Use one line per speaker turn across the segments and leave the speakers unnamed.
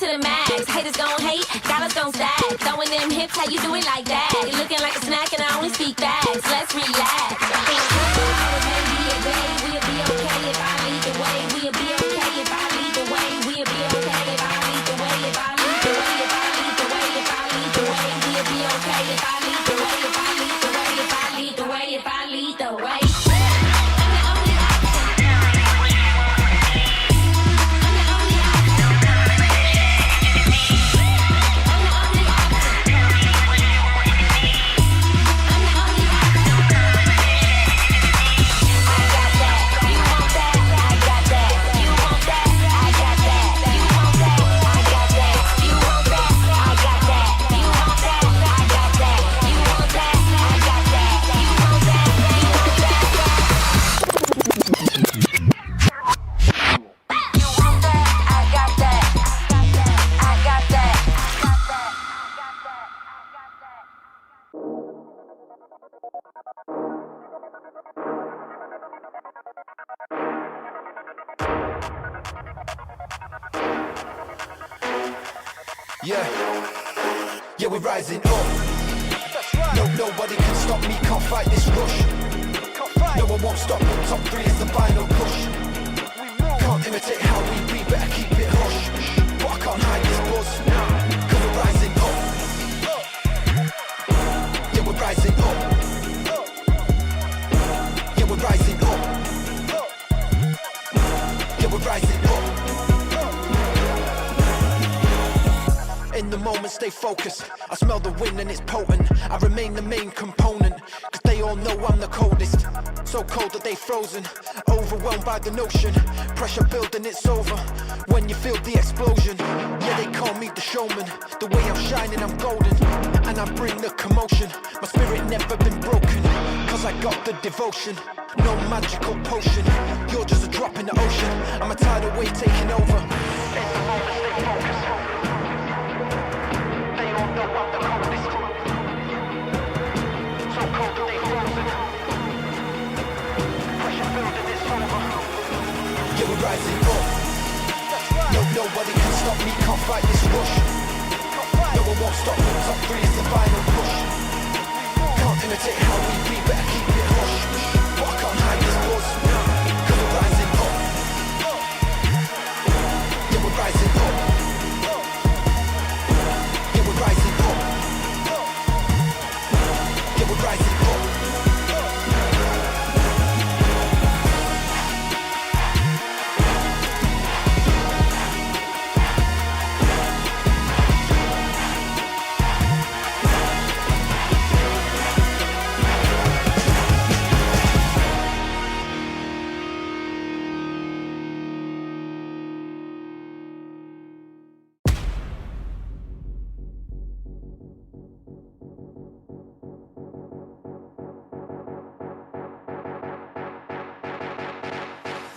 to the max. Haters gon' hate, dollars gon' stack. Throwing them hips, how you do it like that? You looking like a snack and I only speak facts. Let's relax. Maybe a day we'll be okay if I lead the way. We'll be okay if I lead the way. We'll be okay if I lead the way. If I lead the way, if I lead the way, if I lead the way, we'll be okay if I lead the way. If I lead the way, if I lead the way, if I lead the way.
Yeah, we're rising up. That's right. No, nobody can stop me, can't fight this rush. No, I won't stop, top 3 is the final push. Can't imitate how we be, better keep it hush. But I can't hide this buzz, cause we're rising up. Yeah, we're rising up. Yeah, we're rising up. Yeah, we're rising up. In the moment, stay focused. I smell the wind and it's potent. I remain the main component, cause they all know I'm the coldest. So cold that they frozen, overwhelmed by the notion. Pressure building, it's over when you feel the explosion. Yeah, they call me the showman. The way I'm shining, I'm golden, and I bring the commotion. My spirit never been broken, cause I got the devotion. No magical potion, you're just a drop in the ocean. I'm a tidal wave taking over. In the moment, stay focused. I'm the coldest. So cold that they frozen. Pressure building, it's over. Yeah, we're rising up. That's right. No, nobody can stop me, can't fight this rush. No, I won't stop, top 3 is the final push. Can't imitate how we be, better keep it hush. But I can't hide this buzz, cause we're rising up. Yeah, we're rising up. Rising up. Yeah, we're rising up.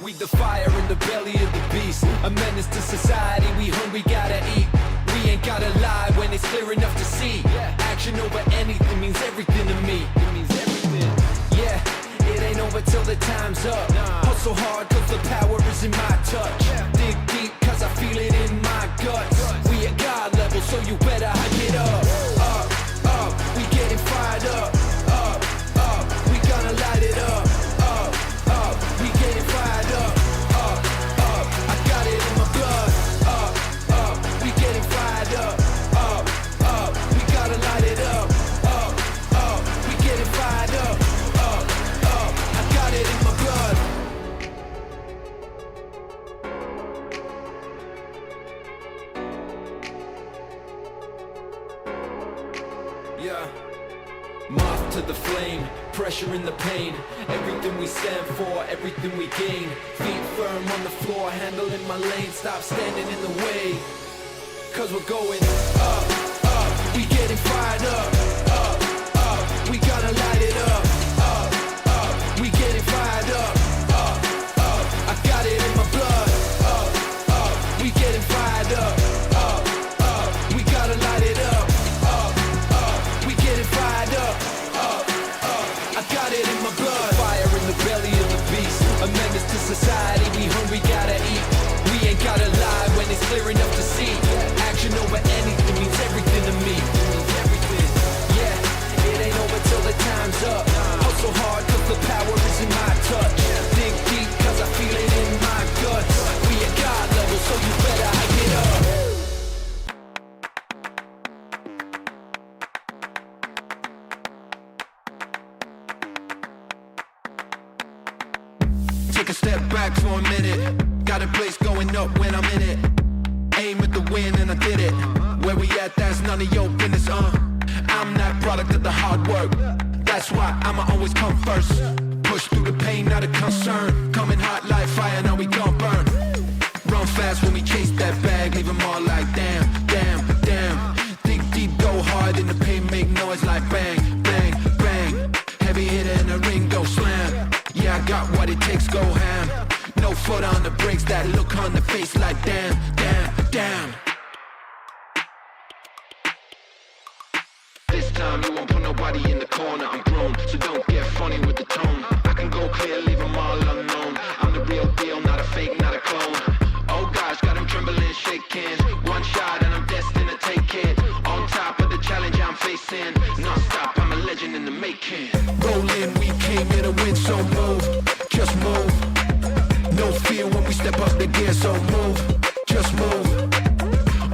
We the fire in the belly of the beast, a menace to society, we hungry, gotta eat. We ain't gotta lie when it's clear enough to see. Action over anything means everything to me. It means everything. Yeah, it ain't over till the time's up. Hustle hard cause the power is in my touch. Dig deep cause I feel it in my guts. We at God level so you better hype it up. Up, up, we getting fired up. Up, up, we gonna light it up. Up, up, we getting fired up. Up, up, I got it in my blood. Up, up, we getting fired up. Up, up, we gotta light it up. Up, up, we getting fired up. Up, up, I got it in my blood. Yeah. Moth to the flame, pressure in the pain. Everything we stand for, everything we gain. Feet firm on the floor, handling my lane. Stop standing in the way, cause we're going up, up. We getting fired up, up, up. We gonna light it up, up, up. We getting fired up, up, up. I got it in my blood, up, up. We getting fired up, up, up. We gotta light it up, up, up. We getting fired up, up, up. I got it in my blood. Fire in the belly of the beast, a menace to society. We hungry, gotta eat. We ain't gotta lie when it's clear enough to see.
now I'm in it. Got a place going up when I'm in it. Aim at the win and I did it. Where we at, that's none of your business, I'm that product of the hard work. That's why I'ma always come first. Push through the pain, not a concern. Coming hot like fire, now we gon' burn. Run fast when we chase that bag. Leave them all like damn, damn, damn. Think deep, go hard in the pain, make noise like bang, bang, bang. Heavy hitter in the ring, go slam. Yeah, I got what it takes, go ham. No foot on the brakes, that look on the face like damn, damn, damn. This time you won't put nobody in the corner, I'm grown, so don't get funny with the tone. I can go clear, leave them all unknown. I'm the real deal, not a fake, not a clone. Oh gosh, got them trembling, shaking. One shot and I'm destined to take it. On top of the challenge I'm facing. Non-stop, I'm a legend in the making. Rolling, we came here to win, so move, just move. No fear when we step up the gear, so move, just move.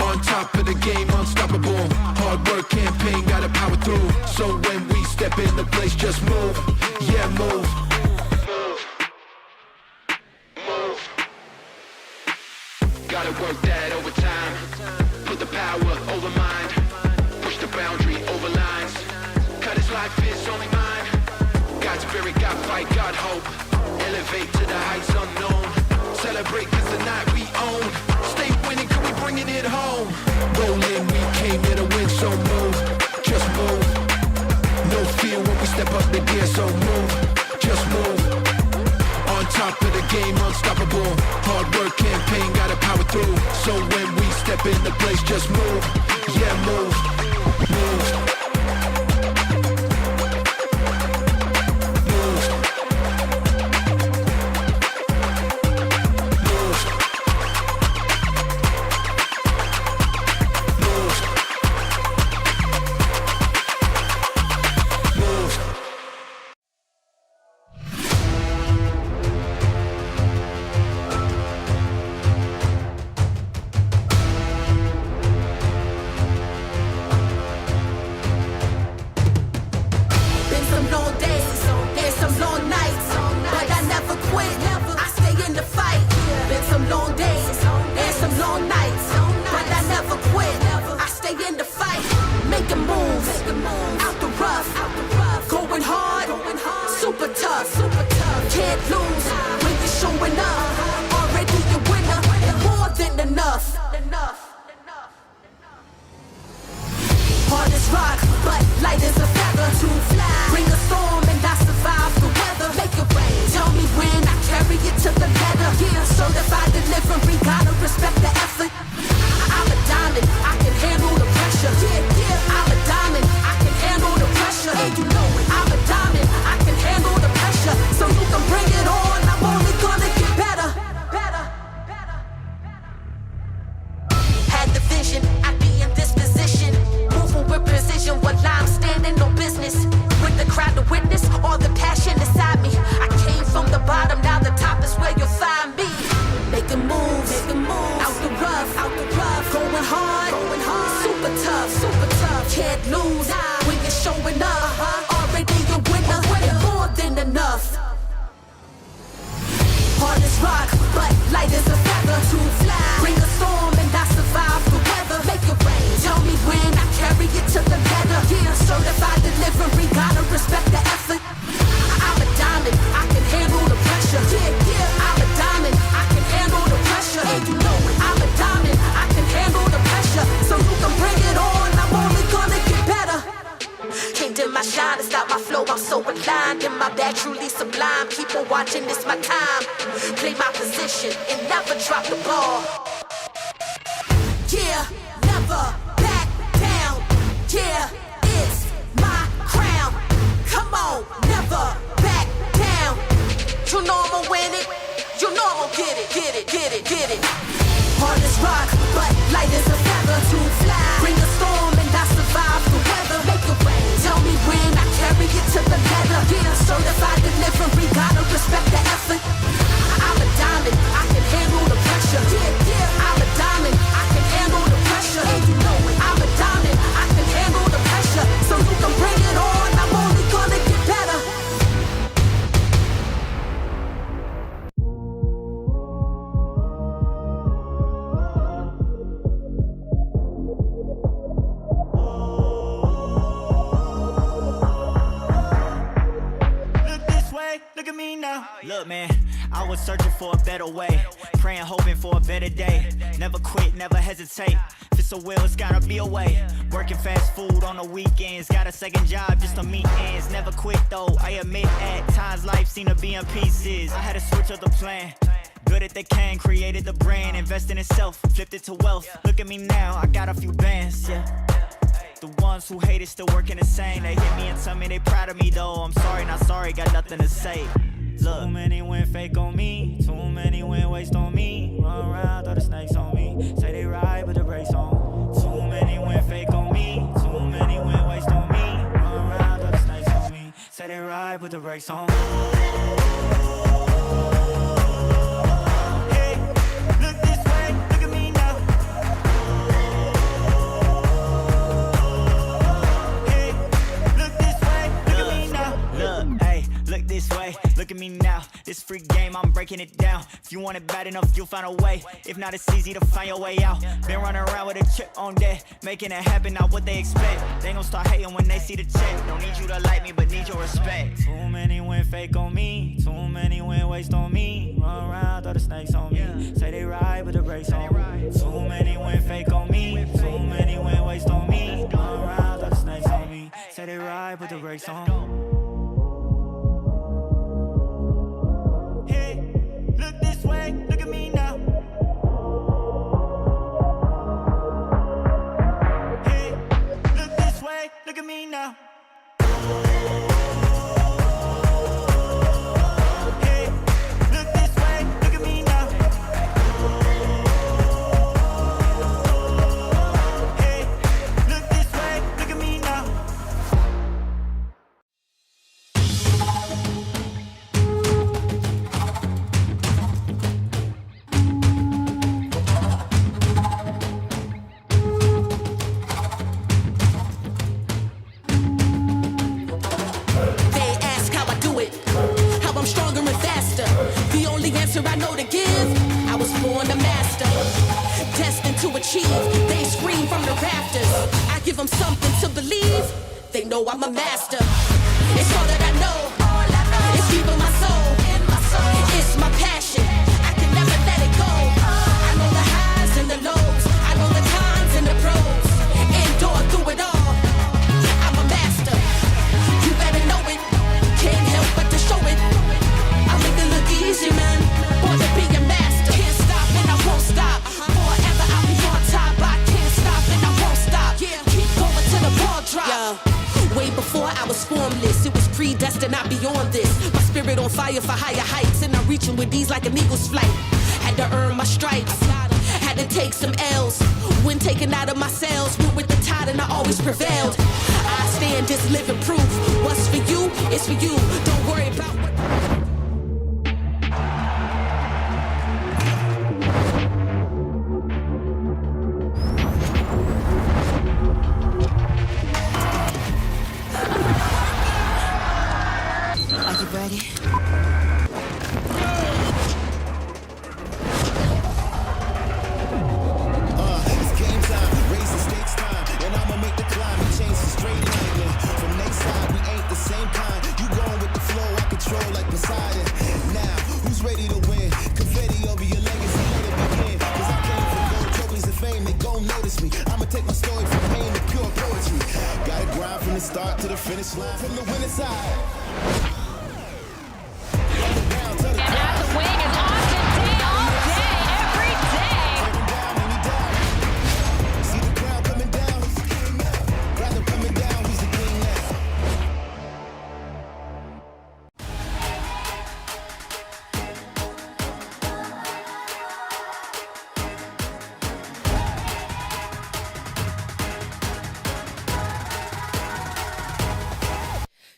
On top of the game, unstoppable. Hard work campaign, gotta power through. So when we step in the place, just move. Yeah, move. Move. Gotta work that overtime. Put the power over mind. Push the boundary over lines. Cut his life is only mine. Got spirit, got fight, got hope. Elevate to the heights unknown. Celebrate cause the night we own. Stay winning cause we bringing it home. Rolling, we came here to win, so move, just move. No fear when we step up the gear, so move, just move. On top of the game, unstoppable. Hard work campaign, gotta power through. So when we step in the place, just move. Yeah, move, move.
me now. Look, man, I was searching for a better way, praying, hoping for a better day. Never quit, never hesitate. If it's a will, it's gotta be a way. Working fast food on the weekends, got a second job just to meet ends. Never quit though, I admit at times life seemed to be in pieces. I had to switch up the plan. Good at the can, created the brand, invested in self, flipped it to wealth. Look at me now, I got a few bands, yeah. The ones who hate it still working the same. They hit me and tell me they proud of me though. I'm sorry, not sorry, got nothing to say. Look. Too many went fake on me, too many went waste on me. Run around, throw the snakes on me, say they ride with the brakes on. Too many went fake on me, too many went waste on me. Run around, throw the snakes on me, say they ride with the brakes on. Look at me now, this free game, I'm breaking it down. If you want it bad enough, you'll find a way. If not, it's easy to find your way out. Been running around with a chip on deck, making it happen, not what they expect. They gon' start hating when they see the check. Don't need you to like me, but need your respect. Too many went fake on me, too many went waste on me. Run around, throw the snakes on me, say they ride with the brakes on. Too many went fake on me, too many went waste on me. Run around, throw the snakes on me, say they ride with the brakes on. Look at me now. Hey, look this way, look at me now. Hey, look this way, look at me now. Hey, look this way, look at me now.
I know to give, I was born a master, destined to achieve. They scream from the rafters, I give them something to believe. They know I'm a master. It's all that I know, it's deep in my soul, it's my passion, I can never let it go. I know the highs and the lows, I know the cons and the pros, endure through it all. I'm a master, you better know it, can't help but to show it. I make it look easy, man. Born to be a master. Can't stop and I won't stop. Forever I'll be on top. I can't stop and I won't stop. Keep going till the ball drop. Way before I was formless, it was predestined I'd be on this. My spirit on fire for higher heights, and I'm reaching with these like an eagle's flight. Had to earn my stripes, had to take some L's. When taken out of my cells, went with the tide and I always prevailed. I stand as living proof. What's for you, it's for you. Don't worry about what... Ready?
It's game time, raise the stakes time, and I'ma make the climb and change the straight line. From next side, we ain't the same kind. You going with the flow, I control like Poseidon. Now, who's ready to win? Confetti over your legacy, let it begin. Cause I came from gold trophies and fame, they gon' notice me. I'ma take my story from pain to pure poetry. Gotta grind from the start to the finish line, from the winning side.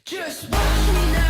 Just watch me now.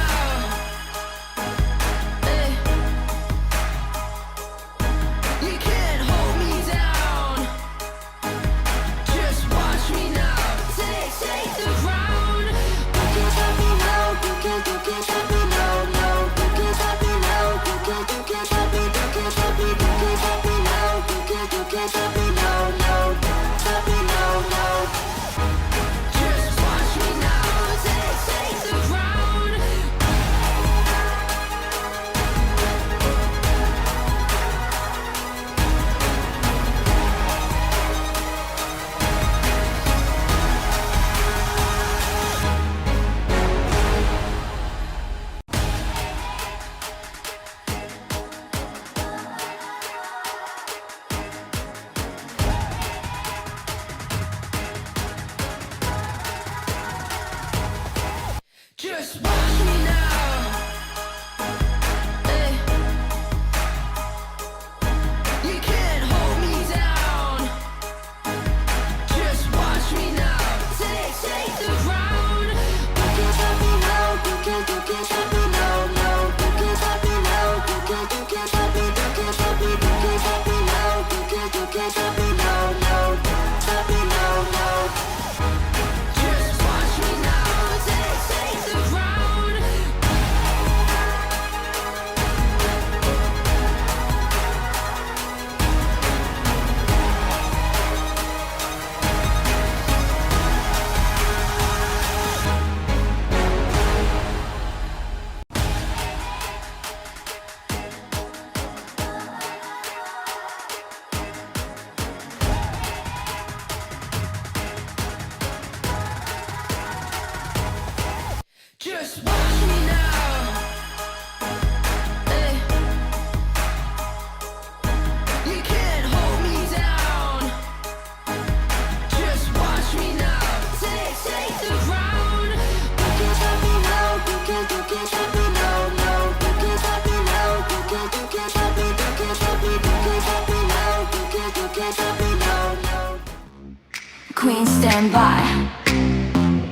queen, stand by.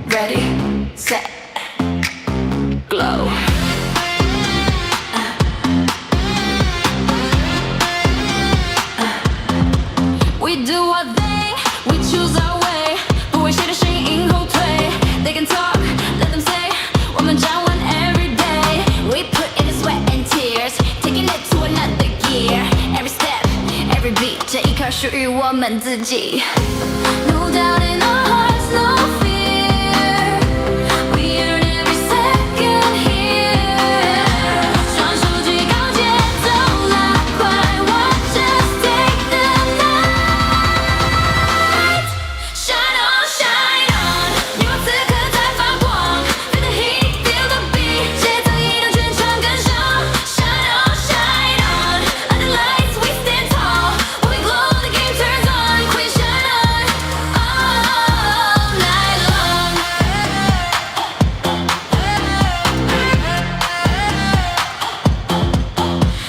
Ready, set, glow. We do our thing, we choose our way. 不为谁的声音迎后退。They can talk, let them say. 我们掌握 every day. We put in the sweat and tears, taking it to another gear. Every step, every beat, 这一刻属于我们自己。No doubt in our hearts, no fear. We earn every second here. 双手举高节奏拉快 Watch us take the night. Shine on, shine on. 你我此刻在发光 Feel the heat, feel the beat. 节奏移动全场跟上 Shine on, shine on. Under lights we stand tall. When we glow the game turns on. Queen shine on all night long.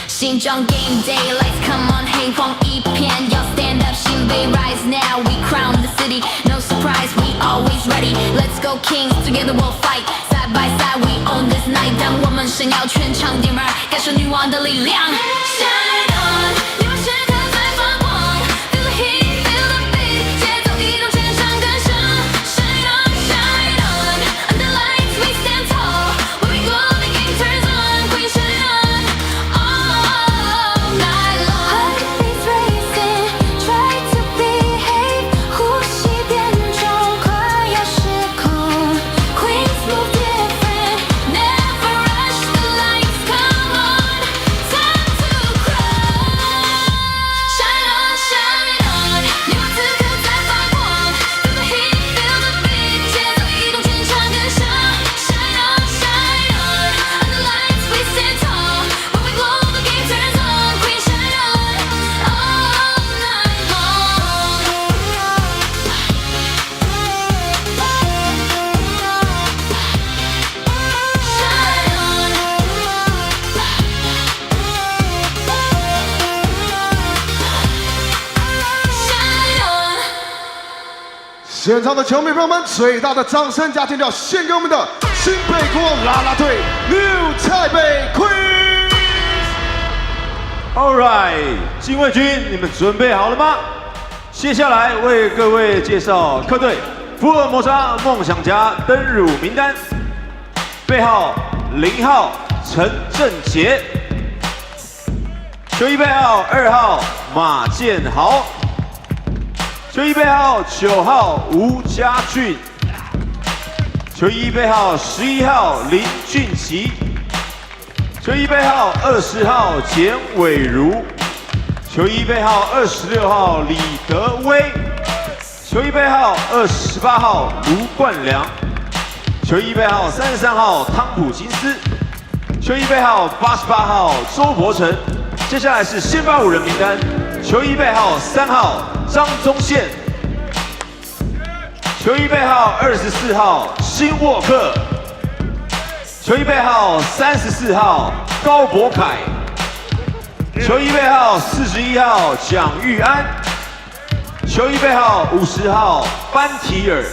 新装 game day lights come on 黑黄一片要 stand up 新北 rise now we crown the city no surprise we always ready let's go kings together we'll fight side by side we own this night 当我们闪耀全场点燃感受女王的力量 Shine on 你我时刻在发光 Feel the heat feel the beat 节奏移动全场跟上 Shine on shine on Under lights we stand tall When we glow the game turns on Queen shine on all night long Heartbeats racing Try to behave 呼吸变重快要失控 Queens move different Never rush the lights come on Time to crush Shine on shine on 你我此刻在发光 Feel the heat feel the beat 节奏移动全场跟上 Shine on shine on Under lights we stand tall When we glow the game turns on Queen shine on all night long Shine on
现场的球迷朋友们，最大的掌声加尖叫，献给我们的新北国王啦啦队 New Taipei Queens。
All right， 禁卫军，你们准备好了吗？接下来为各位介绍客队福尔摩沙梦想家登入名单，背号0号陈正杰，球衣背号2号马建豪，球衣背号9号吴家俊，球衣背号11号林俊琪。 球衣背号20号简伟如，球衣背号26号李德威，球衣背号28号卢冠良，球衣背号33号汤普金斯，球衣背号88号周伯成。接下来是先发5人名单，球衣背号3号张宗宪，球衣背号24号辛沃克。 球衣背号34号高博凯，球衣背号41号蒋玉安，球衣背号50号班提尔，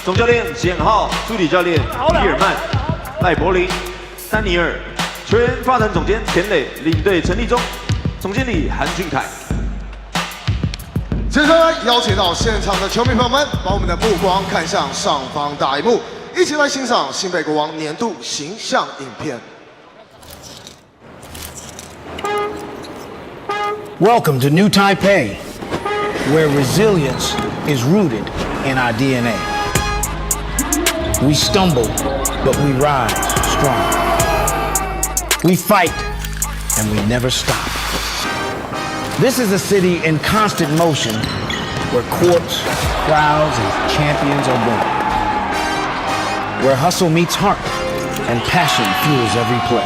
总教练简浩，助理教练皮尔曼、赖柏林、丹尼尔，球员发展总监田磊，领队陈立忠，总经理韩俊凯。
接下来邀请到现场的球迷朋友们，把我们的目光看向上方大荧幕。 一起来欣赏新北国王年度形象影片。
Welcome to New Taipei, where resilience is rooted in our DNA. We stumble, but we rise strong. We fight, and we never stop. This is a city in constant motion, where courts, crowds, and champions are born. Where hustle meets heart and passion fuels every play.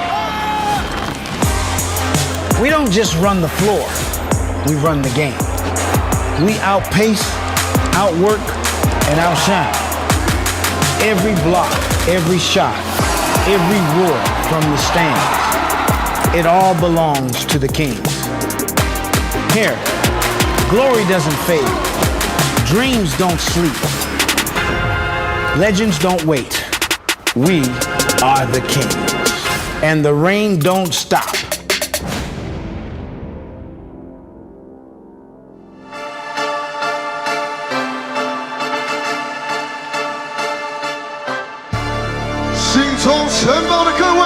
We don't just run the floor, we run the game. We outpace, outwork, and outshine. Every block, every shot, every roar from the stands, it all belongs to the Kings. Here, glory doesn't fade, dreams don't sleep. Legends don't wait. We are the kings. And the reign don't stop.
心中城堡的各位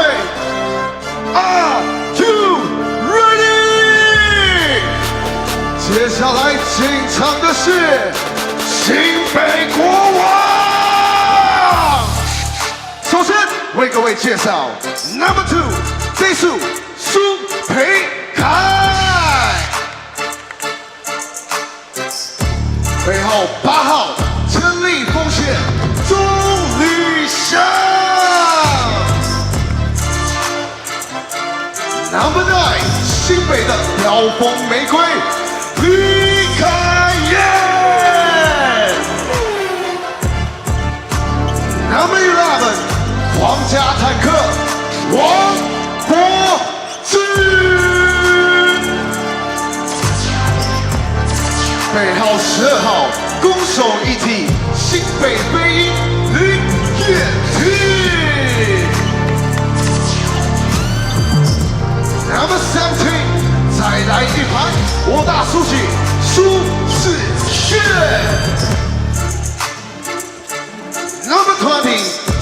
，Are you ready？ 接下来进场的是新北国王。首先为各位介绍 Number 2， 这数苏培凯，背号8号全力奉献钟立翔。Number 9， 新北的飙风玫瑰李凯燕。Number 11， 皇家坦克王柏芝。背号12号，攻守一体，新北飞鹰林彦廷。Number 17， 再来一盘，我大书记苏世轩。Number 20，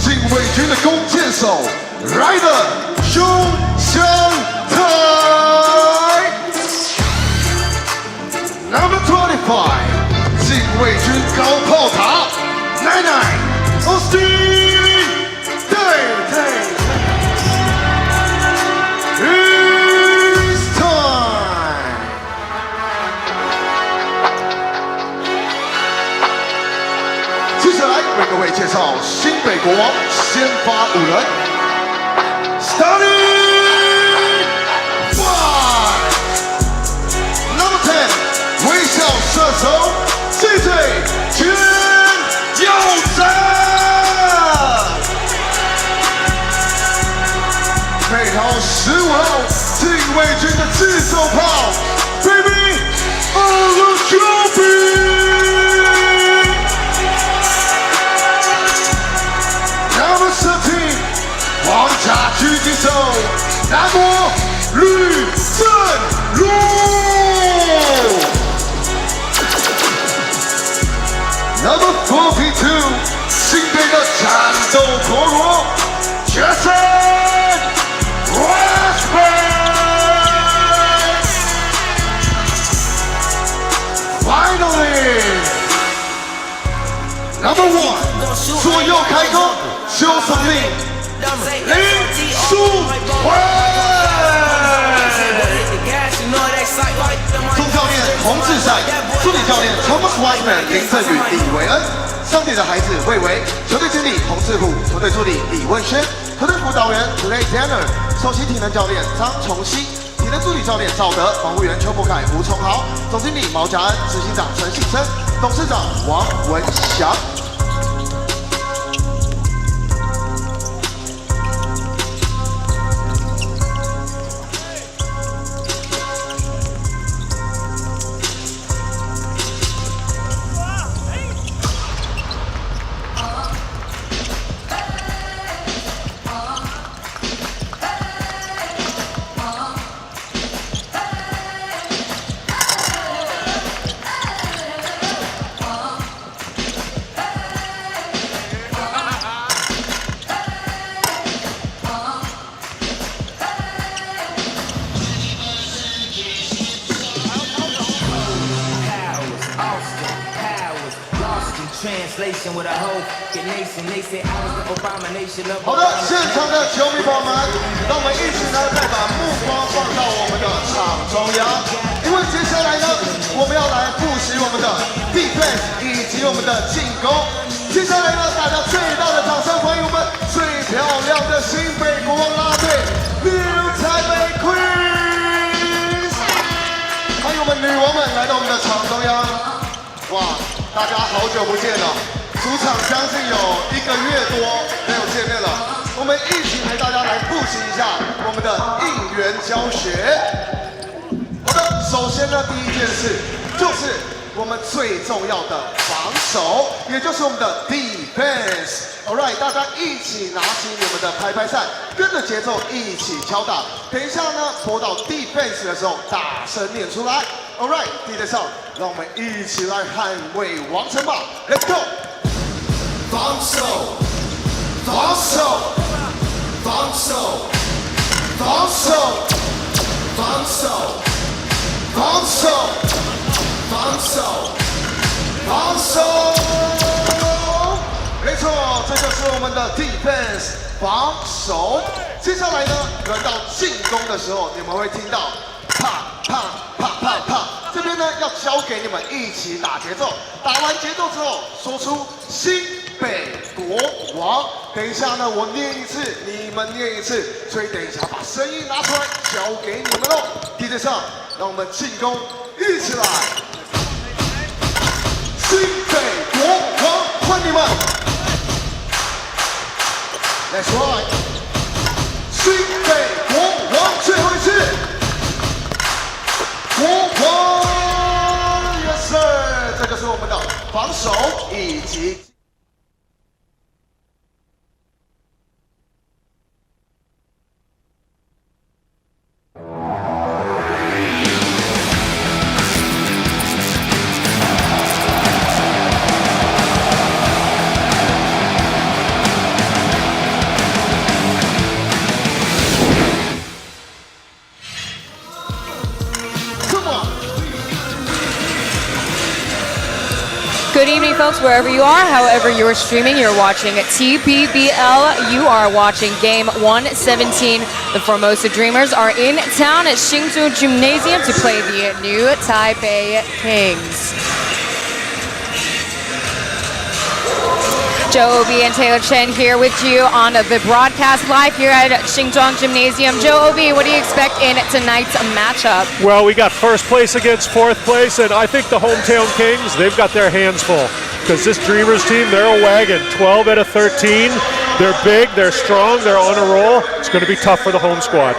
禁卫军的弓箭手 Rider 熊湘台。Number 25， 禁卫军高炮塔奶奶 Austin Day。为各位介绍新北国王先发5人 ，Starting 5 Number 10， 微笑射手 CJ 全耀战，背号15号禁卫军的自走炮 Baby Olujobi。Number 13， 皇家狙击手南国吕正儒。Number 42， 新北的战斗陀螺 Jason Westbrook。Finally， Number 1， 左右开弓。修胜利，林书辉，总教练洪志善，助理教练 Thomas Whiteman 林振宇、李维恩，上帝的孩子魏维，球队经理洪志虎，球队助理李文轩，球队辅导员 Play Tanner， 首席体能教练张崇熙，体能助理教练赵德，防护员邱博凯、吴崇豪，总经理毛家恩，执行长陈信生，董事长王文祥。好的，现场的球迷朋友们，让我们一起呢再把目光放到我们的场中央，因为接下来呢，我们要来复习我们的 defense 以及我们的进攻。接下来呢，大家最大的掌声欢迎我们最漂亮的新北国王啦啦队 New Taipei Queens， 欢迎我们女王们来到我们的场中央。哇，大家好久不见了。主场将近有1个月多没有见面了，我们一起陪大家来复习一下我们的应援教学。好的，首先呢，第一件事就是我们最重要的防守，也就是我们的 defense。Alright， 大家一起拿起你们的拍拍扇，跟着节奏一起敲打。等一下呢，播到 defense 的时候，大声念出来。Alright， 地铁上，让我们一起来捍卫王城吧 ！Let's go！ 防守，防守，防守，防守，防守，防守，防守，防守。没错，这就是我们的 defense 防守。接下来呢，轮到进攻的时候，你们会听到啪啪啪啪啪。这边呢要交给你们一起打节奏，打完节奏之后说出新北国王。等一下呢，我念一次，你们念一次，所以等一下把声音拿出来，交给你们喽。地铁上，让我们进攻，一起来！新北国王，换你们 ！Let's ride！ 新北国王，最后一次。国王 ，Yes sir， 这就是我们的防守以及。
Good evening, folks, wherever you are, however you are streaming, you're watching TPBL. You are watching Game 117. The Formosa Dreamers are in town at G117 Gymnasium to play the new Taipei Kings. Joe Obi and Taylor Chen here with you on the broadcast live here at G117 Gymnasium. Joe Obi, what do you expect in tonight's matchup?
Well, we got first place against fourth place, and I think the hometown Kings, they've got their hands full. Because this Dreamers team, they're a wagon. 12 out of 13. They're big, they're strong, they're on a roll. It's going to be tough for the home squad.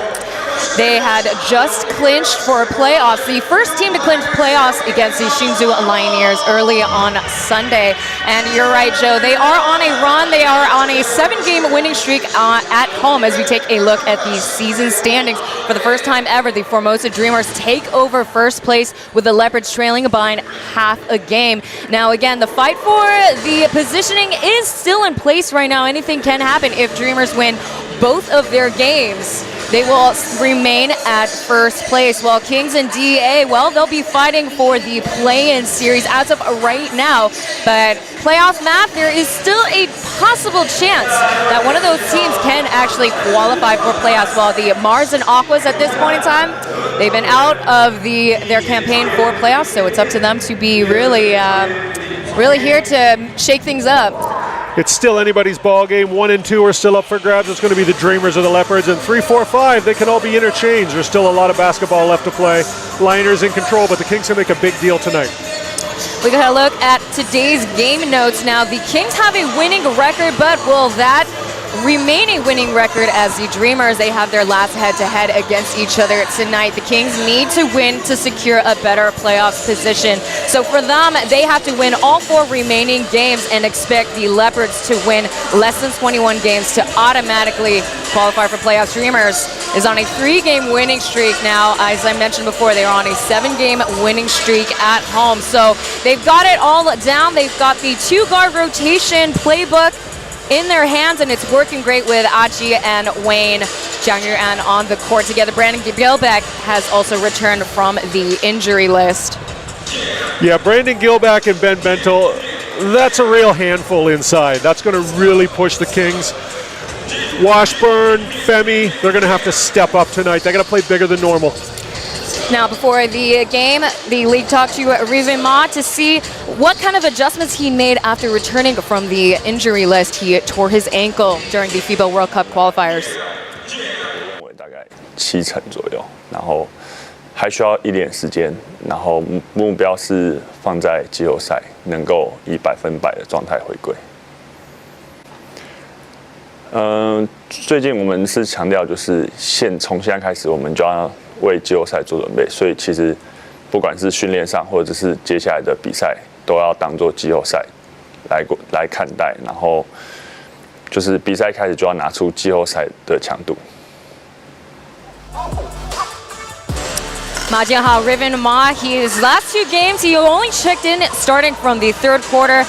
They had just clinched for playoffs, the first team to clinch playoffs against the G117 Lioneers early on Sunday. And you're right, Joe, they are on a run. They are on a 7-game winning streak at home as we take a look at the season standings. For the first time ever, the Formosa Dreamers take over first place with the Leopards trailing by half a game. Now, again, the fight for the positioning is still in place right now. Anything can happen if Dreamers win both of their games. They will remain at first place, while Kings and DA, well, they'll be fighting for the play-in series as of right now. But playoff math, there is still a possible chance that one of those teams can actually qualify for playoffs. While the Mars and Aquas at this point in time, they've been out of their campaign for playoffs, so it's up to them to be really here to shake things up.
It's still anybody's ball game. 1 and 2 are still up for grabs. It's going to be the Dreamers or the Leopards. And 3, 4, 5, they can all be interchanged. There's still a lot of basketball left to play. Liners in control, but the Kings can make a big deal tonight.
We got a look at today's game notes now. The Kings have a winning record, but will that remaining winning record as the Dreamers, they have their last head-to-head against each other tonight. The Kings need to win to secure a better playoff position. So for them, they have to win all 4 remaining games and expect the Leopards to win less than 21 games to automatically qualify for playoffs. Dreamers is on a 3-game winning streak now. As I mentioned before, they are on a 7-game winning streak at home. So they've got it all down. They've got the 2-guard rotation playbook in their hands, and it's working great with Aji and Wayne Jiang Yuan on the court together. Brandon Gilbeck has also returned from the injury list.
Yeah, Brandon Gilbeck and Ben Bentel, that's a real handful inside. That's going to really push the Kings. Washburn, Femi, they're going to have to step up tonight. They're going to play bigger than normal.
Now, before the game, the league talked to Riven Ma to see what kind of adjustments he made after returning from the injury list. He tore his ankle during the FIBA World Cup qualifiers.
大概70%左右，然后还需要一点时间，然后目标是放在季后赛能够以100%的状态回归。最近我们是强调就是从现在开始我们就要为季后赛做准备，所以其实不管是训练上或者是接下来的比赛，都要当做季后赛来看待，然后就是比赛开始就要拿出季后赛的强度。
Ma Jianhao, Riven Ma, his last 2 games, he only checked in starting from the 3rd quarter.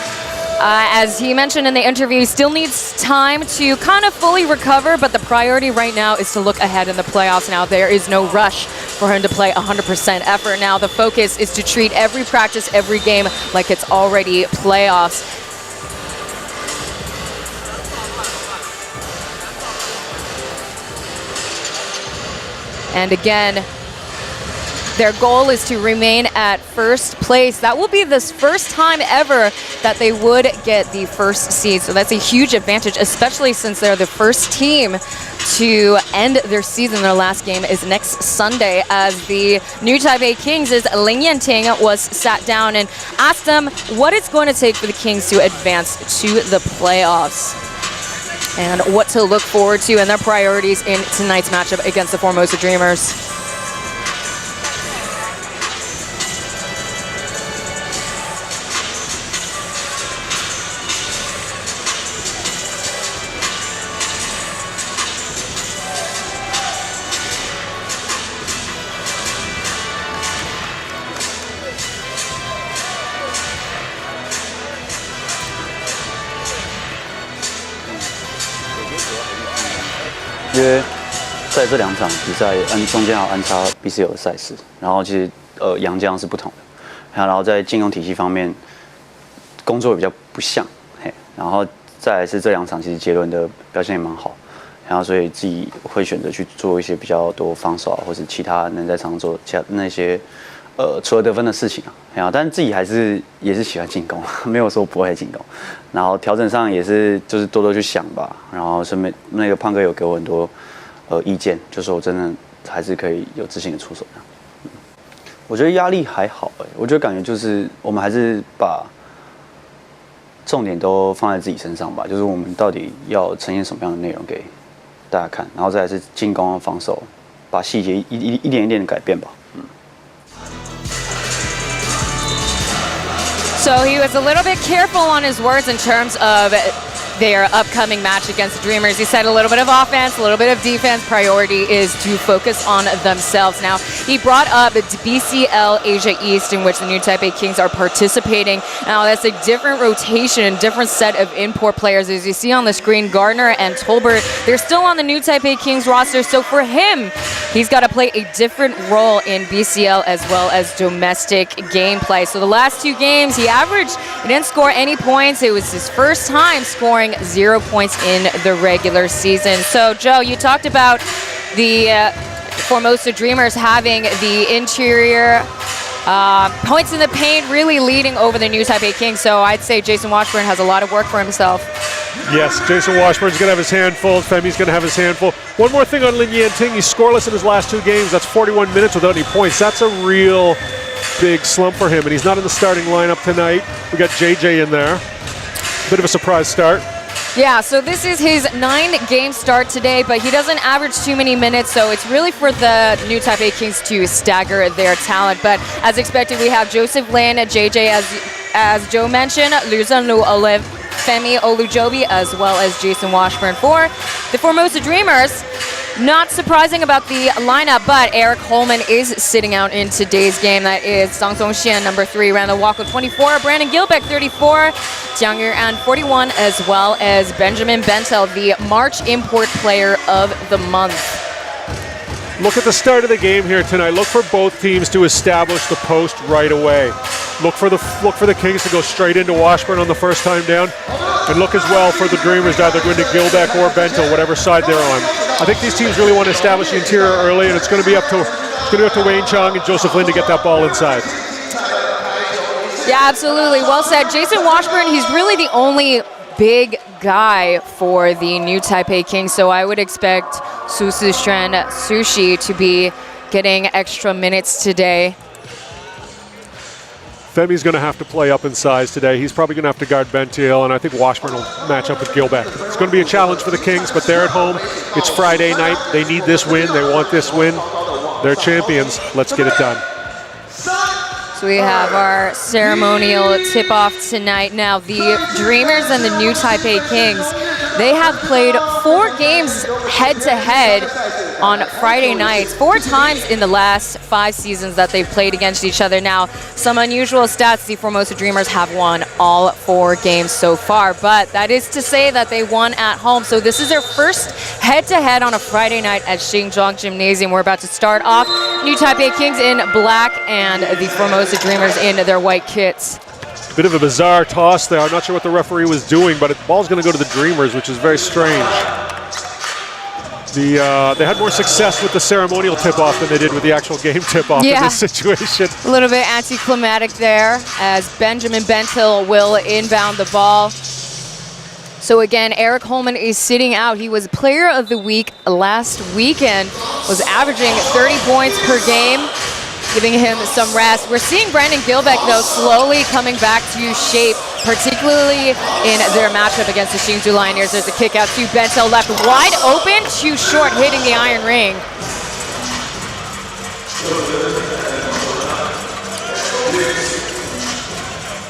As he mentioned in the interview, he still needs time to kind of fully recover, but the priority right now is to look ahead in the playoffs. Now, there is no rush for him to play 100% effort. Now, the focus is to treat every practice, every game like it's already playoffs. And again, their goal is to remain at first place. That will be the first time ever that they would get the first seed. So that's a huge advantage, especially since they're the first team to end their season. Their last game is next Sunday, as the new Taipei Kings' Lin Yanting was sat down and asked them what it's going to take for the Kings to advance to the playoffs and what to look forward to and their priorities in tonight's matchup against the Formosa Dreamers.
因为在这2场比赛中间还有安插 BCL 的赛事，然后其实洋将是不同的，然后在进攻体系方面工作也比较不像，然后再来是这2场其实杰伦的表现也蛮好，然后所以自己会选择去做一些比较多防守或是其他能在场上做那些除了得分的事情但是自己也是喜欢进攻，没有说不会进攻。然后调整上也是就是多多去想吧，然后顺便那个胖哥有给我很多意见，就说我真的还是可以有自信的出手。我觉得压力还好我觉得感觉就是我们还是把重点都放在自己身上吧，就是我们到底要呈现什么样的内容给大家看，然后再来是进攻防守，把细节一点一点的改变吧。
So he was a little bit careful on his words in terms of their upcoming match against the Dreamers. He said a little bit of offense, a little bit of defense. Priority is to focus on themselves. Now, he brought up BCL Asia East, in which the new Taipei Kings are participating. Now, that's a different rotation, different set of import players. As you see on the screen, Gardner and Tolbert, they're still on the new Taipei Kings roster. So for him, he's got to play a different role in BCL as well as domestic gameplay. So the last 2 games, he didn't score any points. It was his first time scoring 0 points in the regular season. So, Joe, you talked about the Formosa Dreamers having the interior points in the paint really leading over the new Taipei Kings. So I'd say Jason Washburn has a lot of work for himself.
Yes, Jason Washburn's going to have his handful. Femi's going to have his handful. One more thing on Lin Yanting. He's scoreless in his last 2 games. That's 41 minutes without any points. That's a real big slump for him, and he's not in the starting lineup tonight. We got JJ in there. Bit of a surprise start.
Yeah, so this is his 9-game start today, but he doesn't average too many minutes, so it's really for the new Taipei Kings to stagger their talent. But as expected, we have Joseph Lin, JJ, as Joe mentioned, Luzanlu Olive, Femi Olujobi, as well as Jason Washburn for the Formosa Dreamers. Not surprising about the lineup, but Eric Holman is sitting out in today's game. That is Sang Song Xian, number 3, Randall Walker, 24, Brandon Gilbeck, 34, Jiang Yuan, 41, as well as Benjamin Bentel, the March Import Player of the Month.
Look at the start of the game here tonight. Look for both teams to establish the post right away. Look for the Kings to go straight into Washburn on the first time down, and look as well for the Dreamers to either go into Gilbeck or Bentel, whatever side they're on. I think these teams really want to establish the interior early, and it's going to be up to Wayne Chong and Joseph Lin to get that ball inside.
Yeah, absolutely. Well said. Jason Washburn, he's really the only big guy for the new Taipei Kings, so I would expect Su Shuan Sushi to be getting extra minutes today.
Femi's going to have to play up in size today. He's probably going to have to guard Bentil, and I think Washburn will match up with Gilbeck. It's going to be a challenge for the Kings, but they're at home. It's Friday night. They need this win. They want this win. They're champions. Let's get it done.
So we have our ceremonial tip-off tonight. Now, the Dreamers and the New Taipei Kings, they have played 4 games head-to-head on Friday nights, 4 times in the last 5 seasons that they've played against each other. Now, some unusual stats, the Formosa Dreamers have won all 4 games so far, but that is to say that they won at home. So this is their first head-to-head on a Friday night at Xinjiang Gymnasium. We're about to start off. New Taipei Kings in black and the Formosa Dreamers in their white kits.
Bit of a bizarre toss there. I'm not sure what the referee was doing, but the ball's going to go to the Dreamers, which is very strange. They had more success with the ceremonial tip-off than they did with the actual game tip-off in this situation.
A little bit anticlimactic there as Benjamin Bentil will inbound the ball. So again, Eric Holman is sitting out. He was player of the week last weekend, was averaging 30 points per game, giving him some rest. We're seeing Brandon Gilbeck, though, slowly coming back to shape, particularly in their matchup against the Hsinchu Lioneers. There's a kick out to Bentil, left wide open, too short, hitting the iron ring.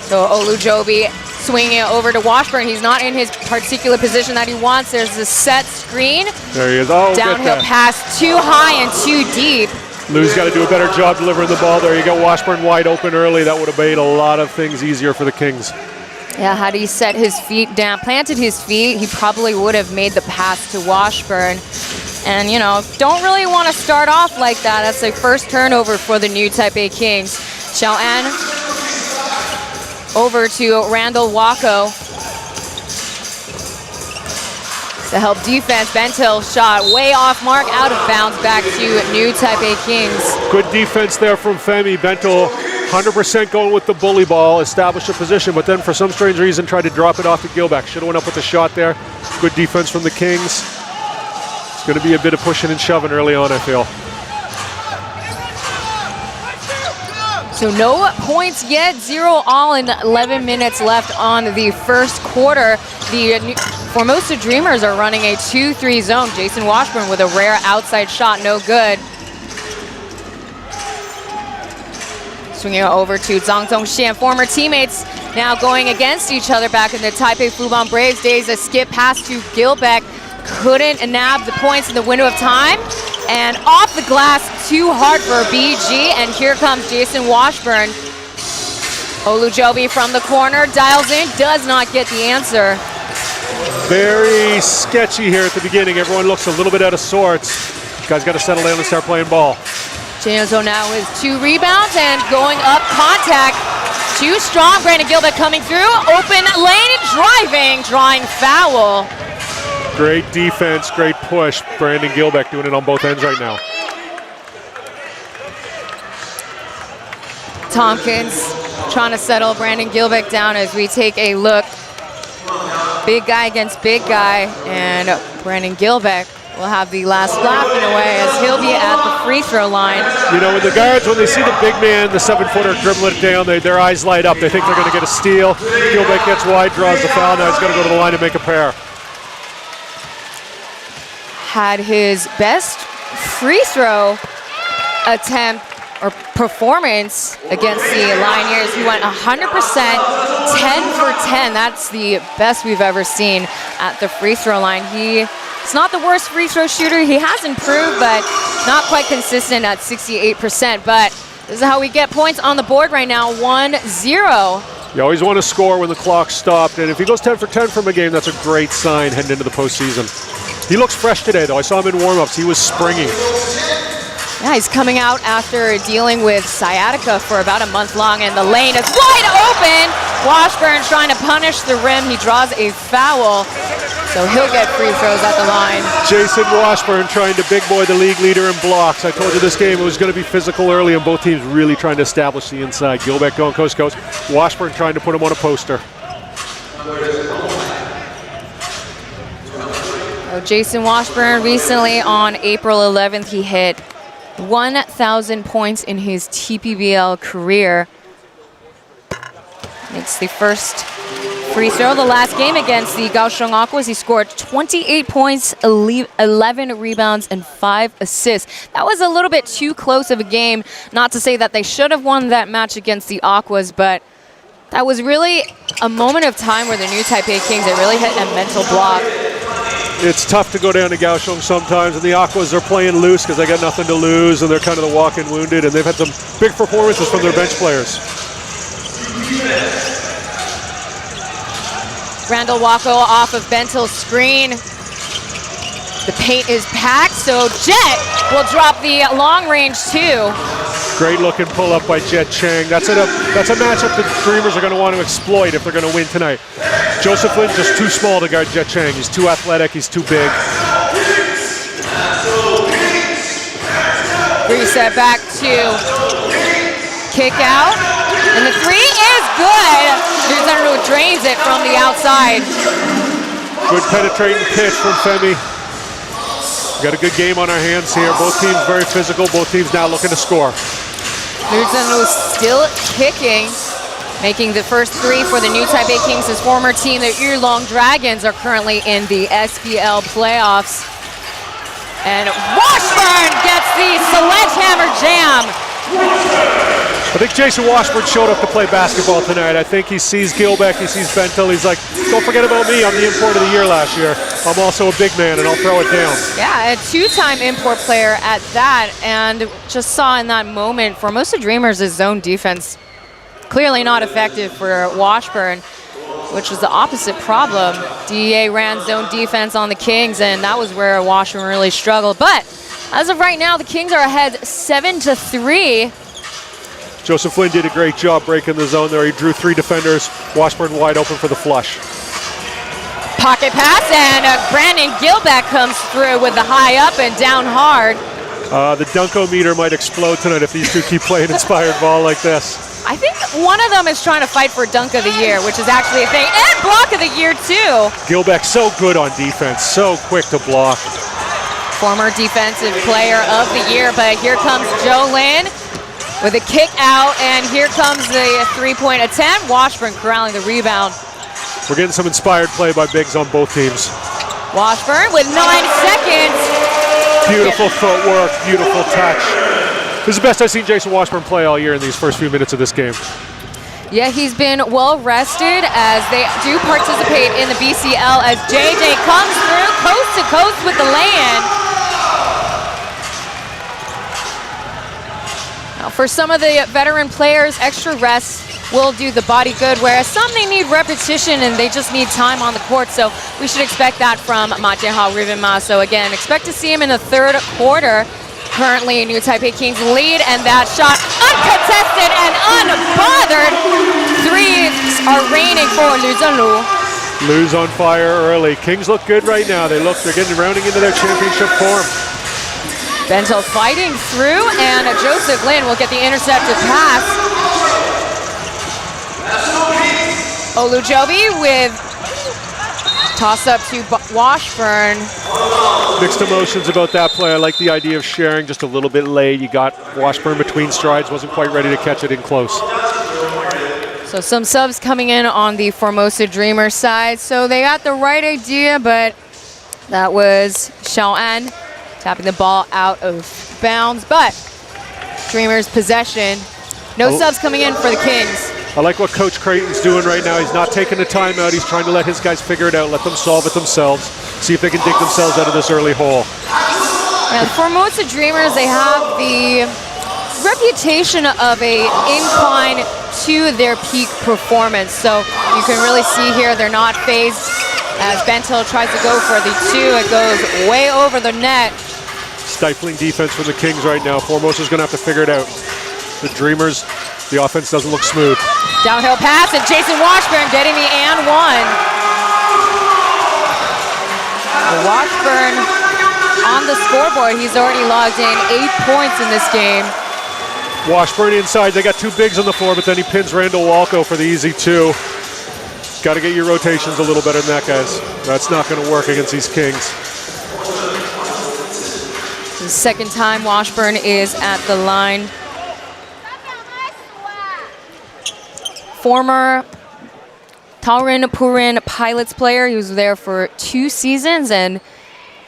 So Olujobi swinging it over to Washburn. He's not in his particular position that he wants. There's a set screen.
There he is. Oh,
downhill pass, too high and too deep.
Lou's got to do a better job delivering the ball there. You got Washburn wide open early. That would have made a lot of things easier for the Kings.
Yeah, had he set his feet down, planted his feet, he probably would have made the pass to Washburn. And, you know, don't really want to start off like that. That's the first turnover for the New Taipei Kings. Xiao An over to Randall Wako. To help defense, Bentil shot way off mark, out of bounds, back to New Taipei Kings.
Good defense there from Femi. Bentil 100% going with the bully ball, established a position, but then for some strange reason tried to drop it off to Gilbeck. Should have went up with the shot there. Good defense from the Kings. It's going to be a bit of pushing and shoving early on, I feel.
So no points yet, 0-all in 11 minutes left on the first quarter. The Formosa Dreamers are running a 2-3 zone. Jason Washburn with a rare outside shot, no good. Swinging over to Zhang Zhongxian, former teammates now going against each other back in the Taipei Fubon Braves days. A skip pass to Gilbeck, couldn't nab the points in the window of time. And off the glass, too hard for BG, and here comes Jason Washburn. Olujobi from the corner, dials in, does not get the answer.
Very sketchy here at the beginning. Everyone looks a little bit out of sorts. Guys got to settle down and start playing ball.
Janozo now with 2 rebounds and going up, contact. Too strong, Brandon Gilbeck coming through, open lane, drawing foul.
Great defense, great push. Brandon Gilbeck doing it on both ends right now.
Tompkins trying to settle Brandon Gilbeck down as we take a look. Big guy against big guy, and Brandon Gilbeck will have the last laugh in a way as he'll be at the free throw line.
You know, when the guards, when they see the big man, the 7-footer dribbling it down, their eyes light up. They think they're going to get a steal. Gilbeck gets wide, draws the foul. Now he's going to go to the line and make a pair.
Had his best free throw attempt or performance against the Lioneers. He went 100%, 10 for 10. That's the best we've ever seen at the free throw line. He's not the worst free throw shooter. He has improved, but not quite consistent at 68%. But this is how we get points on the board right now, 1-0.
You always want to score when the clock stopped, and if he goes 10 for 10 from a game, that's a great sign heading into the postseason. He looks fresh today, though. I saw him in warm-ups. He was springy.
Yeah, he's coming out after dealing with sciatica for about a month long, and the lane is wide open. Washburn trying to punish the rim. He draws a foul, so he'll get free throws at the line.
Jason Washburn trying to big boy the league leader in blocks. I told you this game was going to be physical early, and both teams really trying to establish the inside. Gilbeck going coast to coast. Washburn trying to put him on a poster.
Jason Washburn recently on April 11th, he hit 1,000 points in his TPBL career. It's the first free throw. The last game against the Kaohsiung Aquas, he scored 28 points, 11 rebounds, and 5 assists. That was a little bit too close of a game. Not to say that they should have won that match against the Aquas, but that was really a moment of time where the new Taipei Kings, they really hit a mental block.
It's tough to go down to Kaohsiung sometimes, and the Aquas are playing loose because they got nothing to lose, and they're kind of the walk-in wounded, and they've had some big performances from their bench players.
Randall Wako off of Bentel's screen. The paint is packed, so Jet will drop the long range too.
Great looking pull up by Jet Chang. That's a matchup the Dreamers are going to want to exploit if they're going to win tonight. Joseph Lin just too small to guard Jet Chang. He's too athletic, he's too big.
Reset back to kick out. And the three is good. Luzanu drains it from the outside.
Good penetrating pitch from Femi. Got a good game on our hands here. Both teams very physical. Both teams now looking to score.
Luzanu still kicking, making the first three for the new Taipei Kings. His former team, the Yulong Dragons, are currently in the SPL playoffs. And Washburn gets the sledgehammer jam.
I think Jason Washburn showed up to play basketball tonight. I think he sees Gilbeck, he sees Bentel. He's like, don't forget about me. I'm the import of the year last year. I'm also a big man, and I'll throw it down.
Yeah, a two-time import player at that, and just saw in that moment, Formosa Dreamers' zone defense clearly not effective for Washburn, which was the opposite problem. DEA ran zone defense on the Kings, and that was where Washburn really struggled. But as of right now, the Kings are ahead 7-3.
Joseph Lin did a great job breaking the zone there. He drew 3 defenders. Washburn wide open for the flush.
Pocket pass, and Brandon Gilbeck comes through with the high up and down hard.
The Dunko-meter might explode tonight if these two keep playing inspired ball like this.
I think one of them is trying to fight for Dunk of the Year, which is actually a thing, and Block of the Year too.
Gilbeck so good on defense, so quick to block.
Former defensive player of the year, but here comes Joe Lin with a kick out, and here comes the three-point attempt. Washburn corralling the rebound.
We're getting some inspired play by bigs on both teams.
Washburn with 9 seconds.
Beautiful footwork, beautiful touch. This is the best I've seen Jason Washburn play all year in these first few minutes of this game.
Yeah, he's been well rested as they do participate in the BCL as JJ comes through coast to coast with the lay-in. Now, for some of the veteran players, extra rest will do the body good, whereas some they need repetition and they just need time on the court. So we should expect that from Ma Jianhao Rivenma. So again, expect to see him in the third quarter. Currently, New Taipei Kings lead, and that shot uncontested and unbothered. Threes are raining for Luzanu.
Luz on fire early. Kings look good right now. They're getting rounding into their championship form.
Bentel fighting through, and Joseph Lin will get the intercepted pass. Olujobi with toss up to Washburn.
Mixed emotions about that play. I like the idea of sharing just a little bit late. You got Washburn between strides, wasn't quite ready to catch it in close.
So some subs coming in on the Formosa Dreamer side. So they got the right idea, but that was Xiao An tapping the ball out of bounds. But Dreamers possession. No subs coming in for the Kings.
I like what Coach Creighton's doing right now. He's not taking the timeout. He's trying to let his guys figure it out, let them solve it themselves, see if they can dig themselves out of this early hole.
Yeah, the Formosa Dreamers, they have the reputation of a incline to their peak performance. So you can really see here they're not phased as Bentel tries to go for the two. It goes way over the net.
Stifling defense from the Kings right now. Formosa's going to have to figure it out. The Dreamers, the offense doesn't look smooth.
Downhill pass, and Jason Washburn getting the and one. Washburn on the scoreboard. He's already logged in 8 points in this game.
Washburn inside. They got 2 bigs on the floor, but then he pins Randall Walko for the easy 2. Got to get your rotations a little better than that, guys. That's not going to work against these Kings.
The second time Washburn is at the line. Taurin Purin Pilots player. He was there for 2 seasons, and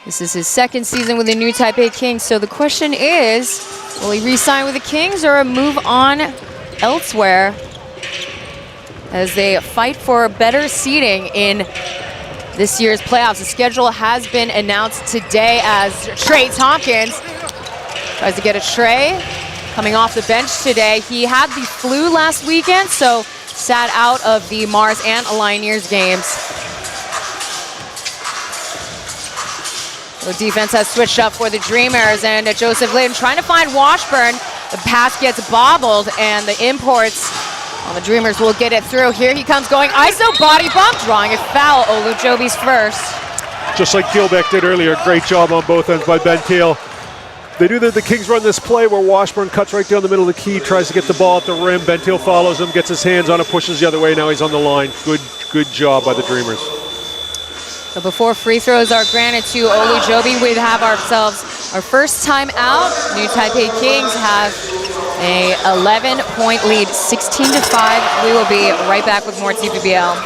this is his 2nd season with the new Taipei Kings. So the question is, will he re-sign with the Kings or move on elsewhere as they fight for better seeding in this year's playoffs? The schedule has been announced today as Trey Tompkins tries to get a tray coming off the bench today. He had the flu last weekend, so sat out of the Mars and Lioniers games. The defense has switched up for the Dreamers, and Joseph Layton trying to find Washburn. The pass gets bobbled, and the imports on the Dreamers will get it through. Here he comes going ISO body bump, drawing a foul. Olujobi's first.
Just like Gilbeck did earlier, great job on both ends by Ben Thiel. They do that. The Kings run this play where Washburn cuts right down the middle of the key, tries to get the ball at the rim. Ben Thiel follows him, gets his hands on it, pushes the other way. Now he's on the line. Good job by the Dreamers.
So before free throws are granted to Olujobi, we have ourselves our first time out. New Taipei Kings have a 11-point lead, 16-5. We will be right back with more TPBL.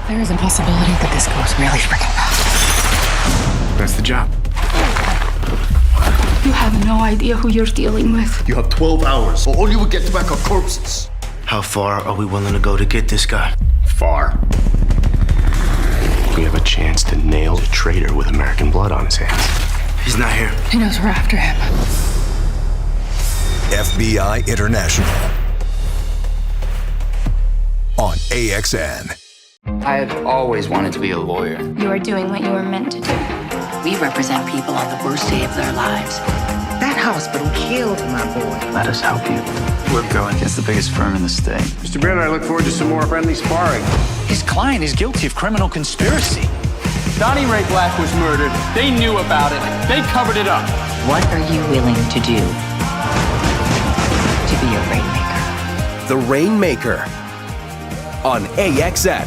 There is a possibility that this goes really freaking bad.
That's the job.
You have no idea who you're dealing with.
You have 12 hours, or all you will get back are corpses. How far are we willing to go to get this guy? Far. We have a chance to nail a traitor with American blood on his hands. He's not here.
He knows we're after him.
FBI International on AXN.
I had always wanted to be a lawyer.
You are doing what you were meant to do.
We represent people on the worst day of their lives.
That hospital killed my boy.
Let us help you. We're going against the biggest firm in the state.
Mr. Baird, I look forward to some more friendly sparring.
His client is guilty of criminal conspiracy.
Donnie Ray Black was murdered. They knew about it. They covered it up.
What are you willing to do to be a rainmaker?
The Rainmaker on AXN.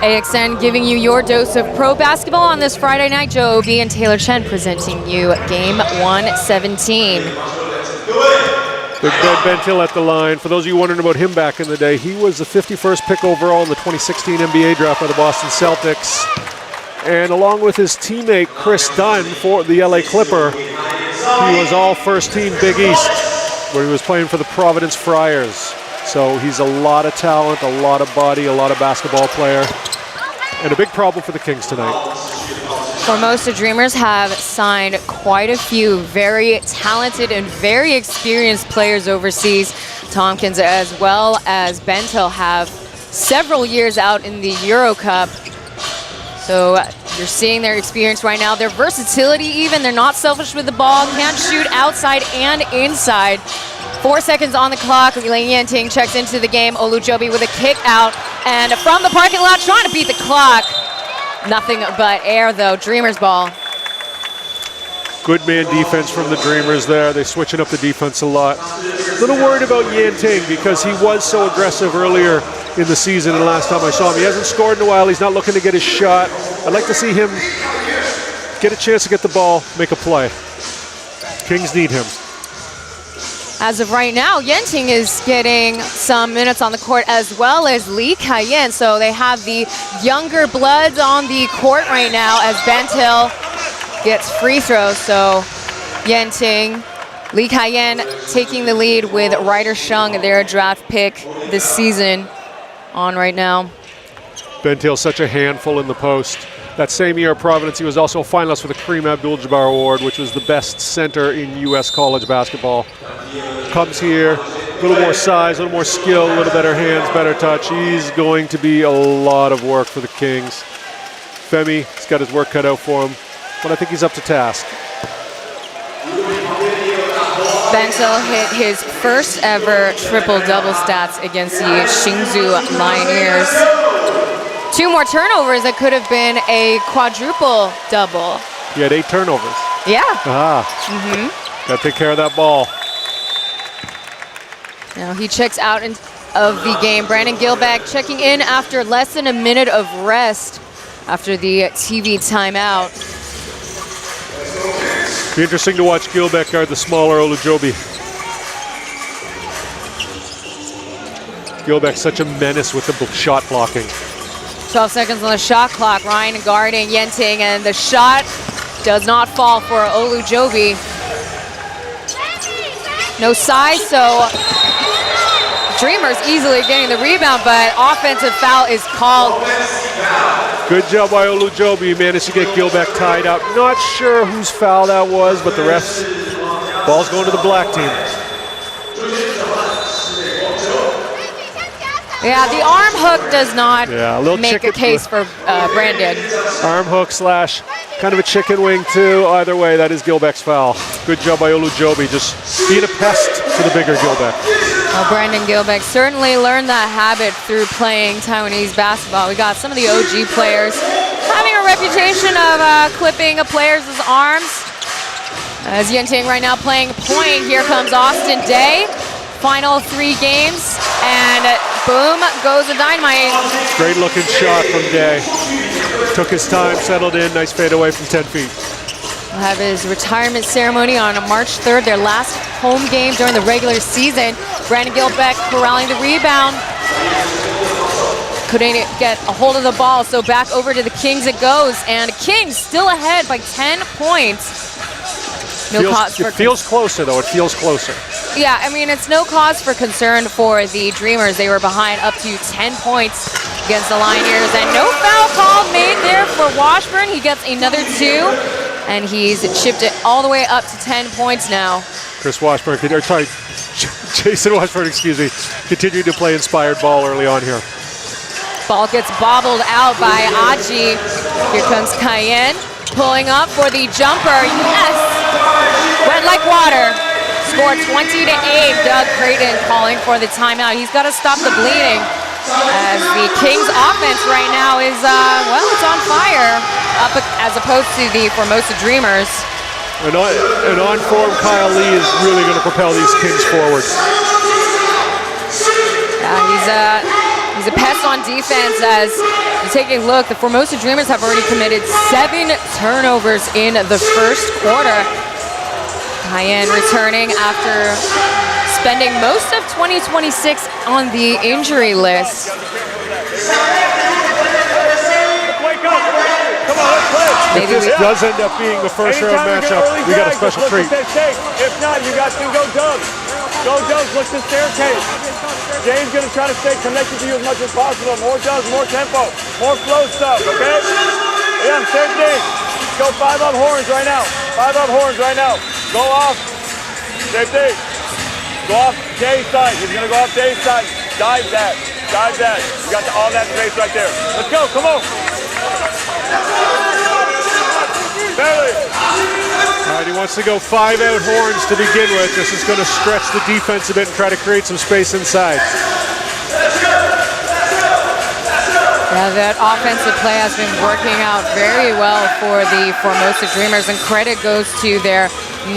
AXN giving you your dose of pro basketball on this Friday night. Joe Obi and Taylor Chen presenting you Game 117.
Big Ben Thiel at the line. For those of you wondering about him back in the day, he was the 51st pick overall in the 2016 NBA draft by the Boston Celtics. And along with his teammate Chris Dunn for the LA Clipper, he was all first team Big East, where he was playing for the Providence Friars. So he's a lot of talent, a lot of body, a lot of basketball player, and a big problem for the Kings tonight.
Formosa Dreamers have signed quite a few very talented and very experienced players overseas. Tompkins as well as Ben Thiel have several years out in the Euro Cup. So you're seeing their experience right now, their versatility even. They're not selfish with the ball, can shoot outside and inside. 4 seconds on the clock. Liang Yanting checks into the game. Olujobi with a kick out. And from the parking lot, trying to beat the clock. Nothing but air, though. Dreamers ball.
Good man defense from the Dreamers there. They're switching up the defense a lot. A little worried about Yanting because he was so aggressive earlier in the season, and last time I saw him, he hasn't scored in a while. He's not looking to get his shot. I'd like to see him get a chance to get the ball, make a play. Kings need him.
As of right now, Yanting is getting some minutes on the court as well as Lee Kai-yen. So they have the younger bloods on the court right now as Ben Thiel gets free throws. So Yanting, Lee Kai-yen taking the lead with Ryder Shung, their draft pick this season, on right now.
Ben Thiel, such a handful in the post. That same year at Providence, he was also a finalist for the Kareem Abdul-Jabbar Award, which was the best center in U.S. college basketball. Comes here, a little more size, a little more skill, a little better hands, better touch. He's going to be a lot of work for the Kings. Femi, he's got his work cut out for him, but I think he's up to task.
Ben Thiel hit his first ever triple-double stats against the Hsinchu Lioniers. 2 more more turnovers, it could have been a quadruple double.
He had 8 turnovers.
Yeah.
Got to take care of that ball.
Now he checks out of the game. Brandon Gilbeck checking in after less than a minute of rest after the TV timeout.
Be interesting to watch Gilbeck guard the smaller Olujobi. Gilbeck's such a menace with the shot blocking.
12 seconds on the shot clock. Ryan guarding Yenting, and the shot does not fall for Olujobi. No size, so Dreamers easily getting the rebound, but offensive foul is called.
Good job by Olujobi. He managed to get Gilbeck tied up. Not sure whose foul that was, but the refs, ball's going to the black team.
Yeah, the arm hook does not make a case for Brandon.
Arm hook slash kind of a chicken wing too. Either way, that is Gilbeck's foul. Good job by Olujobi, just being a pest to the bigger Gilbeck.
Well, Brandon Gilbeck certainly learned that habit through playing Taiwanese basketball. We got some of the OG players having a reputation of clipping a player's arms. As Yenting right now playing point, here comes Austin Day. Final 3 games, and boom goes the dynamite.
Great looking shot from Day. Took his time, settled in, nice fade away from 10 feet.
We'll have his retirement ceremony on March 3rd, their last home game during the regular season. Brandon Gilbeck corralling the rebound. Couldn't get a hold of the ball, so back over to the Kings it goes, and Kings still ahead by 10 points.
It feels closer, though. It feels closer.
Yeah, I mean, it's no cause for concern for the Dreamers. They were behind up to 10 points against the Lioneers, and no foul call made there for Washburn. He gets another 2, and he's chipped it all the way up to 10 points now.
Jason Washburn, excuse me, continued to play inspired ball early on here.
Ball gets bobbled out by Aji. Here comes Cayenne, pulling up for the jumper. Yes! Went like water. Score 20-8. Doug Creighton calling for the timeout. He's got to stop the bleeding, as the Kings offense right now is, well, it's on fire, as opposed to the Formosa Dreamers.
An on-form Kyle Lee is really going to propel these Kings forward.
Yeah, he's a pest on defense. As you take a look, the Formosa Dreamers have already committed 7 turnovers in the first quarter. Cayenne returning after spending most of 2026 on the injury list.
If this does end up being the first round matchup, we got a special treat.
If not, you guys can go Doug. Go Doug, look the staircase. James gonna try to stay connected to you as much as possible. More Doug, more tempo, more flow stuff, okay? Yeah, same thing. Go 5 up horns right now. 5 up horns right now. Go off. Same thing. Go off Jay's side. He's gonna go off Jay's side. Dive that. Dive that. You got all that space right there. Let's go. Come on. Barely.
All right, he wants to go 5 out horns to begin with. This is going to stretch the defense a bit and try to create some space inside.
Yeah, that offensive play has been working out very well for the Formosa Dreamers, and credit goes to their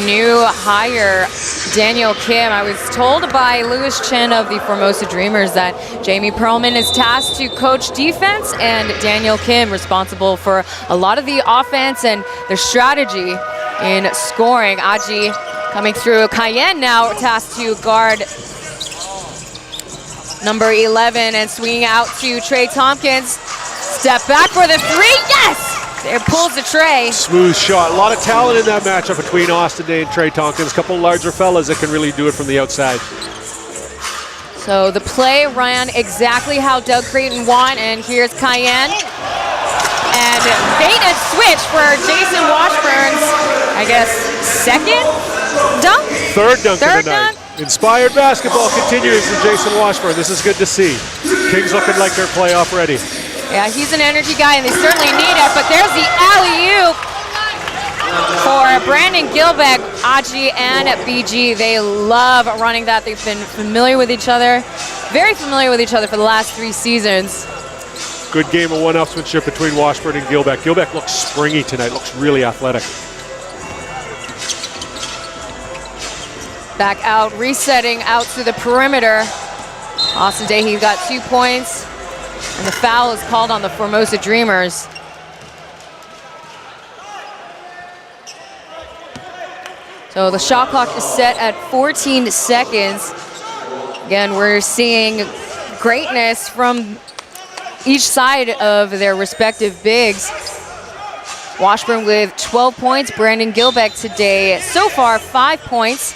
new hire, Daniel Kim. I was told by Louis Chen of the Formosa Dreamers that Jamie Perlman is tasked to coach defense, and Daniel Kim responsible for a lot of the offense and their strategy in scoring. Aji coming through. Cayenne now tasked to guard number 11 and swinging out to Trey Tompkins. Step back for the 3. Yes! There pulls the tray.
Smooth shot. A lot of talent in that matchup between Austin Day and Trey Tompkins. A couple larger fellas that can really do it from the outside.
So the play ran exactly how Doug Creighton wanted, and here's Cayenne. And bait and switch for Jason Washburn's, I guess, second dunk?
Third dunk of the night. Inspired basketball continuing from Jason Washburn. This is good to see. Kings looking like they're playoff ready.
Yeah, he's an energy guy, and they certainly need it, but there's the alley-oop for Brandon Gilbeck, Aji, and BG. They love running that. They've been familiar with each other, very familiar with each other for the last 3 seasons.
Good game of one-upsmanship between Washburn and Gilbeck. Gilbeck looks springy tonight, looks really athletic.
Back out, resetting out to the perimeter. Austin Day, he got 2 points, and the foul is called on the Formosa Dreamers. So the shot clock is set at 14 seconds. Again, we're seeing greatness from each side of their respective bigs. Washburn with 12 points, Brandon Gilbeck today, so far 5 points.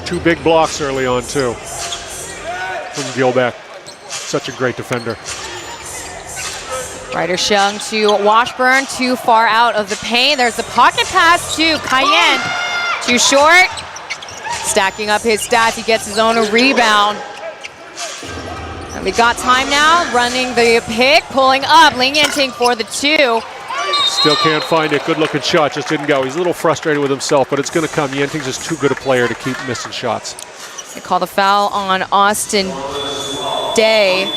2 big blocks early on too from Gilbeck. Such a great defender.
Ryder Shung to Washburn, too far out of the paint. There's the pocket pass to Cayenne. Too short. Stacking up his stats, he gets his own rebound. And we got time now, running the pick, pulling up, Ling Yanting for the 2.
Still can't find it. Good looking shot, just didn't go. He's a little frustrated with himself, but it's going to come. Yenting's just too good a player to keep missing shots.
They call the foul on Austin Day.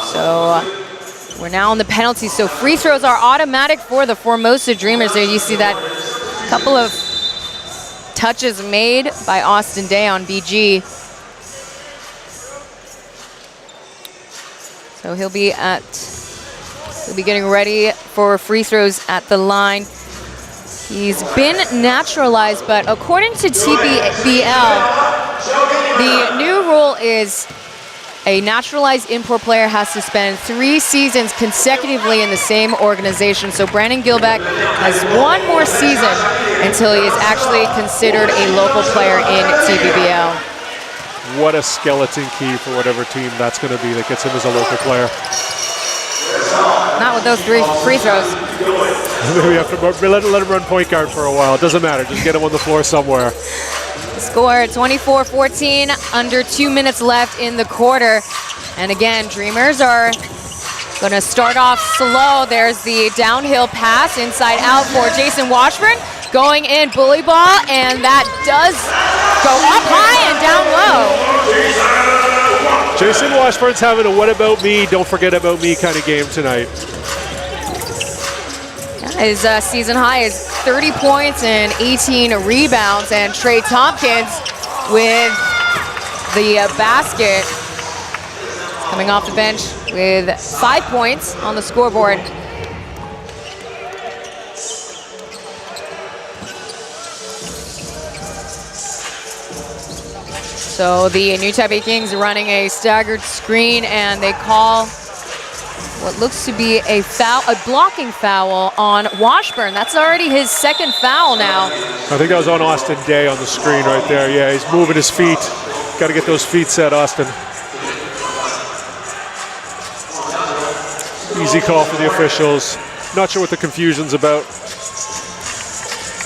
So we're now on the penalty. So free throws are automatic for the Formosa Dreamers. There you see that couple of touches made by Austin Day on BG. So he'll be getting ready for free throws at the line. He's been naturalized, but according to TPBL, the new rule is a naturalized import player has to spend 3 seasons consecutively in the same organization. So Brandon Gilbeck has 1 more season until he is actually considered a local player in TPBL.
What a skeleton key for whatever team that's going to be that gets him as a local player.
Not with those 3 free throws.
Maybe we have to let him run point guard for a while. It doesn't matter. Just get him on the floor somewhere.
Score 24-14, under 2 minutes left in the quarter. And again, Dreamers are going to start off slow. There's the downhill pass inside out for Jason Washburn. Going in, bully ball, and that does go up high and down low.
Jason Washburn's having a what about me, don't forget about me kind of game tonight.
His season high is 30 points and 18 rebounds, and Trey Tompkins with the basket. Coming off the bench with 5 points on the scoreboard. So the New Taipei Kings are running a staggered screen, and they call what looks to be a foul, a blocking foul on Washburn. That's already his 2nd foul now.
I think that was on Austin Day on the screen right there. Yeah, he's moving his feet. Got to get those feet set, Austin. Easy call for the officials. Not sure what the confusion's about.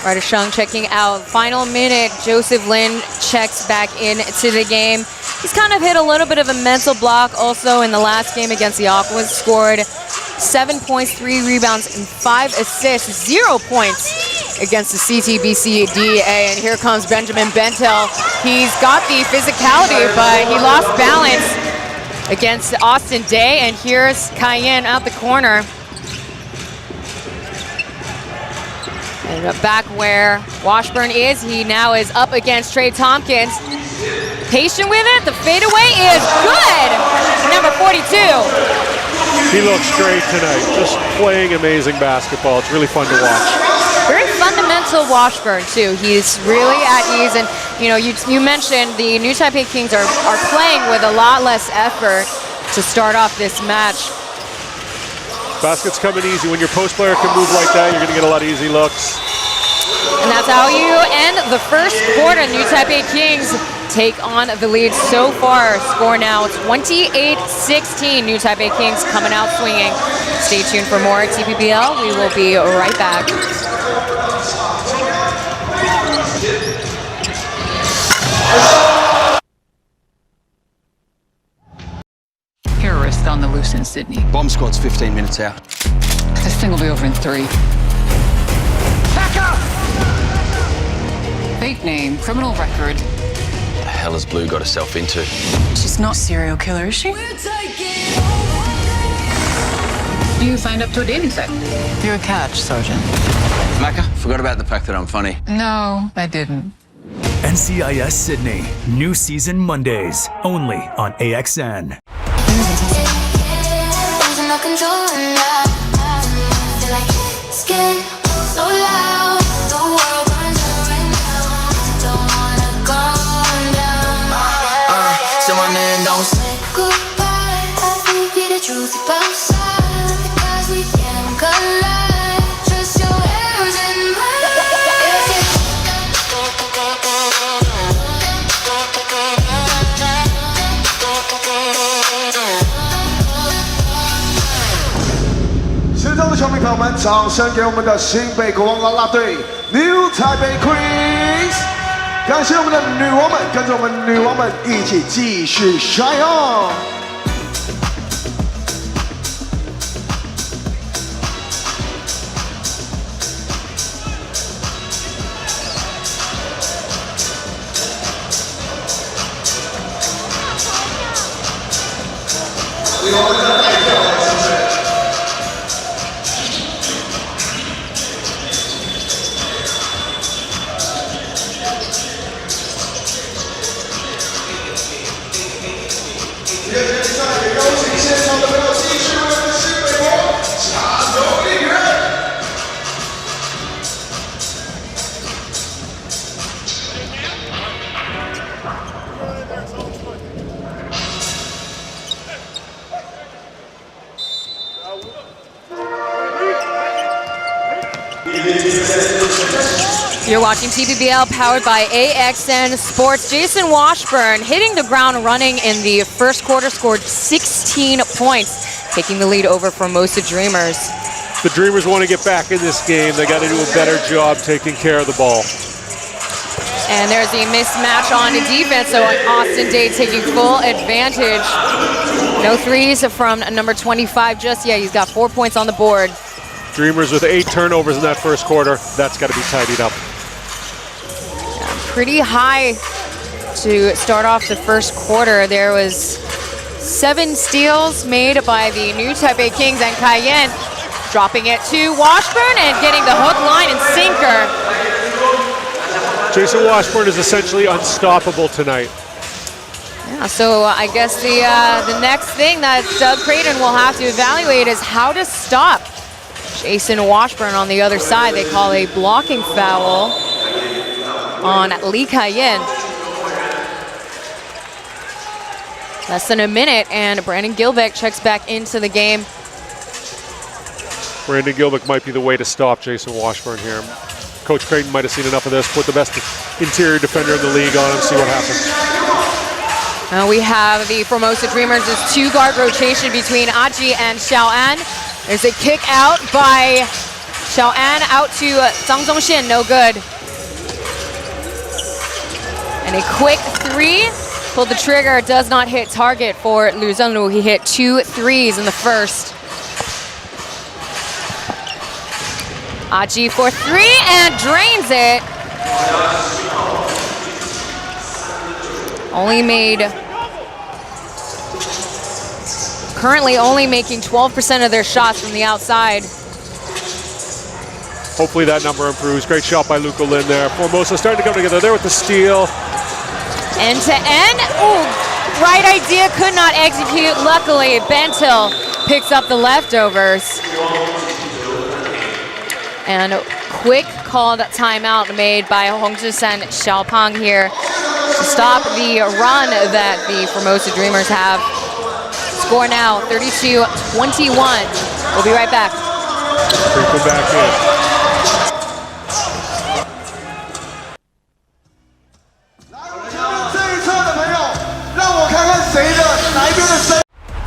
Ryder Shung checking out. Final minute, Joseph Lin checks back into the game. He's kind of hit a little bit of a mental block also in the last game against the Aquas. Scored 7 points, 3 rebounds, and 5 assists. 0 points against the CTBC DA. And here comes Benjamin Bentel. He's got the physicality, but he lost balance against Austin Day. And here's Cayenne out the corner. And back where Washburn is, he now is up against Trey Tompkins. Patient with it, the fadeaway is good! Number 42.
He looks great tonight, just playing amazing basketball. It's really fun to watch.
Very fundamental Washburn too. He's really at ease, and you know, you mentioned the New Taipei Kings are playing with a lot less effort to start off this match.
Basket's coming easy. When your post player can move like that, you're going to get a lot of easy looks.
And that's how you end the first quarter. New Taipei Kings take on the lead so far. Score now 28-16. New Taipei Kings coming out swinging. Stay tuned for more TPBL. We will be right back.
Terrorist on the loose in Sydney.
Bomb squad's 15 minutes out.
This thing will be over in 3. Back up! Fake name, criminal record.
What the hell has Blue got herself into?
She's not a serial killer, is she? You signed up to a dating site.
You're a catch, Sergeant.
Macca, forgot about the fact that I'm funny.
No, I didn't.
NCIS Sydney, new season Mondays, only on AXN.
现场的球迷朋友们，掌声给我们的新北国王啦啦队 New Taipei Queens！感谢我们的女王们，跟着我们女王们一起继续 shine on！You're
watching TPBL powered by AXN Sports. Jason Washburn hitting the ground running in the first quarter, scored 16 points, taking the lead over Formosa Dreamers.
The Dreamers want to get back in this game. They got to do a better job taking care of the ball.
And there's a mismatch on defense, so Austin Day taking full advantage. No threes from number 25 just yet. He's got 4 points on the board.
Dreamers with 8 turnovers in that first quarter. That's got to be tidied up.
Pretty high to start off the first quarter. There was 7 steals made by the new Taipei Kings, and Cayenne dropping it to Washburn and getting the hook, line, and sinker.
Jason Washburn is essentially unstoppable tonight.
Yeah, so I guess the next thing that Doug Creighton will have to evaluate is how to stop Jason Washburn on the other side. They call a blocking foul on Lee Cayenne. Less than a minute, and Brandon Gilbeck checks back into the game.
Brandon Gilbeck might be the way to stop Jason Washburn here. Coach Creighton might have seen enough of this, put the best interior defender in the league on him, see what happens.
We have the Formosa Dreamers' 2-guard rotation between Aji and Xiaoan. There's a kick out by Xiaoan out to Zhang Zongxin, no good. And a quick 3, pulled the trigger, does not hit target for Lu Zhenlu. He hit 2 threes in the first. Aji for 3 and drains it. Currently only making 12% of their shots from the outside.
Hopefully that number improves. Great shot by Luca Lin there. Formosa starting to come together there with the steal.
End to end. Ooh, right idea, could not execute. Luckily, Bentil picks up the leftovers. And a quick called timeout made by Hongzhisan Xiaopang here to stop the run that the Formosa Dreamers have. Score now, 32-21. We'll be right back.
Come back in.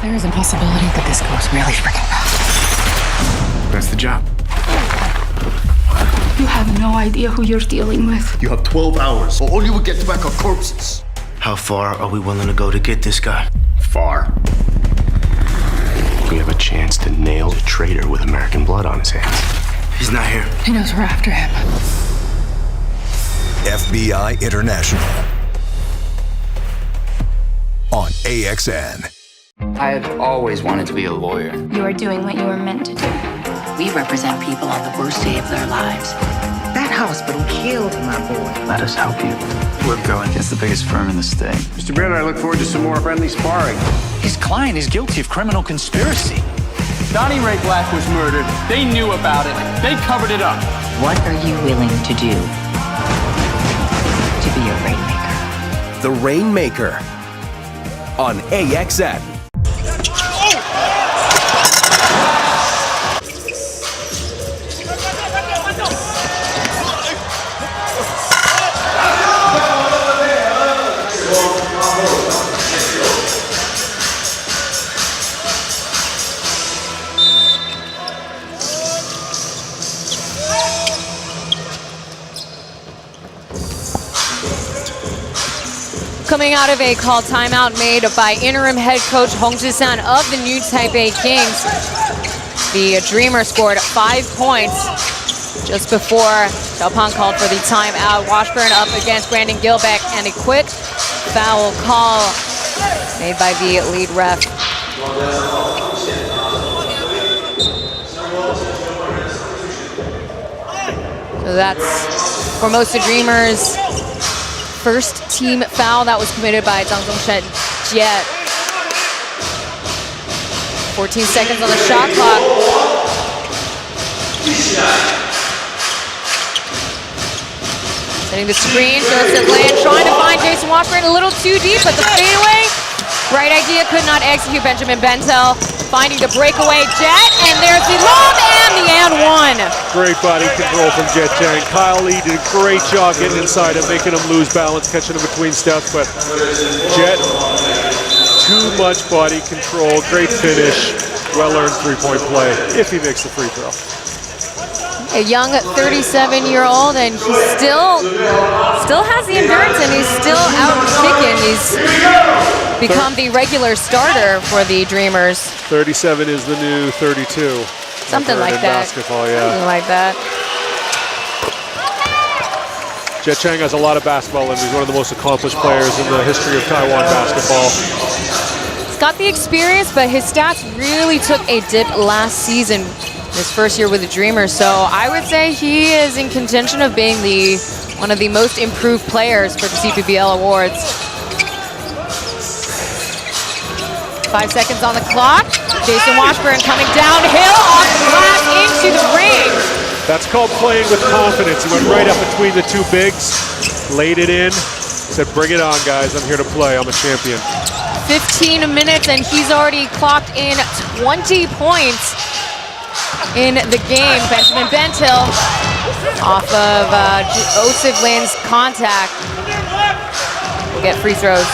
There is a possibility that this goes really freaking bad.
That's the job.
You have no idea who you're dealing with.
You have 12 hours, or all you will get back are corpses.
How far are we willing to go to get this guy? Far. We have a chance to nail a traitor with American blood on his hands. He's not here.
He knows we're after him.
FBI International on AXN.
I had always wanted to be a lawyer.
You are doing what you were meant to do.
We represent people on the worst day of their lives.
That hospital killed my boy.
Let us help you. We're going against the biggest firm in the state.
Mr. Baird, I look forward to some more friendly sparring.
His client is guilty of criminal conspiracy.
Donnie Ray Black was murdered. They knew about it. They covered it up.
What are you willing to do to be a rainmaker?
The Rainmaker on AXN.
Coming out of a call timeout made by interim head coach Hong Ji-san of the new Taipei Kings, the Dreamer scored 5 points just before Xiaopang called for the timeout. Washburn up against Brandon Gilbeck, and a quick foul call made by the lead ref. So that's Formosa Dreamers' first team foul. That was committed by Zhang Zhongshen Jet. 14 seconds on the shot clock. Setting the screen, Joseph Land trying to find Jason Washburn a little too deep, but the fadeaway, right idea, could not execute. Benjamin Bentel finding the breakaway Jet, and there's the lob and the and one.
Great body control from Jet Chang. Kyle Lee did a great job getting inside and making him lose balance, catching him between steps, but Jet, too much body control, great finish, well-earned three-point play, if he makes the free throw.
A young 37-year-old, and he still has the endurance, and he's still out kicking. He's become the regular starter for the Dreamers.
37 is the new 32.
Something like that.
Basketball, yeah.
Something like that.
Jet Chang has a lot of basketball, and he's one of the most accomplished players in the history of Taiwan basketball.
He's got the experience, but his stats really took a dip last season, his first year with the Dreamers. So I would say he is in contention of being one of the most improved players for the TPBL awards. 5 seconds on the clock. Jason Washburn coming downhill off the glass into the ring.
That's called playing with confidence. He went right up between the two bigs, laid it in, said, "Bring it on, guys. I'm here to play. I'm a champion."
15 minutes, and he's already clocked in 20 points in the game. Benjamin Bentil off of Joseph Lin's contact will get free throws.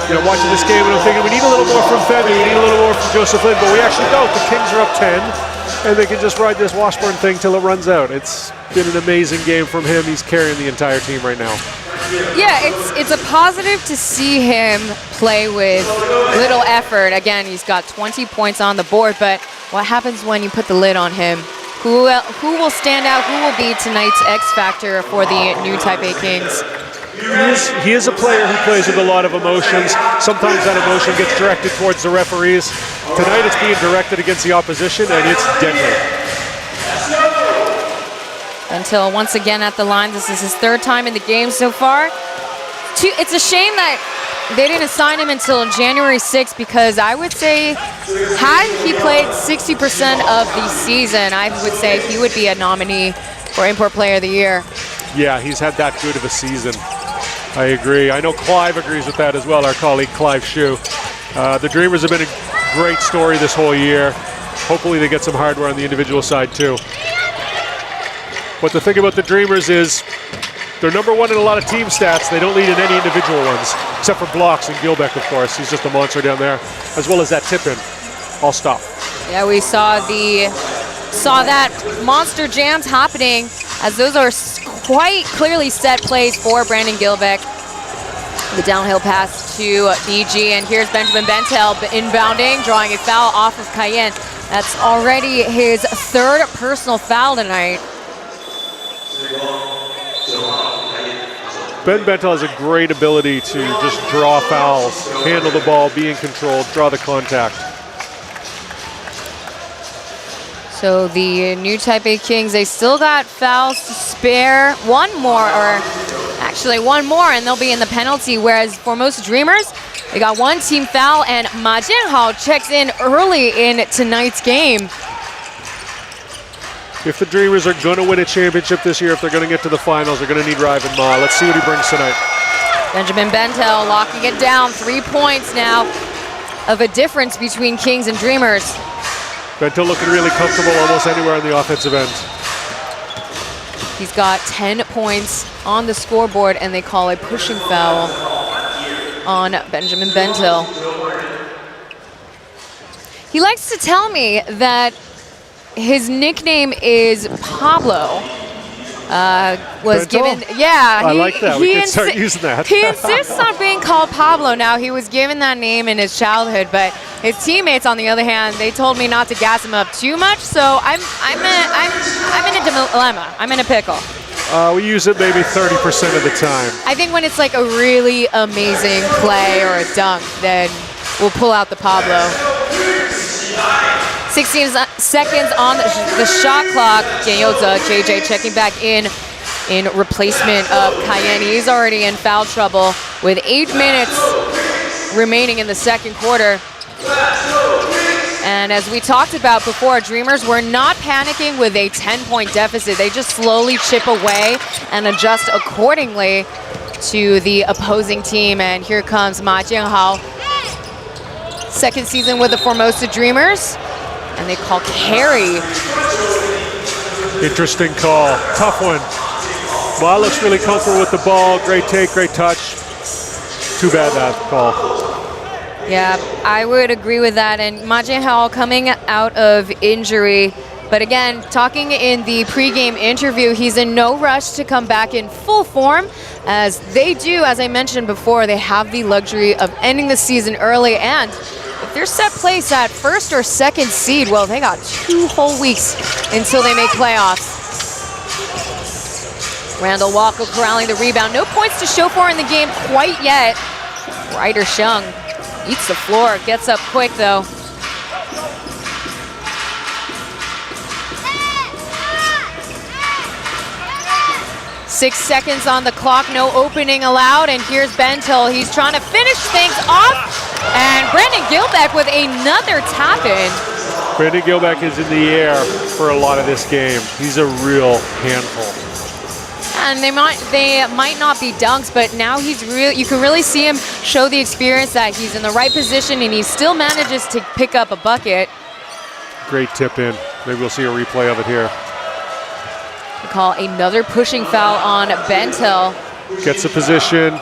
You know, watching this game, and I'm thinking we need a little more from Femi, we need a little more from Joseph Lin, but we actually don't. The Kings are up 10, and they can just ride this Washburn thing till it runs out. It's been an amazing game from him. He's carrying the entire team right now.
Yeah, it's a positive to see him play with little effort. Again, he's got 20 points on the board, but what happens when you put the lid on him? Who will stand out? Who will be tonight's X factor for the new Taipei Kings?
He is a player who plays with a lot of emotions. Sometimes that emotion gets directed towards the referees. Tonight it's being directed against the opposition, and it's deadly.
Until once again at the line. This is his third time in the game so far. It's a shame that they didn't sign him until January 6th, because I would say had he played 60% of the season, I would say he would be a nominee for Import Player of the Year.
Yeah, he's had that good of a season. I agree. I know Clive agrees with that as well, our colleague Clive Shue. The Dreamers have been a great story this whole year. Hopefully they get some hardware on the individual side too. But the thing about the Dreamers is they're number one in a lot of team stats. They don't lead in any individual ones, except for blocks and Gilbeck, of course. He's just a monster down there, as well as that tip-in. I'll stop.
Yeah, we saw that monster jams happening, as those are quite clearly set plays for Brandon Gilbeck. The downhill pass to BG, and here's Benjamin Bentel inbounding, drawing a foul off of Cayenne. That's already his third personal foul tonight.
Ben Bentel has a great ability to just draw fouls, handle the ball, be in control, draw the contact.
So the new Taipei Kings, they still got fouls to spare. One more, and they'll be in the penalty, whereas Formosa Dreamers, they got one team foul, and Ma Jianhao checks in early in tonight's game.
If the Dreamers are going to win a championship this year, if they're going to get to the finals, they're going to need Ryvan Ma. Let's see what he brings tonight.
Benjamin Bentel locking it down. 3 points now of a difference between Kings and Dreamers.
Bentel looking really comfortable almost anywhere on the offensive end.
He's got 10 points on the scoreboard, and they call a pushing foul on Benjamin Bentel. He likes to tell me that his nickname is Pablo. Was
Bentel?
given, yeah.
I like that. We can start using that.
He insists on being called Pablo now. He was given that name in his childhood, but his teammates, on the other hand, they told me not to gas him up too much. So I'm in a dilemma. I'm in a pickle.
We use it maybe 30% of the time.
I think when it's like a really amazing play or a dunk, then we'll pull out the Pablo. 16 seconds on the shot clock. Jian Youze, JJ checking back in replacement of Cayenne. He's already in foul trouble with 8 minutes remaining in the second quarter. And as we talked about before, Dreamers were not panicking with a 10-point deficit. They just slowly chip away and adjust accordingly to the opposing team. And here comes Ma Jianhao. Second season with the Formosa Dreamers. And they call carry.
Interesting call. Tough one. Ma looks really comfortable with the ball. Great take, great touch. Too bad that call.
Yeah, I would agree with that. And Ma Jianhao coming out of injury. But again, talking in the pregame interview, he's in no rush to come back in full form. As they do, as I mentioned before, they have the luxury of ending the season early. And if they're set place at first or second seed, well, they got 2 whole weeks until they make playoffs. Randall Walker corralling the rebound. No points to show for in the game quite yet. Ryder Shung eats the floor, gets up quick though. Six seconds on the clock, no opening allowed, and here's Bentel. He's trying to finish things off, and Brandon Gilbeck with another tap-in.
Brandon Gilbeck is in the air for a lot of this game. He's a real handful.
And they might not be dunks, but now you can really see him show the experience that he's in the right position, and he still manages to pick up a bucket.
Great tip in. Maybe we'll see a replay of it here.
We call another pushing foul on Bentel.
Gets a position,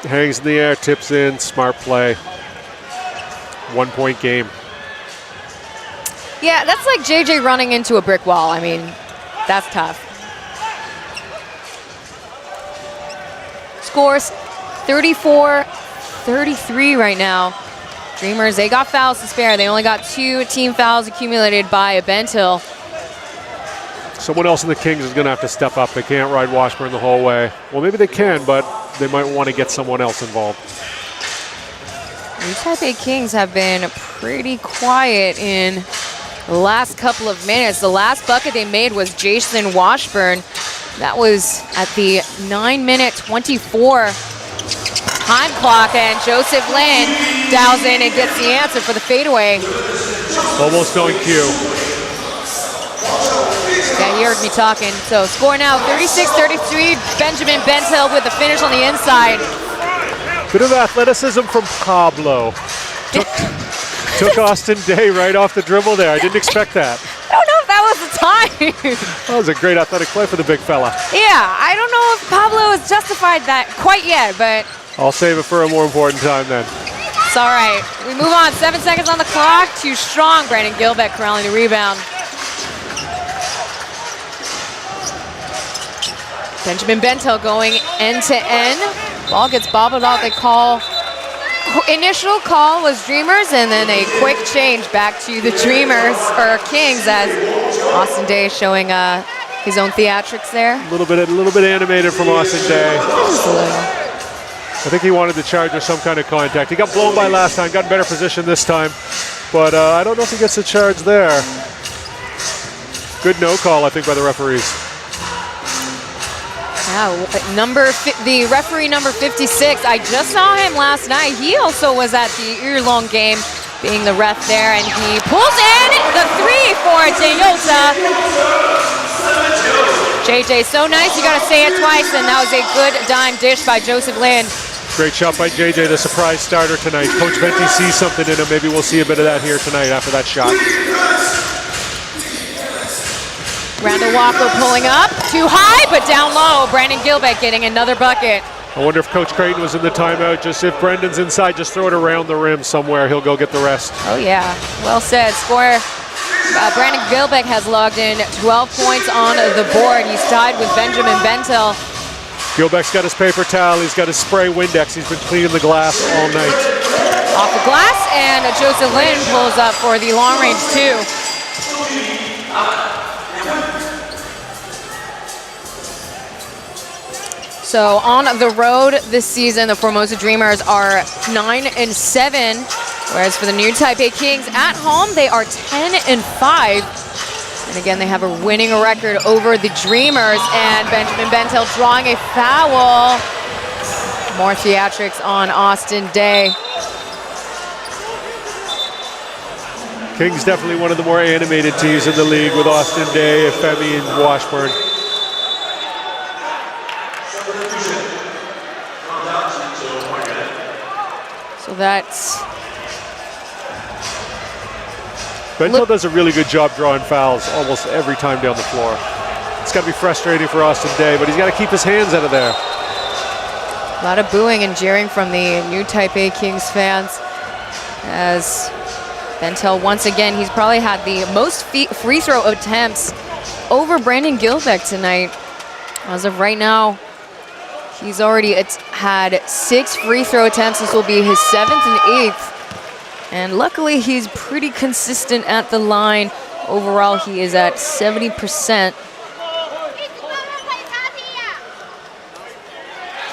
hangs in the air, tips in, smart play. 1 point game.
Yeah, that's like JJ running into a brick wall. I mean, that's tough. Scores 34-33 right now. Dreamers, they got fouls to spare. They only got 2 team fouls accumulated by Bentel.
Someone else in the Kings is going to have to step up. They can't ride Washburn the whole way. Well, maybe they can, but they might want to get someone else involved.
The Taipei Kings have been pretty quiet in the last couple of minutes. The last bucket they made was Jason Washburn. That was at the 9-minute 24 time clock, and Joseph Lin dials in and gets the answer for the fadeaway.
Almost on cue.
Yeah, you heard me talking. So score now 36-33. Benjamin Bentel with the finish on the inside.
Bit of athleticism from Pablo. Took Austin Day right off the dribble there. I didn't expect that.
I don't know if that was the time.
That was a great athletic play for the big fella.
Yeah, I don't know if Pablo has justified that quite yet, but
I'll save it for a more important time then.
it's all right. We move on. 7 seconds on the clock. Too strong. Brandon Gilbeck corralling the rebound. Benjamin Bentel going end to end. Ball gets bobbled out. They call. Initial call was Dreamers, and then a quick change back to the Dreamers or Kings as Austin Day showing his own theatrics there.
A little bit animated from Austin Day.
Just a little.
I think he wanted to charge or some kind of contact. He got blown by last time, got in better position this time, but I don't know if he gets the charge there. Good no call, I think, by the referees.
Yeah, the referee number 56, I just saw him last night. He also was at the year-long game, being the ref there, and he pulls in the 3 for Toyota. JJ, so nice, you gotta say it twice, and that was a good dime dish by Joseph Lin.
Great shot by JJ, the surprise starter tonight. Coach Venti sees something in him. Maybe we'll see a bit of that here tonight after that shot.
Randall Walker pulling up, too high, but down low. Brandon Gilbeck getting another bucket.
I wonder if Coach Creighton was in the timeout. Just if Brendan's inside, just throw it around the rim somewhere. He'll go get the rest.
Oh yeah, well said. Score. Brandon Gilbeck has logged in 12 points on the board. He's tied with Benjamin Bentel.
Gilbeck's got his paper towel. He's got his spray Windex. He's been cleaning the glass all night.
Off the glass, and Joseph Lin pulls up for the long range 2. So on the road this season, the Formosa Dreamers are 9-7, whereas for the new Taipei Kings at home, they are 10-5. And again, they have a winning record over the Dreamers, and Benjamin Bentel drawing a foul. More theatrics on Austin Day.
Kings definitely one of the more animated teams in the league with Austin Day, Femi, and Washburn.
So that's...
Bentel does a really good job drawing fouls almost every time down the floor. It's got to be frustrating for Austin Day, but he's got to keep his hands out of there.
A lot of booing and jeering from the new Taipei Kings fans as Bentel, once again, he's probably had the most free throw attempts over Brandon Gilbeck tonight. As of right now, he's already had 6 free throw attempts. This will be his 7th and 8th. And luckily, he's pretty consistent at the line. Overall, he is at 70%.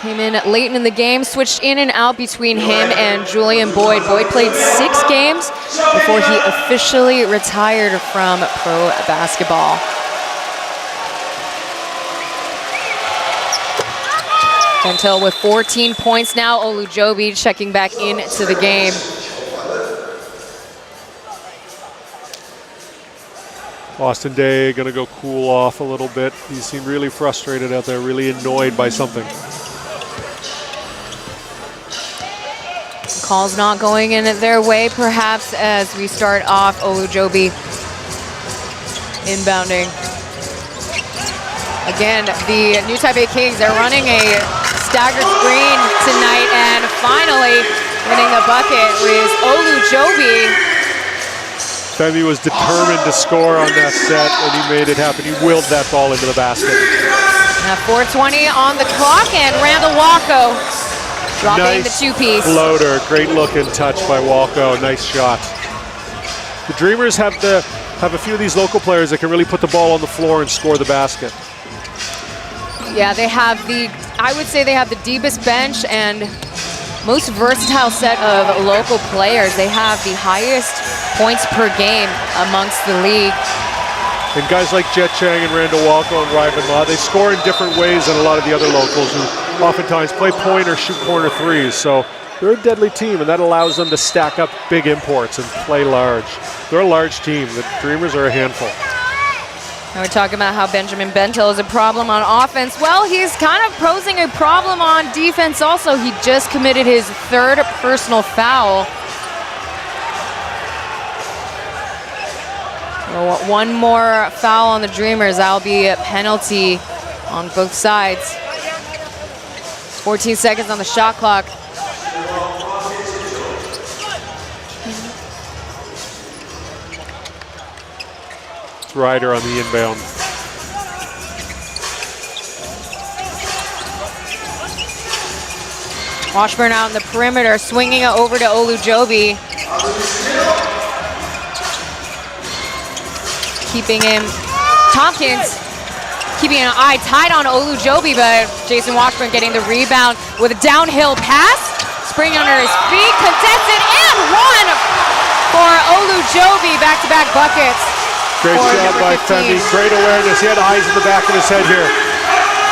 Came in late in the game, switched in and out between him and Julian Boyd. Boyd played 6 games before he officially retired from pro basketball. Bentel with 14 points now. Olujobi checking back into the game.
Austin Day gonna go cool off a little bit. He seemed really frustrated out there, really annoyed by something.
Calls not going in their way, perhaps, as we start off. Olujobi inbounding. Again, the new Taipei Kings, they're running a staggered screen tonight, and finally winning the bucket with Olujobi.
Femi was determined to score on that set, and he made it happen. He willed that ball into the basket.
4:20 on the clock, and Randall Walko dropping the 2-piece.
Floater, great look and touch by Walko. Nice shot. The Dreamers have a few of these local players that can really put the ball on the floor and score the basket.
Yeah, they have I would say they have the deepest bench and most versatile set of local players. They have the highest points per game amongst the league.
And guys like Jet Chang and Randall Walko and Ryvan Ma, they score in different ways than a lot of the other locals who oftentimes play point or shoot corner threes. So they're a deadly team, and that allows them to stack up big imports and play large. They're a large team. The Dreamers are a handful.
And we're talking about how Benjamin Bentel is a problem on offense. Well, he's kind of posing a problem on defense also. He just committed his 3rd personal foul. So 1 more foul on the Dreamers. That'll be a penalty on both sides. 14 seconds on the shot clock.
Ryder on the inbound.
Washburn out in the perimeter, swinging it over to Olujobi. Keeping him. Tompkins keeping an eye tight on Olujobi, but Jason Washburn getting the rebound with a downhill pass. Spring under his feet, contested, and one for Olujobi. Back-to-back buckets.
Great job by Femi. Great awareness. He had eyes in the back of his head here.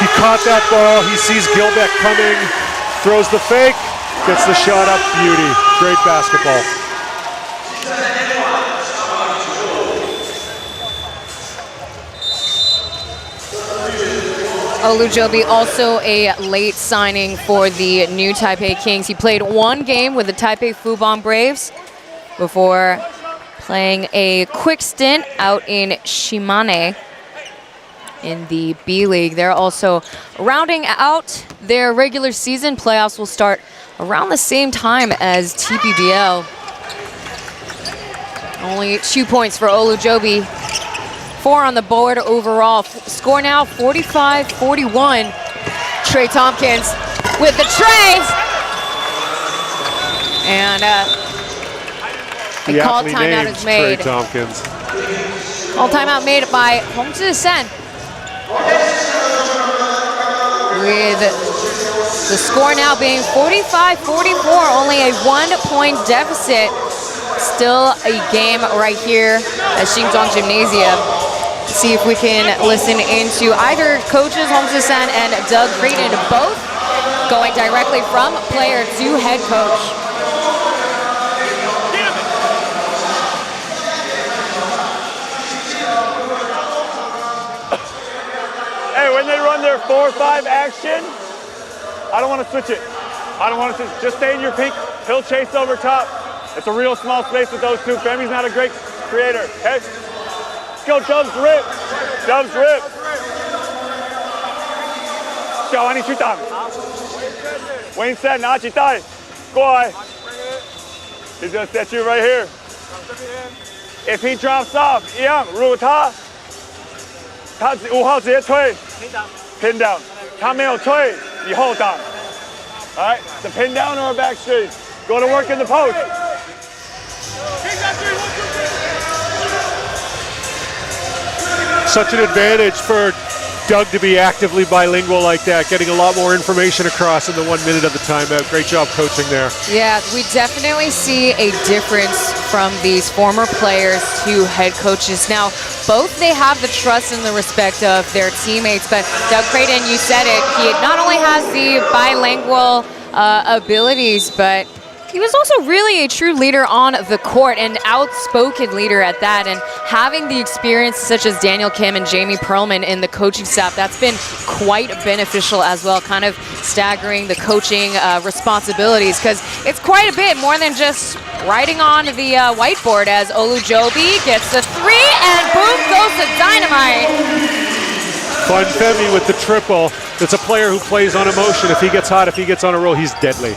He caught that ball. He sees Gilbeck coming, throws the fake, gets the shot up. Beauty. Great basketball.
Olujobi also a late signing for the new Taipei Kings. He played one game with the Taipei Fubon Braves before playing a quick stint out in Shimane in the B League. They're also rounding out their regular season. Playoffs will start around the same time as TPBL. Only 2 points for Olujobi. 4 on the board overall. Score now 45-41. Trey Tompkins with the tray. And a call timeout is made.
Trey Tompkins.
Call timeout made by Hong Zhi-sen. With the score now being 45-44, only a 1-point deficit. Still a game right here at Xinzhuang Gymnasium. See if we can listen into either coaches, Hong Zhi-sen and Doug Creighton, both going directly from player to head coach.
Hey, when they run their 4-5 action, I don't want to switch it. I don't want to switch. Just stay in your pink. He'll chase over top. It's a real small space with those two. Femi's not a great creator, okay? Let's go, Dubs rip. Dubs rip. 小完你去挡。Wayne 拿起带，过来。He's gonna set you right here. If he drops off, 一样，如果他5号直接推 ，pin down， 他没有推，你后挡。All right, the pin down or a back screen. Go to work in the post.
Such an advantage for Doug to be actively bilingual like that, getting a lot more information across in the 1 minute of the timeout. Great job coaching there.
Yeah, we definitely see a difference from these former players to head coaches. Now, both they have the trust and the respect of their teammates, but Doug Creighton, you said it, he not only has the bilingual abilities, but he was also really a true leader on the court, an outspoken leader at that, and having the experience such as Daniel Kim and Jamie Perlman in the coaching staff, that's been quite beneficial as well, kind of staggering the coaching responsibilities, because it's quite a bit more than just writing on the whiteboard as Olujobi gets the 3, and boom goes the dynamite.
Fun Femi with the triple. It's a player who plays on emotion. If he gets hot, if he gets on a roll, he's deadly.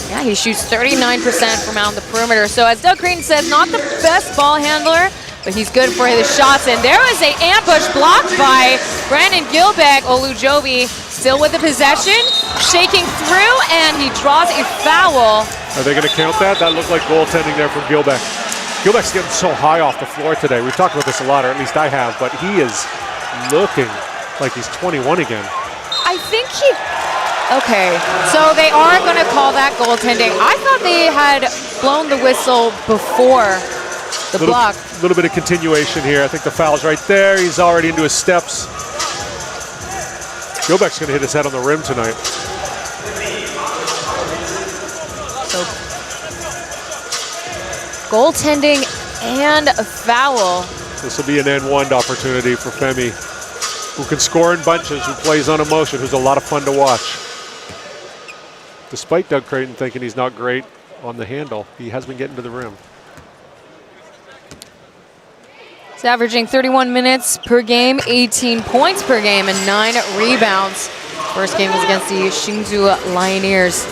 Yeah, he shoots 39% from out the perimeter. So as Doug Creighton said, not the best ball handler, but he's good for the shots. And there was an ambush blocked by Brandon Gilbeck. Olujobi still with the possession, shaking through, and he draws a foul.
Are they going to count that? That looked like goaltending there from Gilbeck. Gilbeck's getting so high off the floor today. We've talked about this a lot, or at least I have, but he is looking like he's 21 again.
I think he... Okay, so they are going to call that goaltending. I thought they had blown the whistle before the block.
A little bit of continuation here. I think the foul's right there. He's already into his steps. Gilbeck's going to hit his head on the rim tonight.
So, goaltending and a foul.
This will be an end-one opportunity for Femi, who can score in bunches, who plays on emotion, who's a lot of fun to watch. Despite Doug Creighton thinking he's not great on the handle, he has been getting to the rim.
He's averaging 31 minutes per game, 18 points per game, and 9 rebounds. First game was against the Hsinchu Lioneers.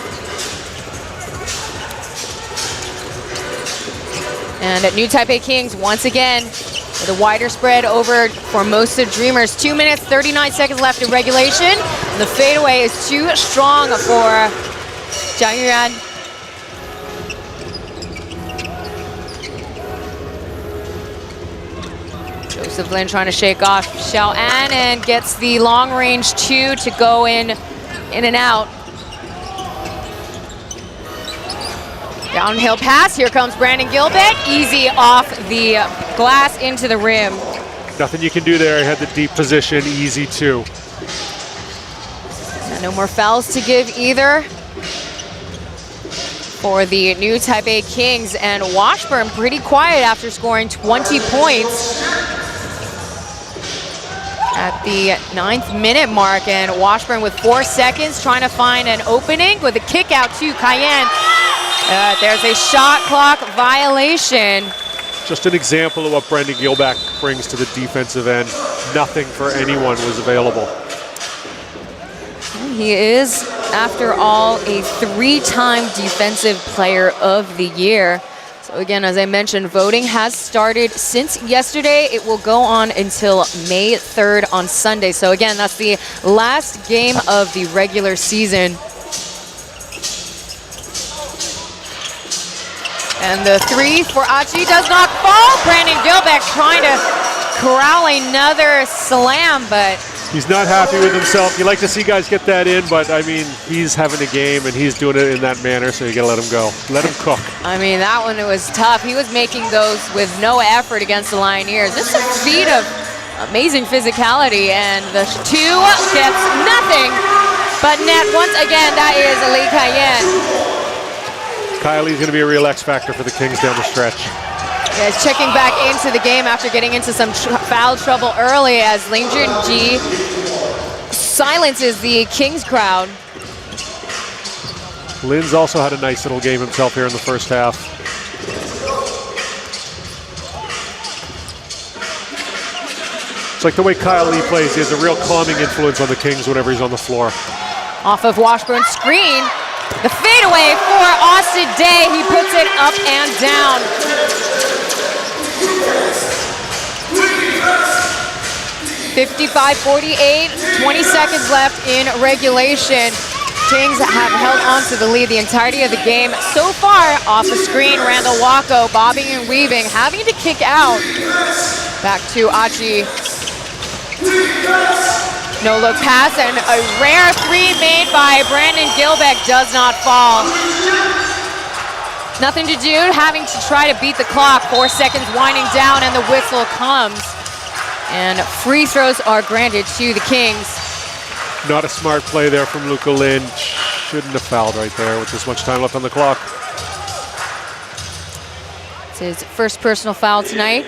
And at New Taipei Kings, once again, with a wider spread over Formosa Dreamers. 2 minutes, 39 seconds left in regulation. And the fadeaway is too strong for Jiang Yuan. Joseph Lin trying to shake off Xiao An and gets the long range 2 to go in and out. Downhill pass, here comes Brandon Gilbeck, easy off the glass into the rim.
Nothing you can do there, he had the deep position, easy 2.
No more fouls to give either for the new Taipei Kings, and Washburn pretty quiet after scoring 20 points at the 9th minute mark, and Washburn with 4 seconds trying to find an opening with a kick out to Cayenne. There's a shot clock violation.
Just an example of what Brendan Gilbeck brings to the defensive end. Nothing for anyone was available.
He is, after all, a 3-time Defensive Player of the Year. So again, as I mentioned, voting has started since yesterday. It will go on until May 3rd on Sunday. So again, that's the last game of the regular season. And the 3 for Achi does not fall. Brandon Gilbeck trying to corral another slam, but
he's not happy with himself. You like to see guys get that in, but I mean, he's having a game and he's doing it in that manner, so you gotta let him go. Let him cook.
I mean, that one, it was tough. He was making those with no effort against the Lioneers. This is a feat of amazing physicality, and the 2 gets nothing but net. Once again, that is Lee Cayenne.
Kylie's going to be a real X factor for the Kings down the stretch.
Yeah, he's checking back into the game after getting into some foul trouble early as Ling Junji silences the Kings crowd.
Lin's also had a nice little game himself here in the first half. It's like the way Kyle Lee plays. He has a real calming influence on the Kings whenever he's on the floor.
Off of Washburn's screen. The fadeaway for Austin Day. He puts it up and down. (55-48), 20 seconds left in regulation. Kings have held on to the lead the entirety of the game. So far, off the screen, Randall Wacko bobbing and weaving, having to kick out. Back to Achi. No look pass, and a rare 3 made by Brandon Gilbeck does not fall. Nothing to do, having to try to beat the clock. 4 seconds winding down, and the whistle comes. And free throws are granted to the Kings.
Not a smart play there from Luca Lynch. Shouldn't have fouled right there with this much time left on the clock.
It's his first personal foul tonight.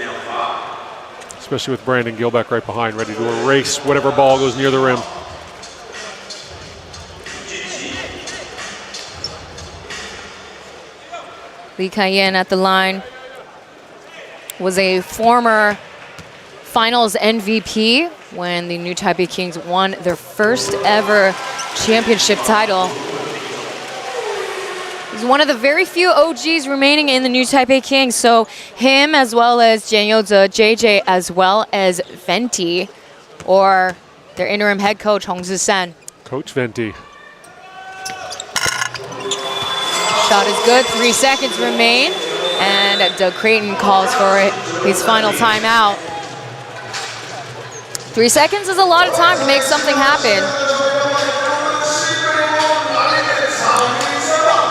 Especially with Brandon Gilbeck right behind, ready to erase whatever ball goes near the rim.
Lee Cayenne at the line was a former finals MVP when the new Taipei Kings won their first ever championship title. He's one of the very few OGs remaining in the new Taipei Kings, so him as well as Jianyouze, JJ, as well as Venti, or their interim head coach, Hong Zisan.
Coach Venti.
Shot is good, 3 seconds remain, and Doug Creighton calls for his final timeout. 3 seconds is a lot of time to make something happen.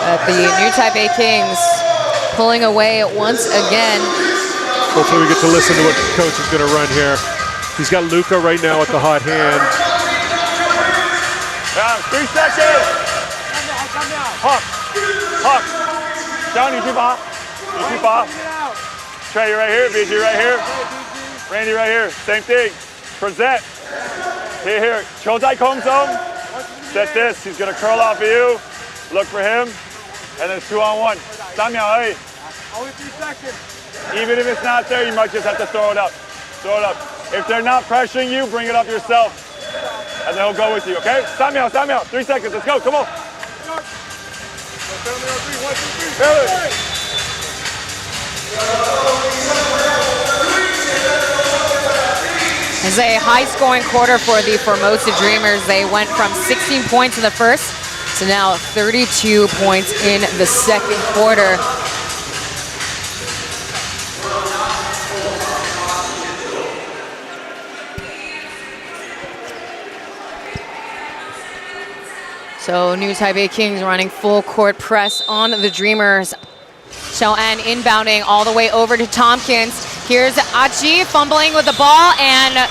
But the new Taipei Kings pulling away once again.
Hopefully we get to listen to what the coach is going to run here. He's got Luca right now at the hot hand.
3 seconds. Hawk. Hawk. Down, 你去罚. Trey, you right here. BG right here. Randy right here. Same thing. Present. Here. 球在空中. Set this. He's going to curl off of you. Look for him. And then 2-on-1. 3秒而已. Only 3 seconds. Even if it's not there, you might just have to throw it up. Throw it up. If they're not pressuring you, bring it up yourself. And then he'll go with you, okay? 3秒, 3 seconds. Let's go. Come on.
It's a high-scoring quarter for the Formosa Dreamers. They went from 16 points in the first to now 32 points in the second quarter. So New Taipei Kings running full court press on the Dreamers. Xiaoan inbounding all the way over to Tompkins. Here's Achi fumbling with the ball, and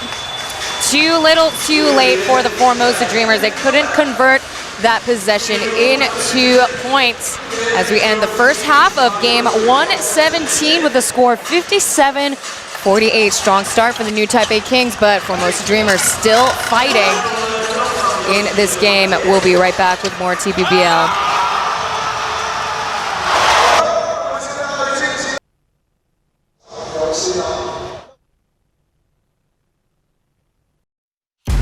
too little too late for the Formosa Dreamers. They couldn't convert that possession into points as we end the first half of game 117 with a score of 57-48. Strong start for the New Taipei Kings, but Formosa Dreamers still fighting in this game. We'll be right back with more TPBL.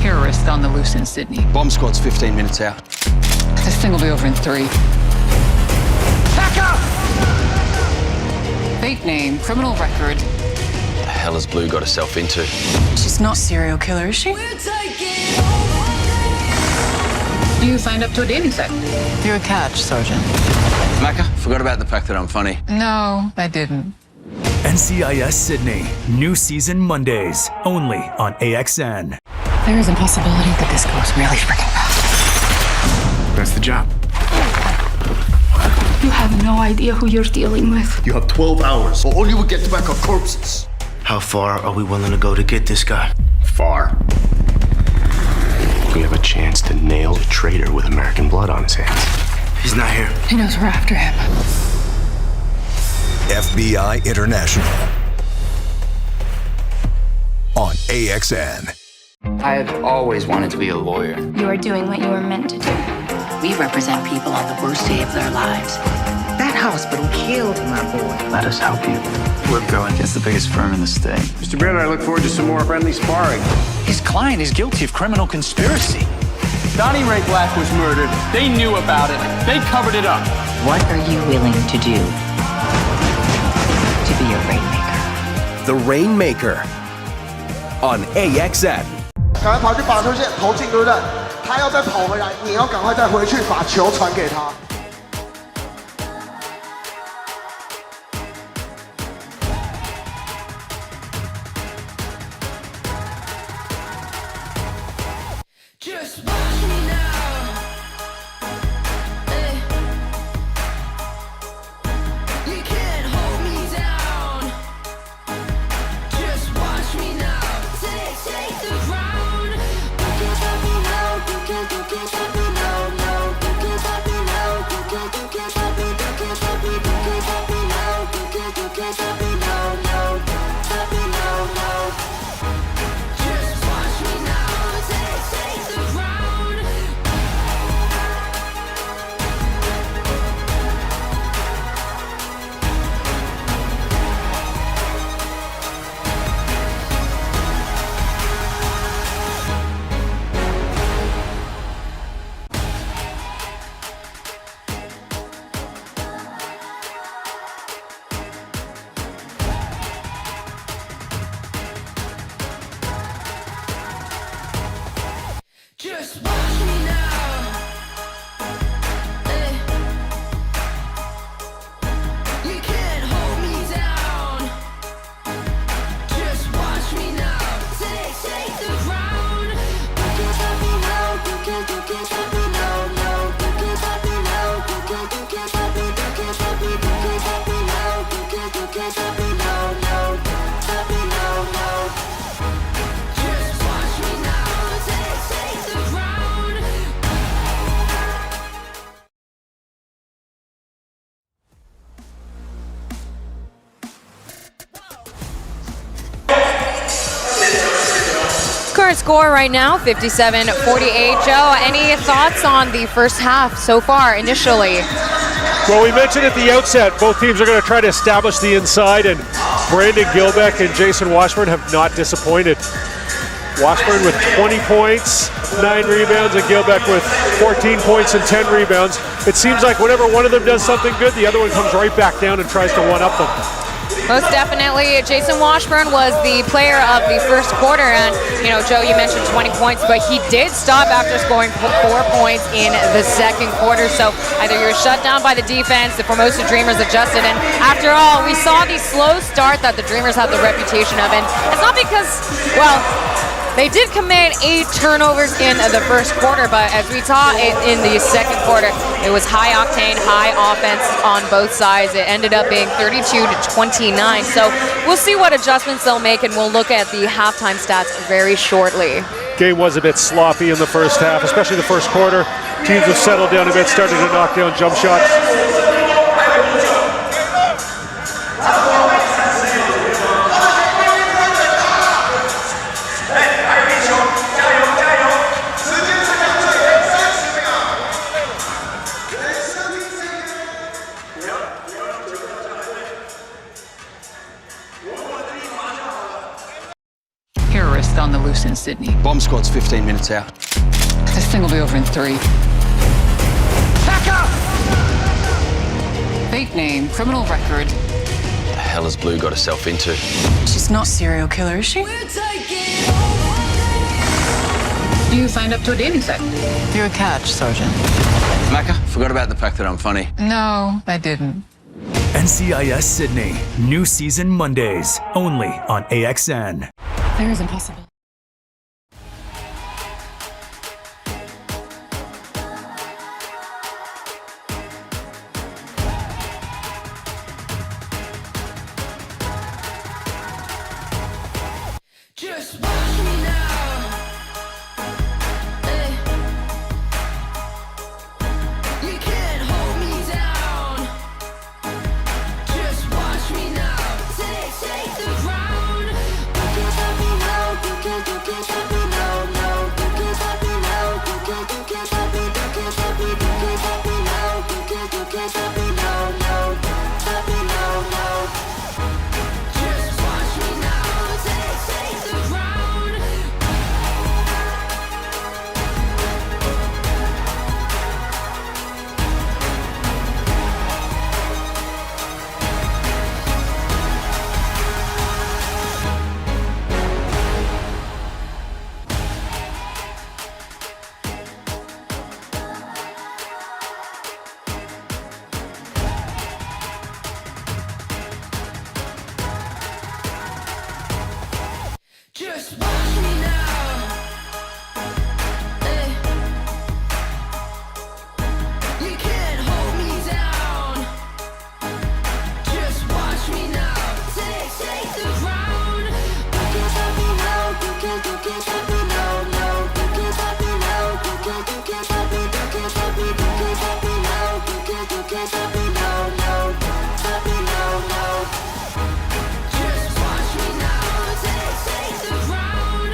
Terrorist on the loose in Sydney.
Bomb squad's 15 minutes out.
This thing will be over in 3. Back up! Fake name, criminal record.
The hell has Blue got herself into?
She's not a serial killer, is she? You signed up to a dating site. You're a catch, Sergeant.
Macca, forgot about the fact that I'm funny.
No, I didn't.
NCIS Sydney, new season Mondays, only on AXN.
There is a possibility that this goes really freaking bad.
That's the job.
You have no idea who you're dealing with.
You have 12 hours, or all you will get back are corpses.
How far are we willing to go to get this guy? Far. We have a chance to nail a traitor with American blood on his hands. He's not here.
He knows we're after him.
FBI International on AXN.
I had always wanted to be a lawyer.
You are doing what you were meant to do.
We represent people on the worst day of their lives. That hospital killed my boy.
Let us help you. We're going against the biggest firm in the state.
Mr. Baylor, I look forward to some more friendly sparring.
His client is guilty of criminal conspiracy.
Donnie Ray Black was murdered. They knew about it. They covered it up.
What are you willing to do to be a rainmaker?
The Rainmaker on AXN.
赶快跑去把球线投进，对不对？他要再跑回来，你要赶快再回去把球传给他。
Current score right now, 57-48. Joe, any thoughts on the first half so far initially?
Well, we mentioned at the outset, both teams are going to try to establish the inside, and Brandon Gilbeck and Jason Washburn have not disappointed. Washburn with 20 points, 9 rebounds, and Gilbeck with 14 points and 10 rebounds. It seems like whenever one of them does something good, the other one comes right back down and tries to one-up them.
Most definitely. Jason Washburn was the player of the first quarter, and you know, Joe, you mentioned 20 points, but he did stop after scoring 4 points in the second quarter. So either you're shut down by the defense, the Formosa Dreamers adjusted, and after all, we saw the slow start that the Dreamers have the reputation of, and it's not because, well, They did commit 8 turnovers in the first quarter, but as we saw in the second quarter, it was high octane, high offense on both sides. It ended up being 32-29. So we'll see what adjustments they'll make, and we'll look at the halftime stats very shortly.
Game was a bit sloppy in the first half, especially the first quarter. Teams have settled down a bit, started to knock down jump shots.
Terrorist on the loose in Sydney.
Bomb squad's 15 minutes out.
This thing will be over in 3. Back up! Fake name, criminal record.
The hell has Blue got herself into?
She's not a serial killer, is she? You signed up to a dating site. You're a catch, Sergeant.
Macca, forgot about the fact that I'm funny.
No, I didn't.
NCIS Sydney, new season Mondays, only on AXN.
There is impossible.
Just watch me now. You can't hold me down. Just watch me now. Take the ground. You can't stop me now. You can't stop me now. No, you can't stop me now. You can't stop me. You can't stop me. You can't stop me now. You can't stop me now. No, stop me now. No. Just watch me now. Take the ground. Just watch me now. You can't hold me down. Just watch me now. Take the ground. You can't stop me now. You can't stop me now. No, you can't stop me now. You can't stop me. You can't stop me. You can't stop me now. You can't stop me now. No, stop me now. No. Just watch me now. Take the ground.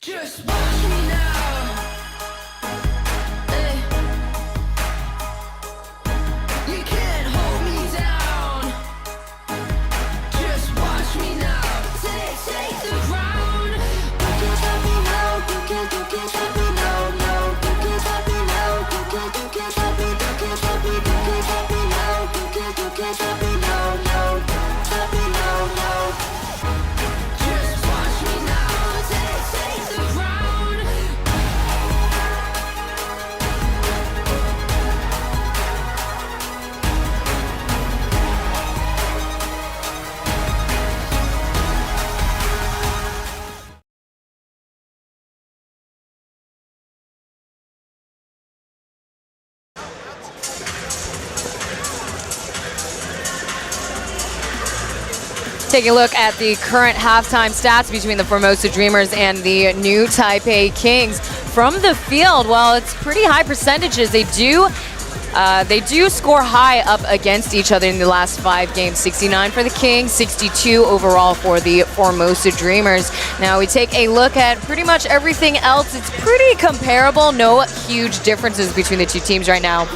Just watch me now. You can't hold me down. Just watch me now. Take the ground. You can't stop me now. You can't stop me now. No, you can't stop me now. You can't stop me. You can't stop me. You can't stop me now. You can't stop me now. No, stop me now. No. Just watch me now. Take the ground.
Take a look at the current halftime stats between the Formosa Dreamers and the new Taipei Kings. From the field, well, it's pretty high percentages. They do score high up against each other in the last 5 games. 69 for the Kings, 62 overall for the Formosa Dreamers. Now we take a look at pretty much everything else. It's pretty comparable. No huge differences between the two teams right now.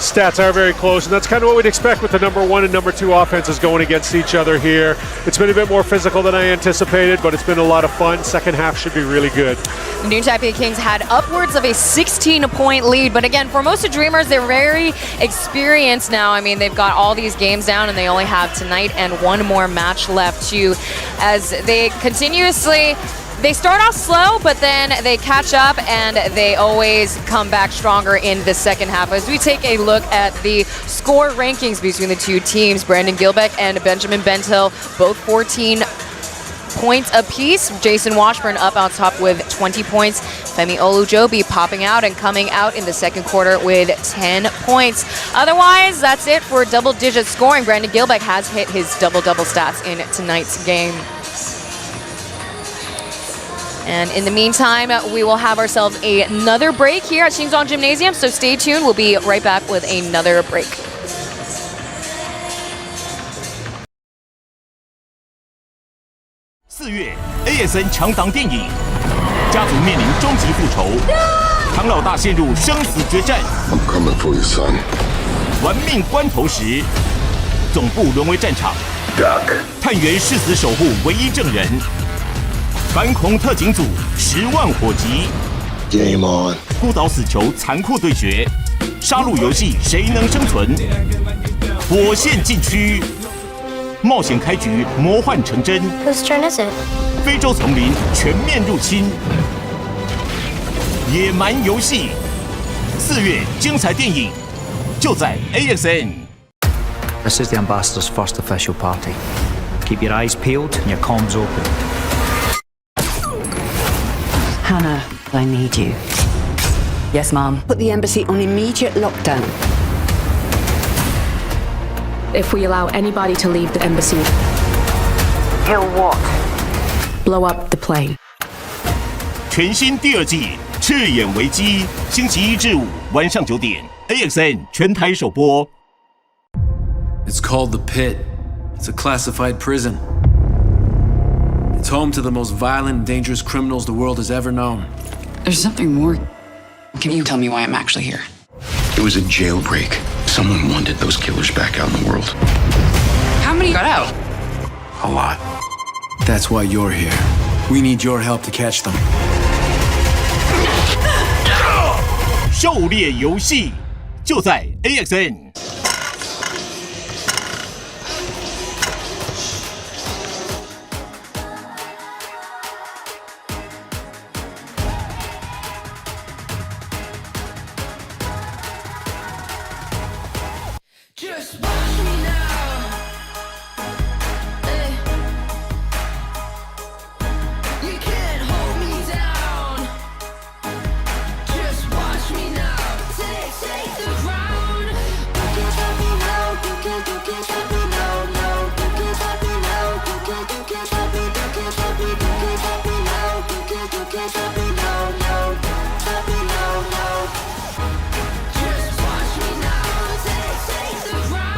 stats are very close, and that's kind of what we'd expect with the number 1 and number 2 offenses going against each other here. It's been a bit more physical than I anticipated, but it's been a lot of fun. Second half should be really good.
The New Taipei Kings had upwards of a 16-point lead, but again, Formosa Dreamers, they're very experienced now. I mean, they've got all these games down, and they only have tonight and one more match left too, as they continuously. They start off slow, but then they catch up and they always come back stronger in the second half. As we take a look at the score rankings between the two teams, Brandon Gilbeck and Benjamin Benthill, both 14 points apiece. Jason Washburn up on top with 20 points. Femi Olujobi popping out and coming out in the second quarter with 10 points. Otherwise, that's it for double-digit scoring. Brandon Gilbeck has hit his double-double stats in tonight's game. And in the meantime, we will have ourselves another break here at Xingzhuang Gymnasium, so stay tuned. We'll be right back with another break.
4月 AXN 强档电影，家族面临终极复仇，唐老大陷入生死决战。
I'm coming for you, son.
玩命关头时，总部沦为战场。
Duck.
探员誓死守护唯一证人。反恐特警组10万火急
Game on.
孤岛死囚残酷对决，杀戮游戏谁能生存？火线禁区，冒险开局，魔幻成真。
Whose turn is it?
非洲丛林全面入侵，野蛮游戏。4月精彩电影就在 AXN。
This is the ambassador's first official party. Keep your eyes peeled and your comms open.
Hannah, I need you.
Yes, Mom.
Put the embassy on immediate lockdown.
If we allow anybody to leave the embassy,
He'll what?
blow up the plane.
全新第2季《赤眼危机》，星期1至5晚上9点 ，AXN 全台首播。
It's called the Pit. It's a classified prison. It's home to the most violent and dangerous criminals the world has ever known.
There's something more. Can you tell me why I'm actually here?
It was a jailbreak. Someone wanted those killers back out in the world.
How many got out?
A lot.
That's why you're here. We need your help to catch them.
狩猎游戏就在 AXN。
Just watch me now. You can't hold me down. Just watch me now. Take the ground. You can't stop me now. You can't stop me now. No, you can't stop me now. You can't stop me. You can't stop me. You can't stop me now. You can't stop me now. No, stop me now. No. Just watch me now. Take the ground.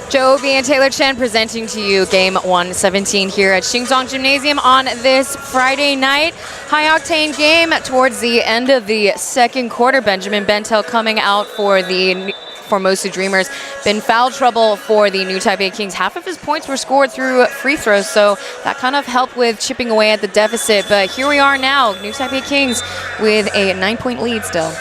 Joe Obi and Taylor Chen presenting to you Game 117 here at Xingzhong Gymnasium on this Friday night. High-octane game towards the end of the second quarter. Benjamin Bentel coming out for the Formosa Dreamers. Been foul trouble for the New Taipei Kings. Half of his points were scored through free throws, so that kind of helped with chipping away at the deficit. But here we are now, New Taipei Kings with a 9-point lead still.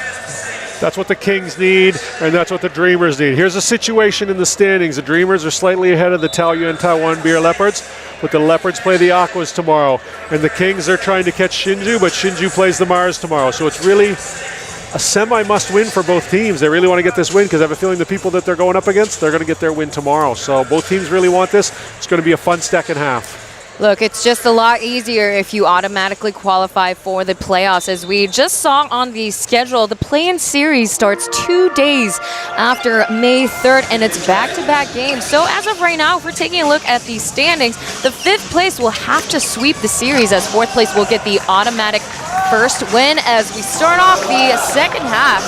That's what the Kings need, and that's what the Dreamers need. Here's a situation in the standings. The Dreamers are slightly ahead of the Taoyuan Taiwan Beer Leopards, but the Leopards play the Aquas tomorrow. And the Kings are trying to catch Hsinchu, but Hsinchu plays the Mars tomorrow. So it's really a semi-must-win for both teams. They really want to get this win because I have a feeling the people that they're going up against, they're going to get their win tomorrow. So both teams really want this. It's going to be a fun second half.
Look, it's just a lot easier if you automatically qualify for the playoffs. As we just saw on the schedule, the play-in series starts 2 days after May 3rd, and it's back-to-back games. So as of right now, if we're taking a look at the standings, the 5th place will have to sweep the series, as 4th place will get the automatic first win, as we start off the second half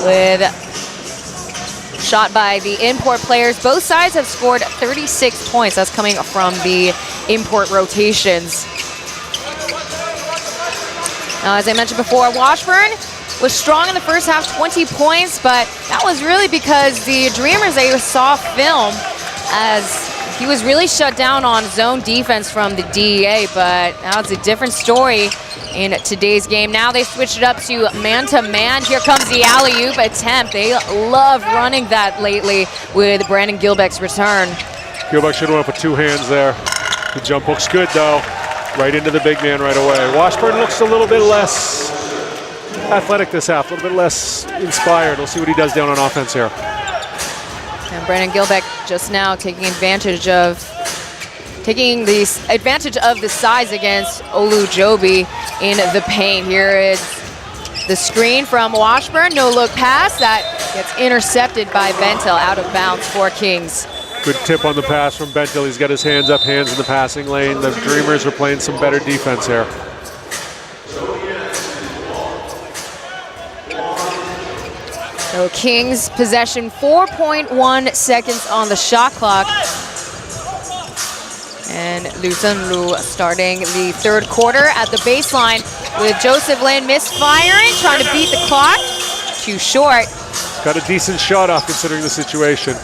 with shot by the import players. Both sides have scored 36 points. That's coming from the import rotations. Now, as I mentioned before, Washburn was strong in the first half, 20 points, but that was really because the Dreamers, they saw film as he was really shut down on zone defense from the DEA, but now it's a different story in today's game. Now they switched it up to man-to-man. Here comes the alley-oop attempt. They love running that lately with Brandon Gilbeck's return.
Gilbeck should have went with 2 hands there. The jump hook's good, though. Right into the big man right away. Washburn looks a little bit less athletic this half, a little bit less inspired. We'll see what he does down on offense here.
And Brandon Gilbeck just now taking advantage of the size against Olu Joby in the paint. Here is the screen from Washburn. No look pass that gets intercepted by Bentel, out of bounds for Kings.
Good tip on the pass from Bentel. He's got his hands up, hands in the passing lane. The Dreamers are playing some better defense here.
So Kings possession, 4.1 seconds on the shot clock. And Lu Zhenlu starting the third quarter at the baseline with Joseph Lin misfiring, trying to beat the clock. Too short.
Got a decent shot off considering the situation.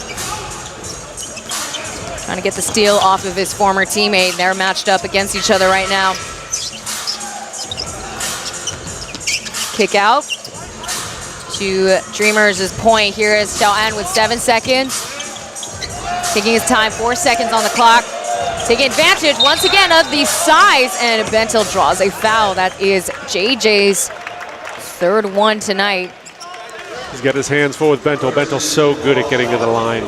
Trying to get the steal off of his former teammate. They're matched up against each other right now. Kick out to Dreamers' point. Here is Xiao An with 7 seconds. Taking his time, 4 seconds on the clock. Taking advantage once again of the size, and Bentel draws a foul. That is JJ's 3rd one tonight.
He's got his hands full with Bentel. Bentel's so good at getting to the line.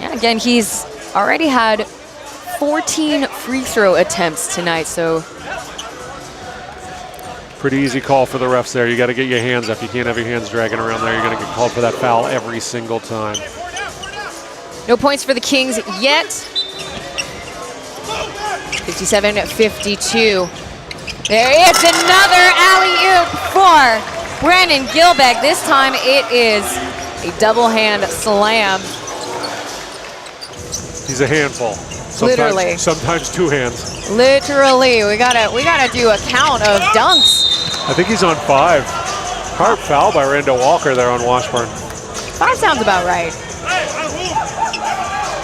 And again, he's already had 14 free throw attempts tonight, so
pretty easy call for the refs there. You got to get your hands up. You can't have your hands dragging around there. You're going to get called for that foul every single time.
no points for the Kings yet. 57-52. There is another alley-oop for Brandon Gilbeck. This time it is a double hand slam.
He's a handful.
Literally.
Sometimes 2 hands.
Literally, we gotta do a count of dunks.
I think he's on 5. Hard foul by Randall Walker there on Washburn.
5 sounds about right.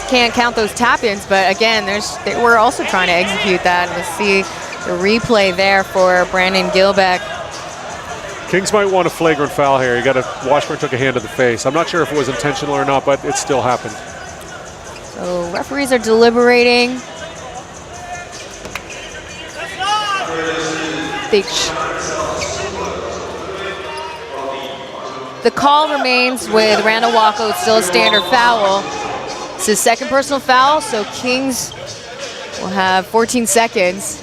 Can't count those tap-ins, but again, they were also trying to execute that. Let's see the replay there for Brandon Gilbeck.
Kings might want a flagrant foul here. Washburn took a hand to the face. I'm not sure if it was intentional or not, but it still happened.
So referees are deliberating. The call remains with Randall Walker. It's still a standard foul. It's his 2nd personal foul, so Kings will have 14 seconds.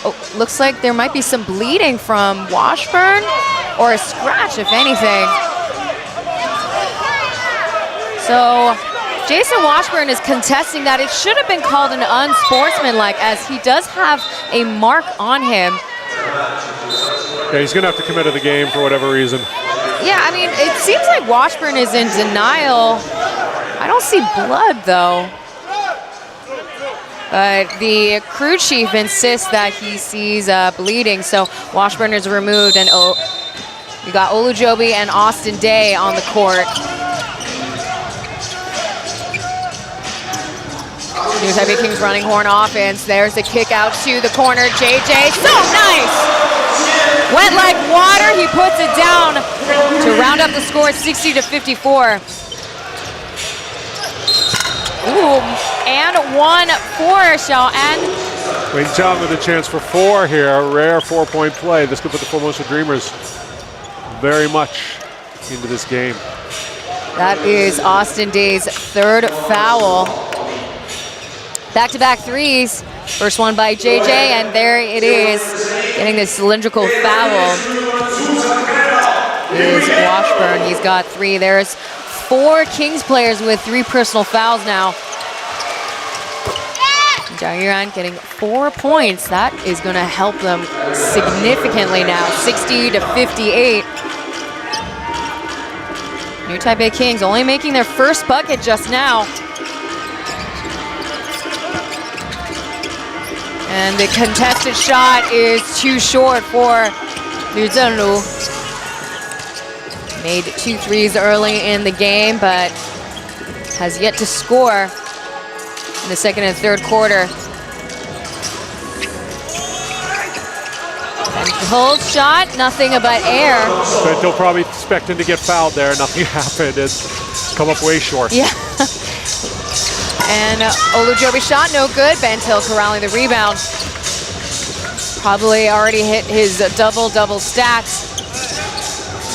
Oh, looks like there might be some bleeding from Washburn, or a scratch, if anything. So Jason Washburn is contesting that. It should have been called an unsportsmanlike, as he does have a mark on him.
Yeah, he's going to have to commit to the game for whatever reason.
Yeah, I mean, it seems like Washburn is in denial. I don't see blood, though. But the crew chief insists that he sees bleeding, so Washburn is removed, and you got Olujobi and Austin Day on the court. New Taipei Kings running horn offense. There's the kick out to the corner. JJ, so nice! Went like water, he puts it down to round up the score 60-54. Ooh, and 1 for Xiaoan.
Wayne Chang with a chance for 4 here. A rare 4-point play. This could put the Formosa Dreamers very much into this game.
That is Austin Day's 3rd foul. Back-to-back threes. First one by JJ, and there it is. Getting this cylindrical foul is Washburn. He's got 3. There's 4 Kings players with 3 personal fouls now. Zhang Yuan getting 4 points. That is going to help them significantly now. 60-58. New Taipei Kings only making their first bucket just now. And the contested shot is too short for Liu Zhenlu. Made 2 threes early in the game, but has yet to score in the second and third quarter. And Hull's shot, nothing but air.
Bento probably expecting to get fouled there. Nothing happened. It's come up way short.
Yeah. And Olujobi shot, no good. Bento corralling the rebound. Probably already hit his double-double stats.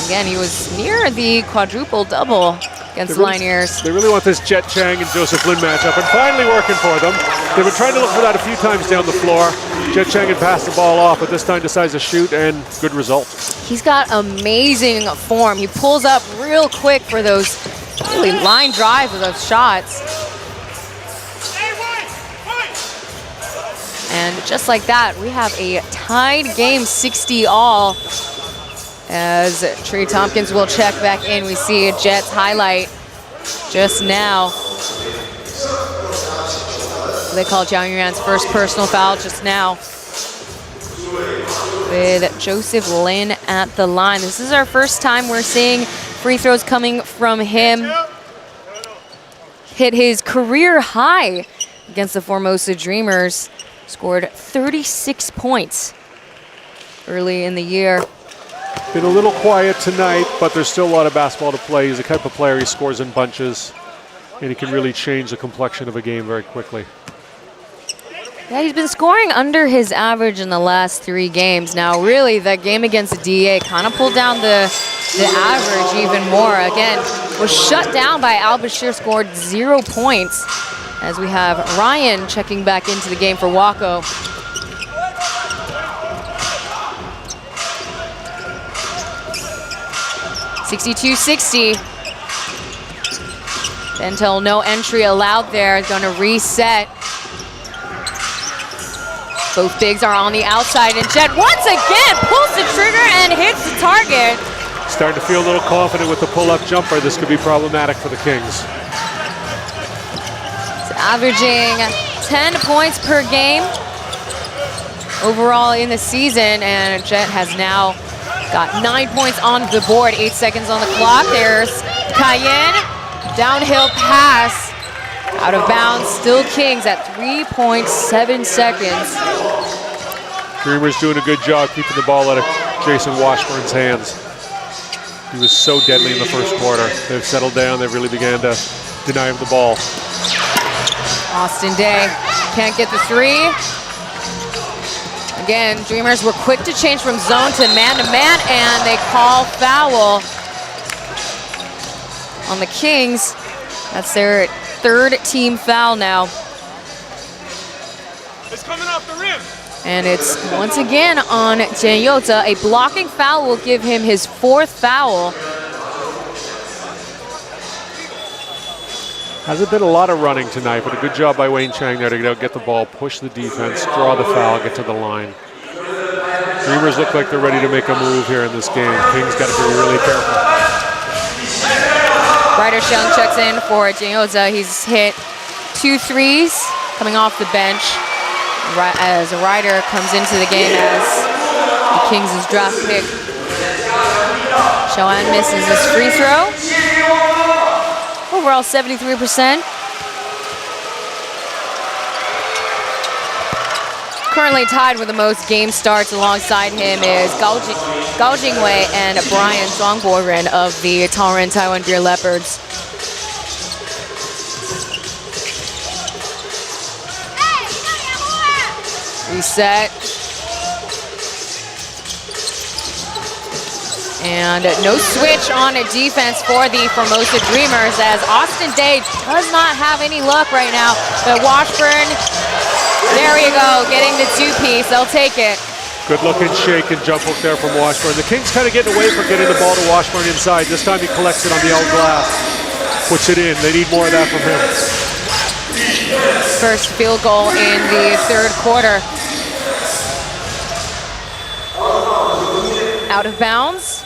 Again, he was near the quadruple-double against the Lineers.
They really want this Jet Chang and Joseph Lin matchup, and finally working for them. They've been trying to look for that a few times down the floor. Jet Chang had passed the ball off, but this time decides to shoot, and good result.
He's got amazing form. He pulls up real quick for those really line drives of those shots. And just like that, we have a tied game, 60-all. As Trey Tompkins will check back in, we see a Jets highlight just now. They call Zhang Yuan's first personal foul just now, with Joseph Lin at the line. This is our first time we're seeing free throws coming from him. Hit his career high against the Formosa Dreamers. Scored 36 points early in the year.
Been a little quiet tonight, but there's still a lot of basketball to play. He's the type of player, he scores in bunches, and he can really change the complexion of a game very quickly.
Yeah, he's been scoring under his average in the last 3 games. Now, really, that game against the DA kind of pulled down the average even more. Again, was shut down by Al-Bashir, scored 0 points. As we have Ryan checking back into the game for Wako. (62-60). Bento, no entry allowed there. Going to reset. Both bigs are on the outside, and Jet once again pulls the trigger and hits the target.
Starting to feel a little confident with the pull-up jumper. This could be problematic for the Kings.
Averaging 10 points per game overall in the season, and Jet has now got 9 points on the board. 8 seconds on the clock. There's Cayenne, downhill pass, out of bounds. Still Kings at 3.7 seconds.
Dreamers doing a good job keeping the ball out of Jason Washburn's hands. He was so deadly in the first quarter. They've settled down. They really began to deny him the ball.
Austin Day can't get the 3. Again, Dreamers were quick to change from zone to man-to-man, and they call foul on the Kings. That's their 3rd team foul now.
It's coming off the rim.
And it's once again on Jian Youze. A blocking foul will give him his 4th foul.
Hasn't been a lot of running tonight, but a good job by Wayne Chang there to get the ball, push the defense, draw the foul, get to the line. Dreamers look like they're ready to make a move here in this game. Kings got to be really careful.
Ryder Xiang checks in for Jianyoza. He's hit 2 threes coming off the bench as Ryder comes into the game as the Kings' draft pick. Xiaoan misses his free throw. Overall 73%. Currently tied with the most game starts alongside him is Gao Jingwei and Brian Zhuangboren of the Taoren Taiwan Beer Leopards. Reset. And no switch on a defense for the Formosa Dreamers as Austin Day does not have any luck right now. But Washburn, there you go, getting the 2-piece. They'll take it.
Good looking shake and jump hook there from Washburn. The Kings kind of getting away from getting the ball to Washburn inside. This time he collects it on the out glass. Puts it in. They need more of that from him.
First field goal in the third quarter. Out of bounds.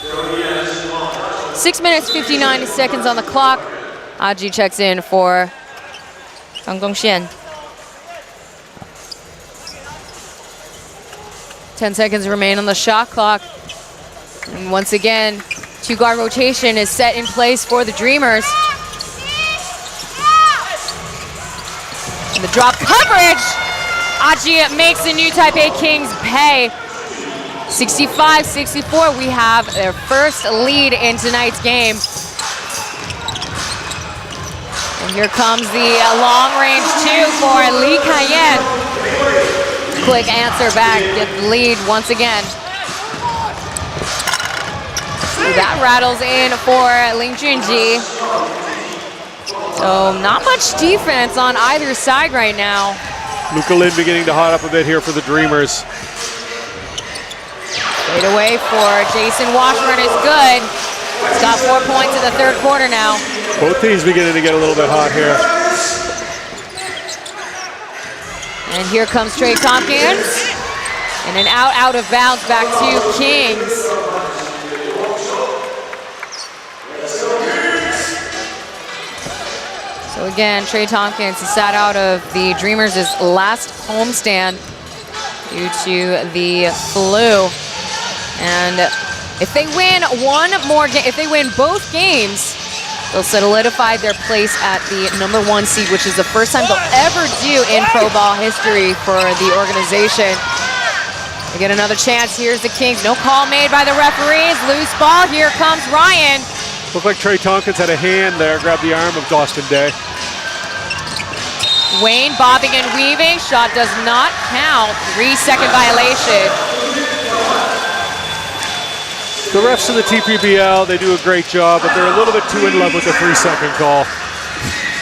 6 minutes, 59 seconds on the clock. Aji checks in for Gang Gongxian. 10 seconds remain on the shot clock. And once again, 2-guard rotation is set in place for the Dreamers. And the drop coverage. Aji makes the new Taipei Kings pay. 65-64, we have their first lead in tonight's game. And here comes the long-range 2 for Li Kaiyan. Quick answer back, get the lead once again. That rattles in for Ling Junji. So not much defense on either side right now.
Luka Lin beginning to hot up a bit here for the Dreamers.
Fade away for Jason Washburn is good. He's got 4 points in the third quarter now.
Both teams beginning to get a little bit hot here.
And here comes Trey Tompkins. And an out of bounds back to Kings. So again, Trey Tompkins is sat out of the Dreamers' last homestand due to the flu. And if they win one more game, if they win both games, they'll solidify their place at the #1 seed, which is the first time they'll ever do in pro ball history for the organization. They get another chance. Here's the Kings. No call made by the referees. Loose ball. Here comes Ryan.
Looked like Trey Tompkins had a hand there. Grabbed the arm of Austin Day.
Wayne bobbing and weaving. Shot does not count. 3-second violation.
The refs in the TPBL, they do a great job, but they're a little bit too in love with the 3-second call.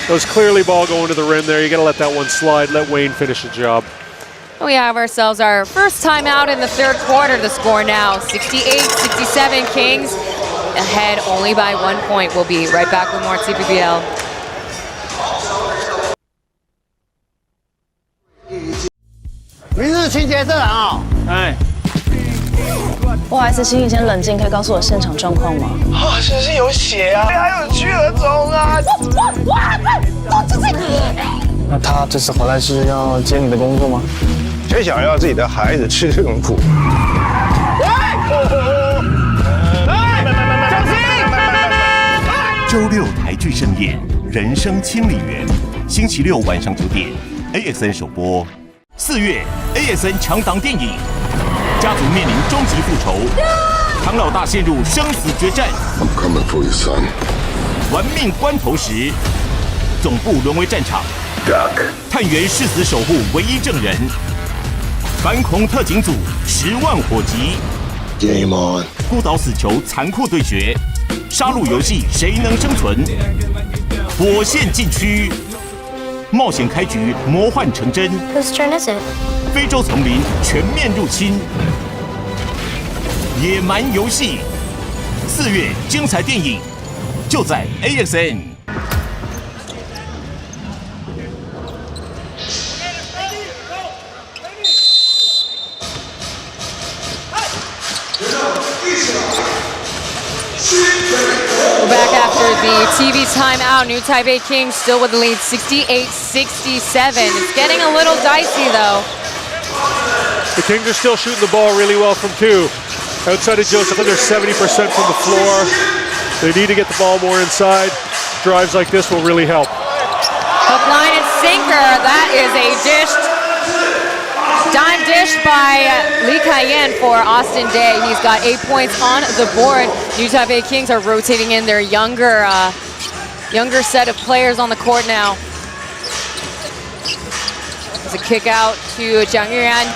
That was clearly ball going to the rim there. You got to let that one slide. Let Wayne finish the job.
We have ourselves our first time out in the third quarter. The score now 68-67 Kings. Ahead only by 1 point. We'll be right back with more TPBL.
不好意思，请你先冷静，可以告诉我现场状况吗？
啊，是不是有血啊？还有巨额钟啊！
都是这个。
那他这次回来是要接你的工作吗？
谁想要自己的孩子吃这种苦？
周六台剧盛宴《人生清理员》，星期六晚上9点 AXN 首播。4月 AXN 强档电影，家族面临终极复仇，唐老大陷入生死决战。
I'm coming for you, son.
玩命关头时，总部沦为战场。
Duck.
探员誓死守护唯一证人。反恐特警组10万火急。
Game on.
孤岛死囚残酷对决，杀戮游戏谁能生存？火线禁区，冒险开局，魔幻成真。
Whose turn is it?
非洲丛林全面入侵，野蛮游戏。4月精彩电影就在 AXN。
TV timeout. New Taipei Kings still with the lead, 68-67. It's getting a little dicey though.
The Kings are still shooting the ball really well from two. Outside of Joseph, they're 70% from the floor. They need to get the ball more inside. Drives like this will really help.
Hook, line, and sinker. That is a dime dish by Lee Kai-yen for Austin Day. He's got 8 points on the board. New Taipei Kings are rotating in their younger set of players on the court now. There's a kick out to Jiang Yuan.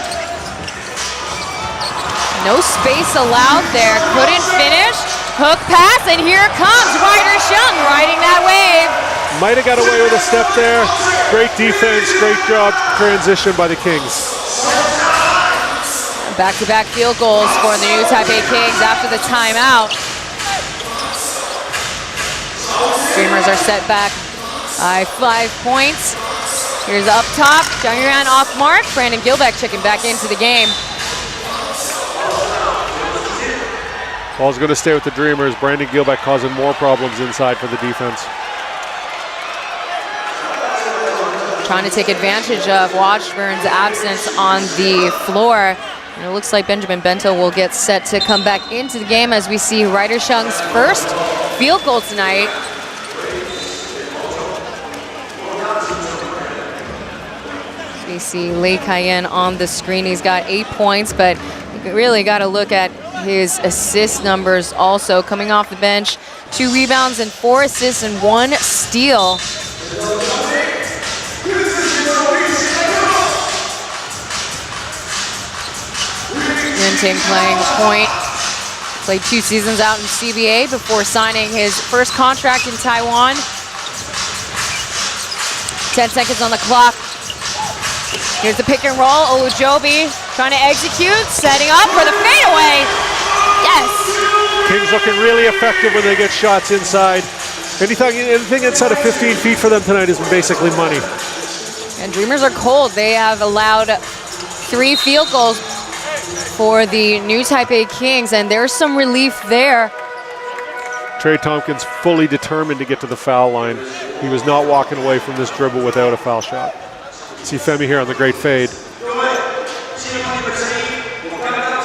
No space allowed there. Couldn't finish. Hook pass, and here comes Ryder Shung riding that wave.
Might have got away with a step there. Great defense, great job transition by the Kings.
Back-to-back field goals for the New Taipei Kings after the timeout. Dreamers are set back by 5 points. Here's up top, Jiang Yuan off mark. Brandon Gilbeck checking back into the game.
Ball's going to stay with the Dreamers. Brandon Gilbeck causing more problems inside for the defense.
Trying to take advantage of Washburn's absence on the floor. And it looks like Benjamin Bento will get set to come back into the game as we see Ryder Shung's first field goal tonight. We see Lee Kai-yen on the screen. He's got 8 points, but you really got to look at his assist numbers also. Coming off the bench, 2 rebounds and 4 assists and 1 steal. Yenting playing point. Played 2 seasons out in CBA before signing his first contract in Taiwan. 10 seconds on the clock. Here's the pick and roll. Olujobi trying to execute, setting up for the fadeaway. Yes.
Kings looking really effective when they get shots inside. Anything inside of 15 feet for them tonight has been basically money.
And Dreamers are cold. They have allowed 3 field goals for the New Taipei Kings, and there's some relief there.
Trey Tompkins fully determined to get to the foul line. He was not walking away from this dribble without a foul shot. See Femi here on the great fade.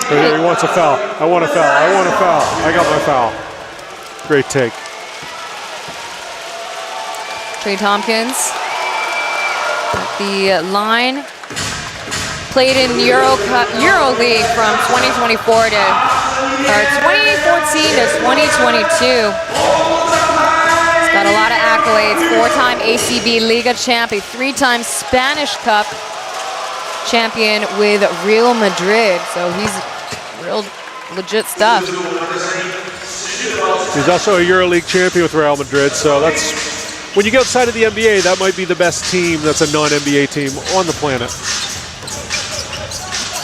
He wants a foul. I want a foul. I want a foul. I got my foul. Great take.
Trey Tompkins at the line. Played in EuroLeague from 2014 to 2022. Got a lot of accolades, 4-time ACB Liga champ, a 3-time Spanish Cup champion with Real Madrid. So he's real legit stuff.
He's also a EuroLeague champion with Real Madrid. So that's, when you get outside of the NBA, that might be the best team that's a non-NBA team on the planet.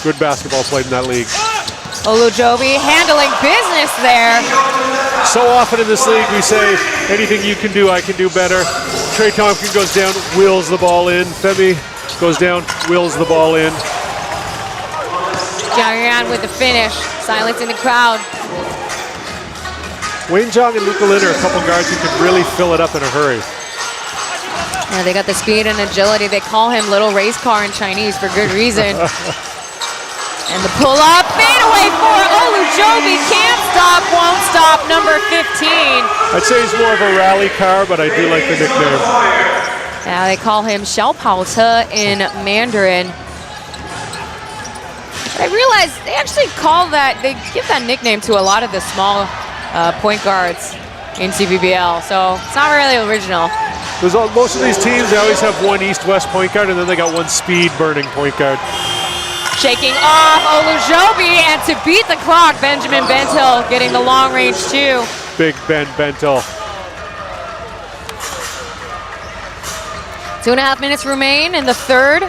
Good basketball played in that league.
Olujobi handling business there.
So often in this league we say, anything you can do, I can do better. Trey Tompkins goes down, wheels the ball in. Femi goes down, wheels the ball in.
Jiang Yuan with the finish, silencing the crowd.
Wayne Zhang and Luka Lin are a couple guards who can really fill it up in a hurry.
Yeah, they got the speed and agility. They call him Little Race Car in Chinese for good reason. And the pull-up, fadeaway for Olujobi, can't stop, won't stop, number 15.
I'd say he's more of a rally car, but I do like the nickname.
Yeah, they call him Xiao Pao Ce in Mandarin. I realized they actually they give that nickname to a lot of the small point guards in TPBL, so it's not really original.
Most of these teams, they always have one east-west point guard, and then they got one speed-burning point guard.
Shaking off Olujobi, and to beat the clock, Benjamin Bento getting the long range 2.
Big Ben Bento.
2.5 minutes remain in the third.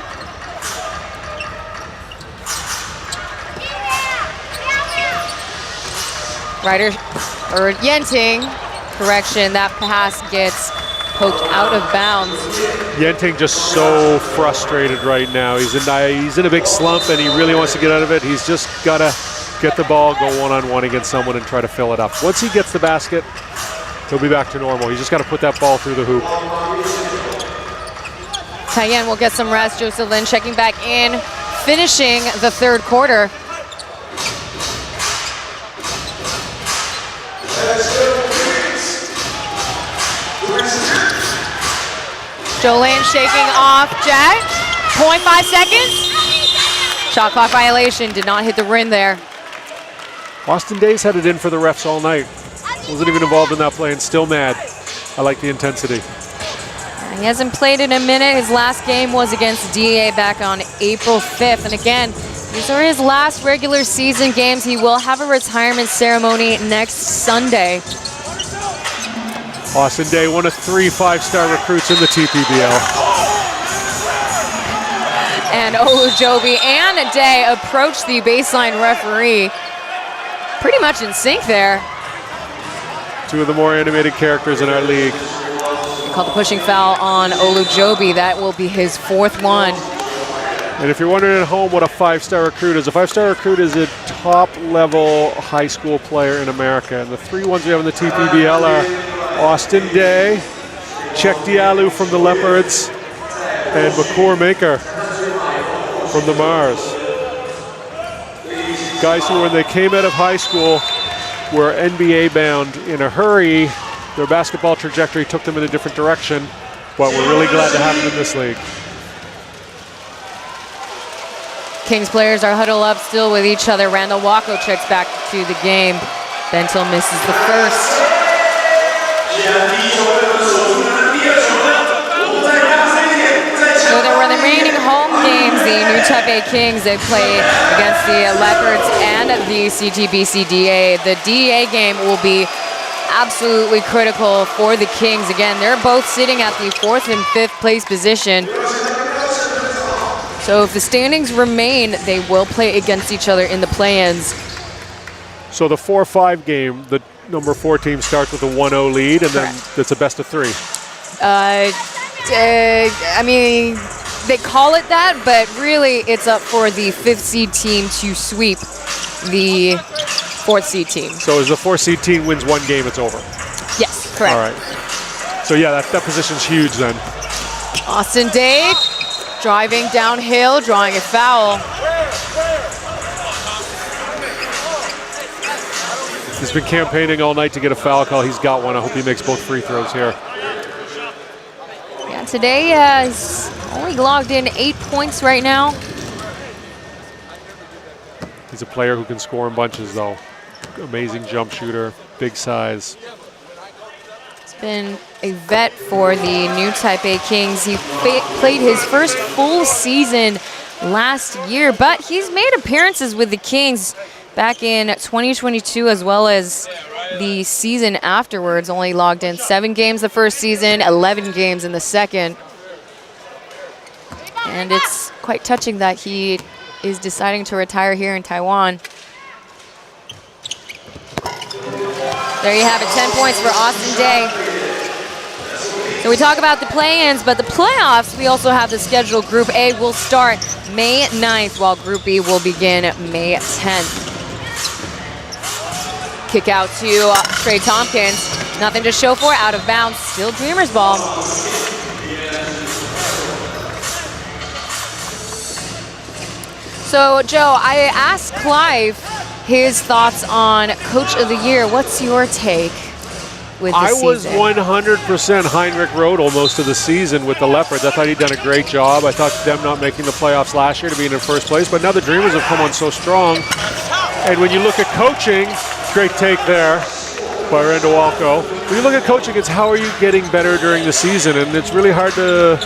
Yenting, correction, that pass gets poked out of bounds.
Yenting just so frustrated right now. He's in a big slump and he really wants to get out of it. He's just got to get the ball, go one-on-one against someone and try to fill it up. Once he gets the basket, he'll be back to normal. He's just got to put that ball through the hoop.
Tyen will get some rest. Joseph Lin checking back in, finishing the third quarter. Jolene shaking off Jack. 0.5 seconds. Shot clock violation, did not hit the rim there.
Austin Days had it in for the refs all night. Wasn't even involved in that play and still mad. I like the intensity.
He hasn't played in a minute. His last game was against DA back on April 5th. And again, these are his last regular season games. He will have a retirement ceremony next Sunday.
Austin Day, one of 3 5-star recruits in the TPBL.
And Olujobi and Day approach the baseline referee. Pretty much in sync there.
2 of the more animated characters in our league.
They called the pushing foul on Olujobi. That will be his 4th one.
And if you're wondering at home what a 5-star recruit is, a 5-star recruit is a top-level high school player in America. And the 3 ones we have in the TPBL are Austin Day, Cheick Diallo from the Leopards, and Makur Maker from the Mars. Guys who, when they came out of high school, were NBA bound in a hurry. Their basketball trajectory took them in a different direction, but we're really glad to have them in this league.
Kings players are huddled up still with each other. Randall Wacko checks back to the game. Bentil misses the first. So there were the remaining home games. The New Taipei Kings, they play against the Leopards and the CTBC DA. The DA game will be absolutely critical for the Kings. Again, they're both sitting at the 4th and 5th place position. So if the standings remain, they will play against each other in the play-ins.
So the 4-5 game, the number 4 team starts with a 1-0 lead, and then it's a best of 3.
I mean, they call it that, but really it's up for the 5th seed team to sweep the 4th seed team.
So as the 4th seed team wins 1 game, it's over?
Yes, correct.
All right. So yeah, that position's huge then.
Austin Day driving downhill, drawing a foul.
He's been campaigning all night to get a foul call. He's got one. I hope he makes both free throws here.
Yeah, today he's only logged in 8 points right now.
He's a player who can score in bunches, though. Amazing jump shooter, big size.
He's been a vet for the New Taipei Kings. He played his first full season last year, but he's made appearances with the Kings back in 2022 as well as the season afterwards. Only logged in 7 games the first season, 11 games in the second. And it's quite touching that he is deciding to retire here in Taiwan. There you have it, 10 points for Austin Day. So we talk about the play-ins, but the playoffs, we also have the schedule. Group A will start May 9th, while Group B will begin May 10th. Kick out to Trey Tompkins. Nothing to show for, out of bounds. Still Dreamers ball. So, Joe, I asked Clive his thoughts on Coach of the Year. What's your take with the season?
I was 100% Heinrich Rodel most of the season with the Leopards. I thought he'd done a great job. I thought them not making the playoffs last year to be in first place, but now the Dreamers have come on so strong. And when you look at coaching, great take there by Randall Walco. When you look at coaching, it's how are you getting better during the season, and it's really hard to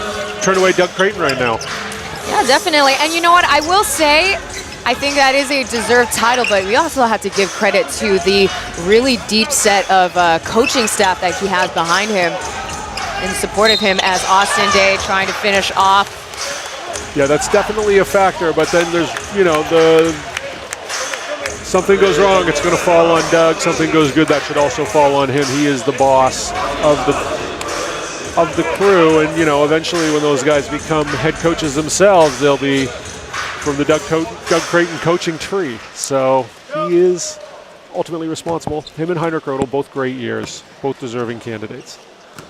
turn away Doug Creighton right now.
Yeah, definitely. And you know what? I will say, I think that is a deserved title, but we also have to give credit to the really deep set of coaching staff that he has behind him in support of him as Austin Day trying to finish off.
Yeah, that's definitely a factor, but then there's, you know, something goes wrong, it's going to fall on Doug. Something goes good, that should also fall on him. He is the boss of the crew, and you know, eventually when those guys become head coaches themselves, they'll be from the Doug Creighton coaching tree. So he is ultimately responsible. Him and Heinrich Rodel, both great years, both deserving candidates.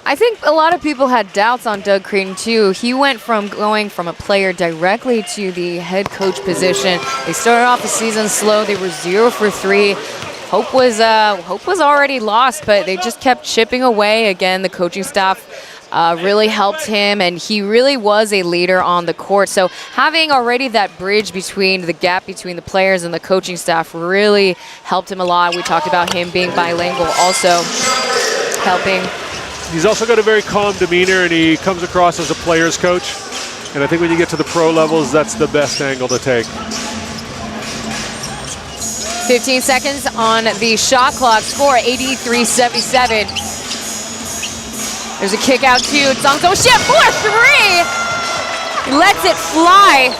I think a lot of people had doubts on Doug Creighton too. He went from going from a player directly to the head coach position. They started off the season slow. They were 0 for 3. Hope was already lost, but they just kept chipping away. Again, the coaching staff really helped him, and he really was a leader on the court. So having already that bridge between the gap between the players and the coaching staff really helped him a lot. We talked about him being bilingual also helping.
He's also got a very calm demeanor, and he comes across as a player's coach. And I think when you get to the pro levels, that's the best angle to take.
15 seconds on the shot clock. Score 83-77. There's a kick out to Zhang Zhouxie for 3. He lets it fly.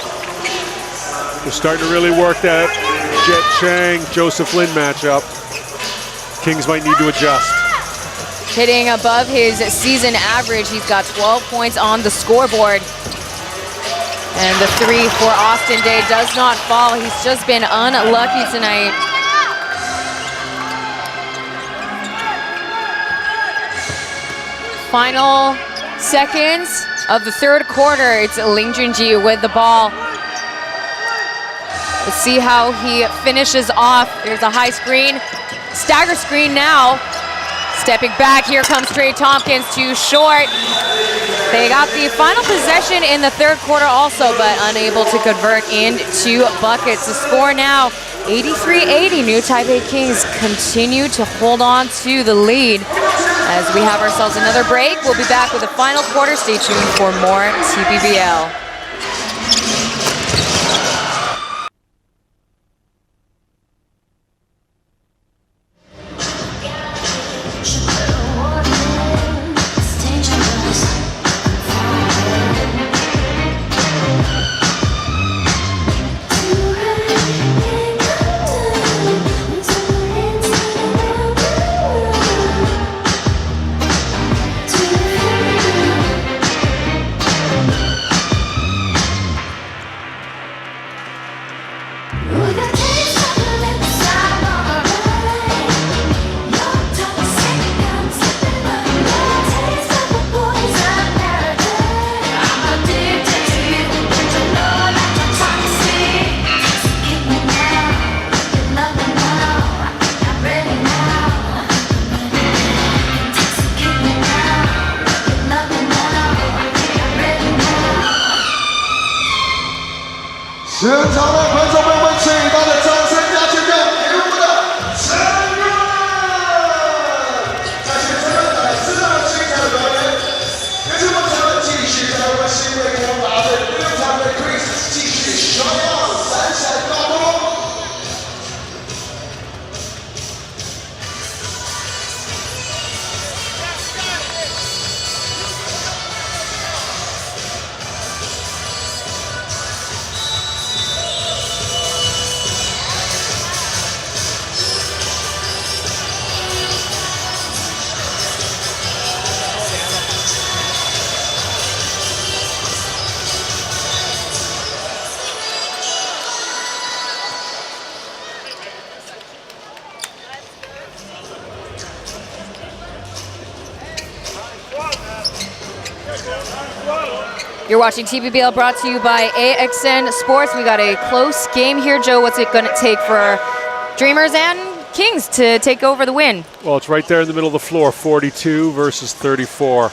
They're starting to really work that Jet Chang, Joseph Lin matchup. Kings might need to adjust.
Hitting above his season average. He's got 12 points on the scoreboard. And the 3 for Austin Day does not fall. He's just been unlucky tonight. Final seconds of the third quarter. It's Ling Junji with the ball. Let's see how he finishes off. There's a high screen. Stagger screen now. Stepping back, here comes Trey Tompkins, too short. They got the final possession in the third quarter also, but unable to convert into buckets. The score now, 83-80. New Taipei Kings continue to hold on to the lead. As we have ourselves another break, we'll be back with the final quarter. Stay tuned for more TPBL. You're watching TPBL, brought to you by AXN Sports. We got a close game here. Joe, what's it going to take for Dreamers and Kings to take over the win?
Well, it's right there in the middle of the floor, 42 versus 34.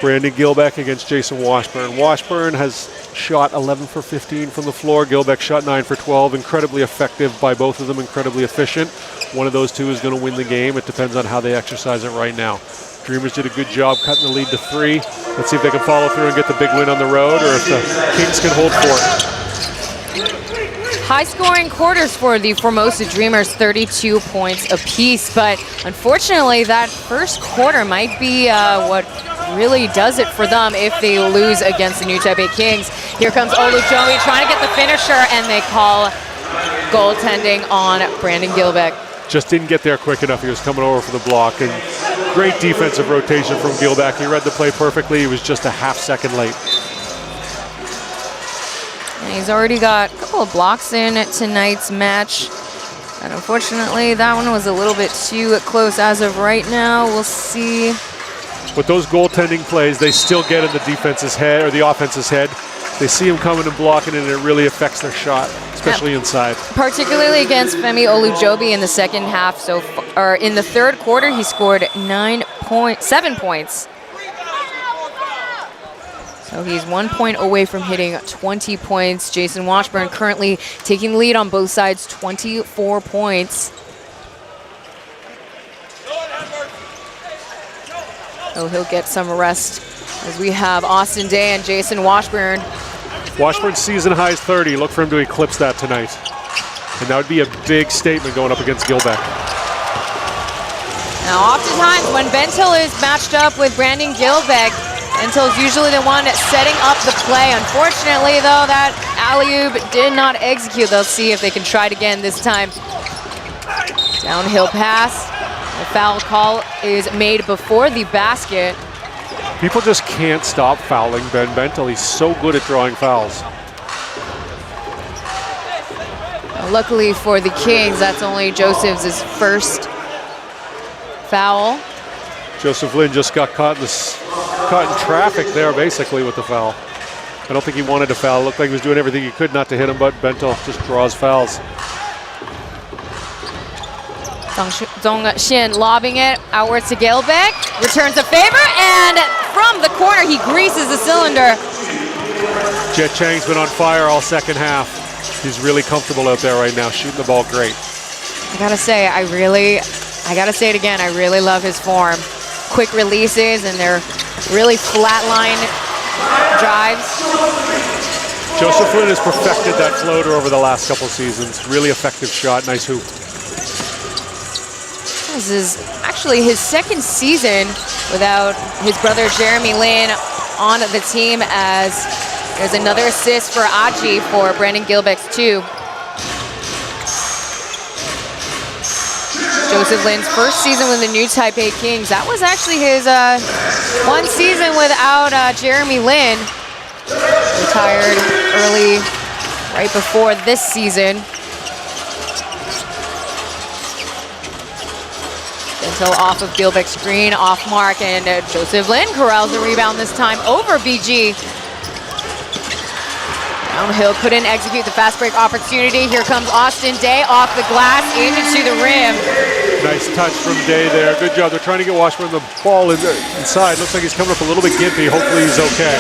Brandon Gilbeck against Jason Washburn. Washburn has shot 11 for 15 from the floor. Gilbeck shot 9 for 12. Incredibly effective by both of them, incredibly efficient. One of those two is going to win the game. It depends on how they exercise it right now. Dreamers did a good job cutting the lead to 3. Let's see if they can follow through and get the big win on the road, or if the Kings can hold fort.
High-scoring quarters for the Formosa Dreamers, 32 points apiece. But unfortunately, that first quarter might be what really does it for them if they lose against the New Taipei Kings. Here comes Olu Jomi trying to get the finisher, and they call goaltending on Brandon Gilbeck.
Just didn't get there quick enough. He was coming over for the block, and great defensive rotation from Gilbeck. He read the play perfectly. He was just a half second late.
And he's already got a couple of blocks in tonight's match. And unfortunately, that one was a little bit too close as of right now. We'll see.
With those goaltending plays, they still get in the defense's head or the offense's head. They see him coming and blocking, and it really affects their shot, especially inside.
Particularly against Femi Olujobi in the second half. Or in the third quarter, he scored 7 points. So he's 1 point away from hitting 20 points. Jason Washburn currently taking the lead on both sides, 24 points. So he'll get some rest as we have Austin Day and Jason Washburn.
Washburn's season high is 30. Look for him to eclipse that tonight. And that would be a big statement going up against Gilbeck.
Now, oftentimes when Bentil is matched up with Brandon Gilbeck, Bentil's usually the one setting up the play. Unfortunately, though, that alley-oop did not execute. They'll see if they can try it again this time. Downhill pass. The foul call is made before the basket.
People just can't stop fouling Ben Bentil. He's so good at drawing fouls.
Luckily for the Kings, that's only Joseph's first foul.
Joseph Lin just got caught in traffic there, basically, with the foul. I don't think he wanted to foul. It looked like he was doing everything he could not to hit him, but Bentil just draws fouls.
Zhong Xin lobbing it outwards to Gilbeck, returns a favor, and from the corner he greases the cylinder.
Jet Chang's been on fire all second half. He's really comfortable out there right now, shooting the ball great.
I gotta say it again, I really love his form. Quick releases, and they're really flatline drives.
Joseph Lin has perfected that floater over the last couple seasons. Really effective shot, nice hoop.
This is actually his second season without his brother Jeremy Lin on the team, as there's another assist for Aji for Brandon Gilbeck's 2. Joseph Lin's first season with the new Taipei Kings. That was actually his one season without Jeremy Lin. Retired early, right before this season. Until off of Gilbeck's screen, off mark, and Joseph Lin corrals the rebound this time over BG. Downhill, couldn't execute the fast break opportunity. Here comes Austin Day off the glass into the rim.
Nice touch from Day there. Good job. They're trying to get Washburn the ball inside. Looks like he's coming up a little bit gimpy. Hopefully he's okay.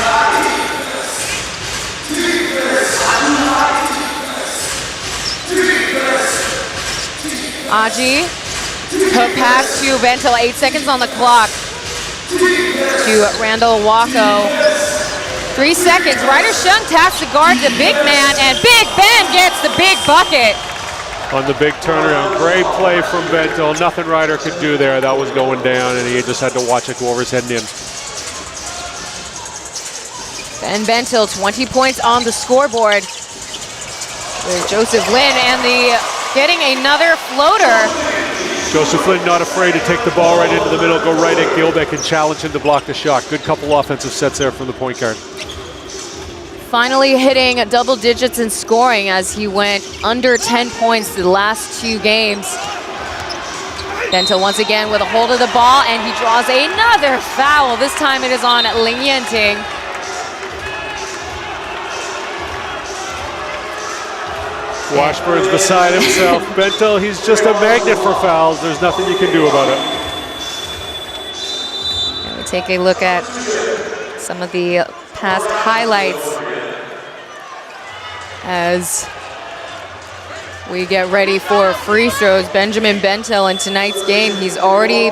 Aji, hook pass to Bentil, 8 seconds on the clock. To Randall Wacko. 3 seconds. Ryder Shung taps the guard, the big man, and Big Ben gets the big bucket.
On the big turnaround. Great play from Bentil. Nothing Ryder could do there. That was going down, and he just had to watch it go over his head and in.
Ben Bentil, 20 points on the scoreboard. With Joseph Lin and getting another floater.
Joseph Lin not afraid to take the ball right into the middle, go right at Gilbeck and challenge him to block the shot. Good couple offensive sets there from the point guard.
Finally hitting double digits in scoring as he went under 10 points the last 2 games. Bentil once again with a hold of the ball, and he draws another foul. This time it is on Ling Yanting.
Washburn's beside himself. Bentil, he's just a magnet for fouls. There's nothing you can do about it.
And we take a look at some of the past highlights as we get ready for free throws. Benjamin Bentil in tonight's game, he's already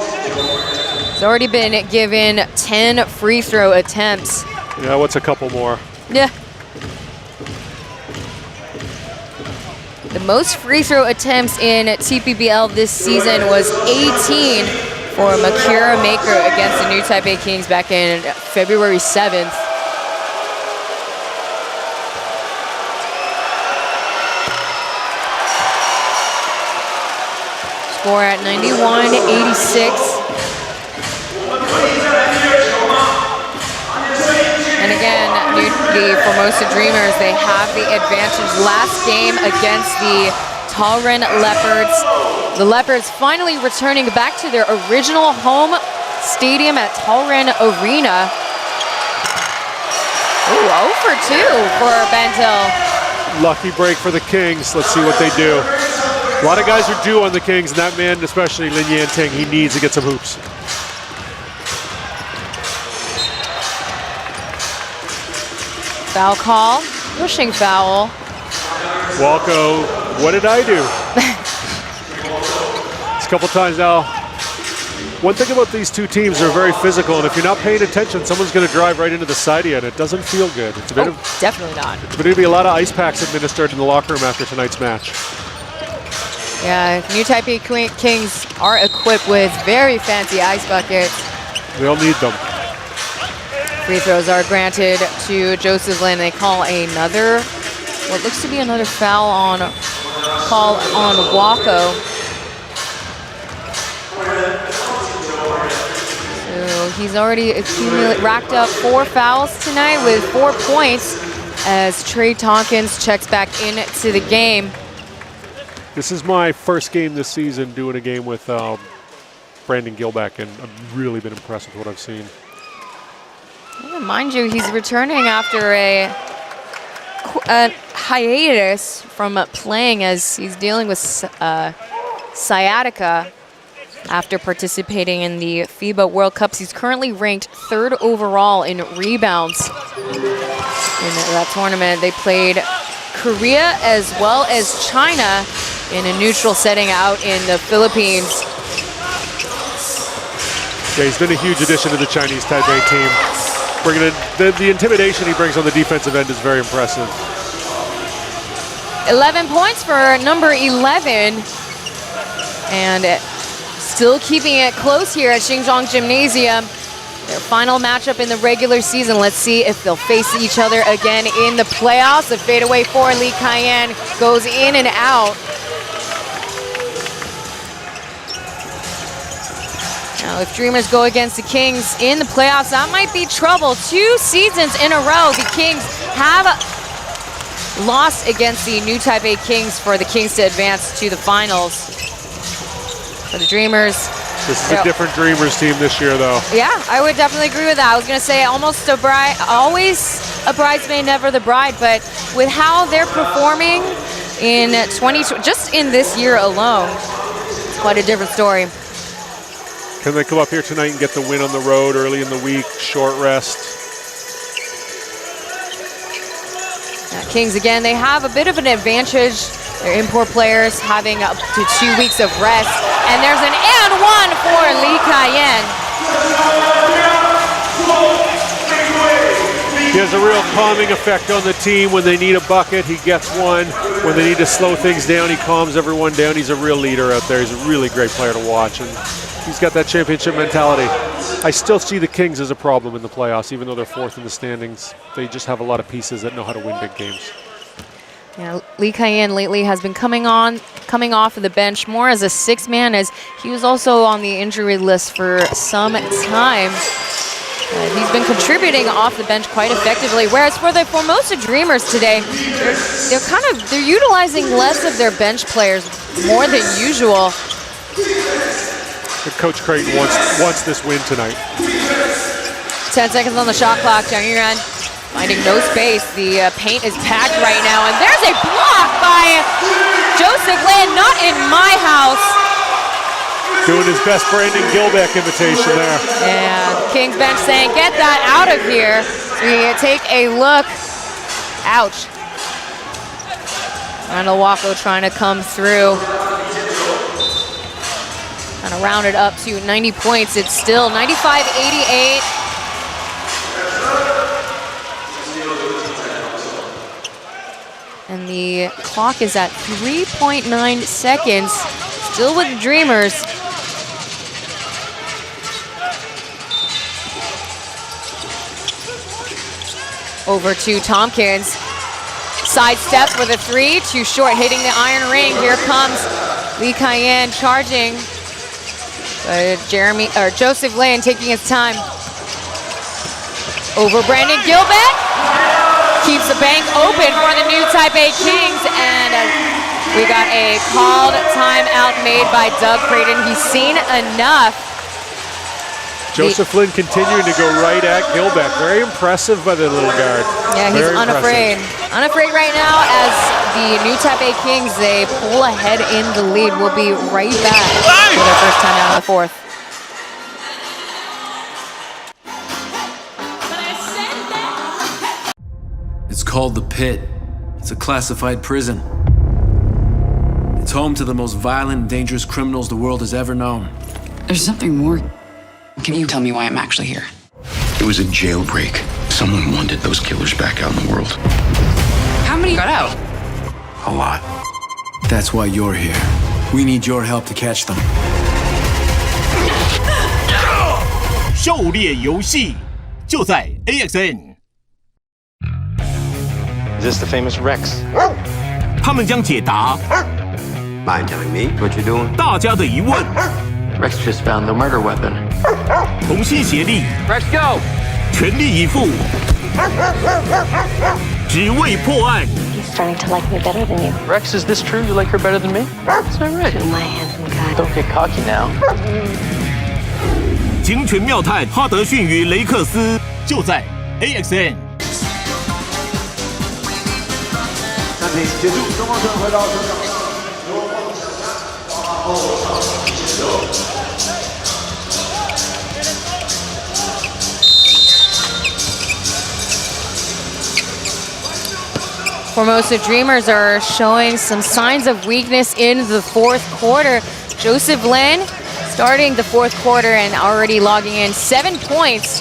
been given 10 free throw attempts.
Yeah, what's a couple more?
Yeah. The most free throw attempts in TPBL this season was 18 for Makira Maker against the new Taipei Kings back in February 7th. Score at 91-86. And again, the Formosa Dreamers, they have the advantage. Last game against the Taoren Leopards. The Leopards finally returning back to their original home stadium at Taoren Arena. Ooh, 0 for 2 for Bentil.
Lucky break for the Kings. Let's see what they do. A lot of guys are due on the Kings, and that man, especially Lin Yanting, he needs to get some hoops.
Foul call, pushing foul.
Walko, what did I do? It's a couple times now. One thing about these two teams, they're very physical, and if you're not paying attention, someone's going to drive right into the side of you, and it doesn't feel good. It's a bit
definitely not.
It's going to be a lot of ice packs administered in the locker room after tonight's match.
Yeah, New Taipei Kings are equipped with very fancy ice buckets.
They'll need them.
Free throws are granted to Joseph Lin. They call another, what looks to be another foul on Walko. So he's already racked up 4 fouls tonight with 4 points as Trey Tompkins checks back into the game.
This is my first game this season doing a game with Brandon Gilbeck, and I've really been impressed with what I've seen.
Well, mind you, he's returning after a hiatus from playing as he's dealing with sciatica after participating in the FIBA World Cups. He's currently ranked 3rd overall in rebounds in that tournament. They played Korea as well as China in a neutral setting out in the Philippines.
Yeah, he's been a huge addition to the Chinese Taipei team. The intimidation he brings on the defensive end is very impressive.
11 points for number 11. And still keeping it close here at Xinjiang Gymnasium. Their final matchup in the regular season. Let's see if they'll face each other again in the playoffs. The fadeaway for Lee Kai-yan goes in and out. Now, if Dreamers go against the Kings in the playoffs, that might be trouble. 2 seasons in a row, the Kings have lost against the New Taipei Kings for the Kings to advance to the finals. For the Dreamers.
This is a different Dreamers team this year, though.
Yeah, I would definitely agree with that. I was going to say almost a bride, always a bridesmaid, never the bride. But with how they're performing in just in this year alone, it's quite a different story.
Can they come up here tonight and get the win on the road early in the week, short rest?
Kings, again, they have a bit of an advantage. Their import players having up to 2 weeks of rest. And there's an and 1 for Lee Kai-yan.
He has a real calming effect on the team. When they need a bucket, he gets one. When they need to slow things down, he calms everyone down. He's a real leader out there. He's a really great player to watch. And he's got that championship mentality. I still see the Kings as a problem in the playoffs, even though they're 4th in the standings. They just have a lot of pieces that know how to win big games.
Yeah, Lee Kai-yan lately has been coming off of the bench more as a 6th man, as he was also on the injury list for some time. He's been contributing off the bench quite effectively. Whereas for the Formosa Dreamers today, they're utilizing less of their bench players more than usual.
Coach Creighton wants this win tonight.
10 seconds on the shot clock. Zhang Yuran finding no space. The paint is packed right now, and there's a block by Joseph Lin. Not in my house.
Doing his best Brandon Gilbeck imitation there.
Yeah, the Kings bench saying, get that out of here. So we take a look. Ouch. Randall Walko trying to come through. Kind of rounded up to 90 points. It's still 95-88. And the clock is at 3.9 seconds. Still with the Dreamers. Over to Tompkins. Sidestep for the 3. Too short, hitting the iron ring. Here comes Lee Kai-yan charging. Joseph Lin taking his time. Over Brandon Gilbeck. Keeps the bank open for the New Taipei Kings, and We got a called timeout made by Doug Creighton. He's seen enough.
Joseph Lin continuing to go right at Gilbeck. Very impressive by the little guard.
Yeah, he's unafraid. Unafraid right now as the new Taipei Kings, they pull ahead in the lead. We'll be right back for their first timeout in the fourth.
It's called the Pit. It's a classified prison. It's home to the most violent and dangerous criminals the world has ever known.
There's something more. Can you tell me why I'm actually here?
It was a jailbreak. Someone wanted those killers back out in the world.
How many got out?
A lot.
That's why you're here. We need your help to catch them.
狩猎游戏就在 AXN。
Is this the famous Rex?
他们将解答
Mind telling me what you're doing?
大家的疑问，
Rex just found the murder weapon.
同心协力，
Rex, go!
全力以赴，只为破案。
He's starting to like me better than you.
Rex, is this true? You like her better than me? Is that right?
My handsome guy.
Don't get cocky now.
警犬妙探哈德逊与雷克斯就在 AXN。
暂停结束，中方拳回到球场。
Formosa Dreamers are showing some signs of weakness in the fourth quarter. Joseph Lin starting the fourth quarter and already logging in 7 points.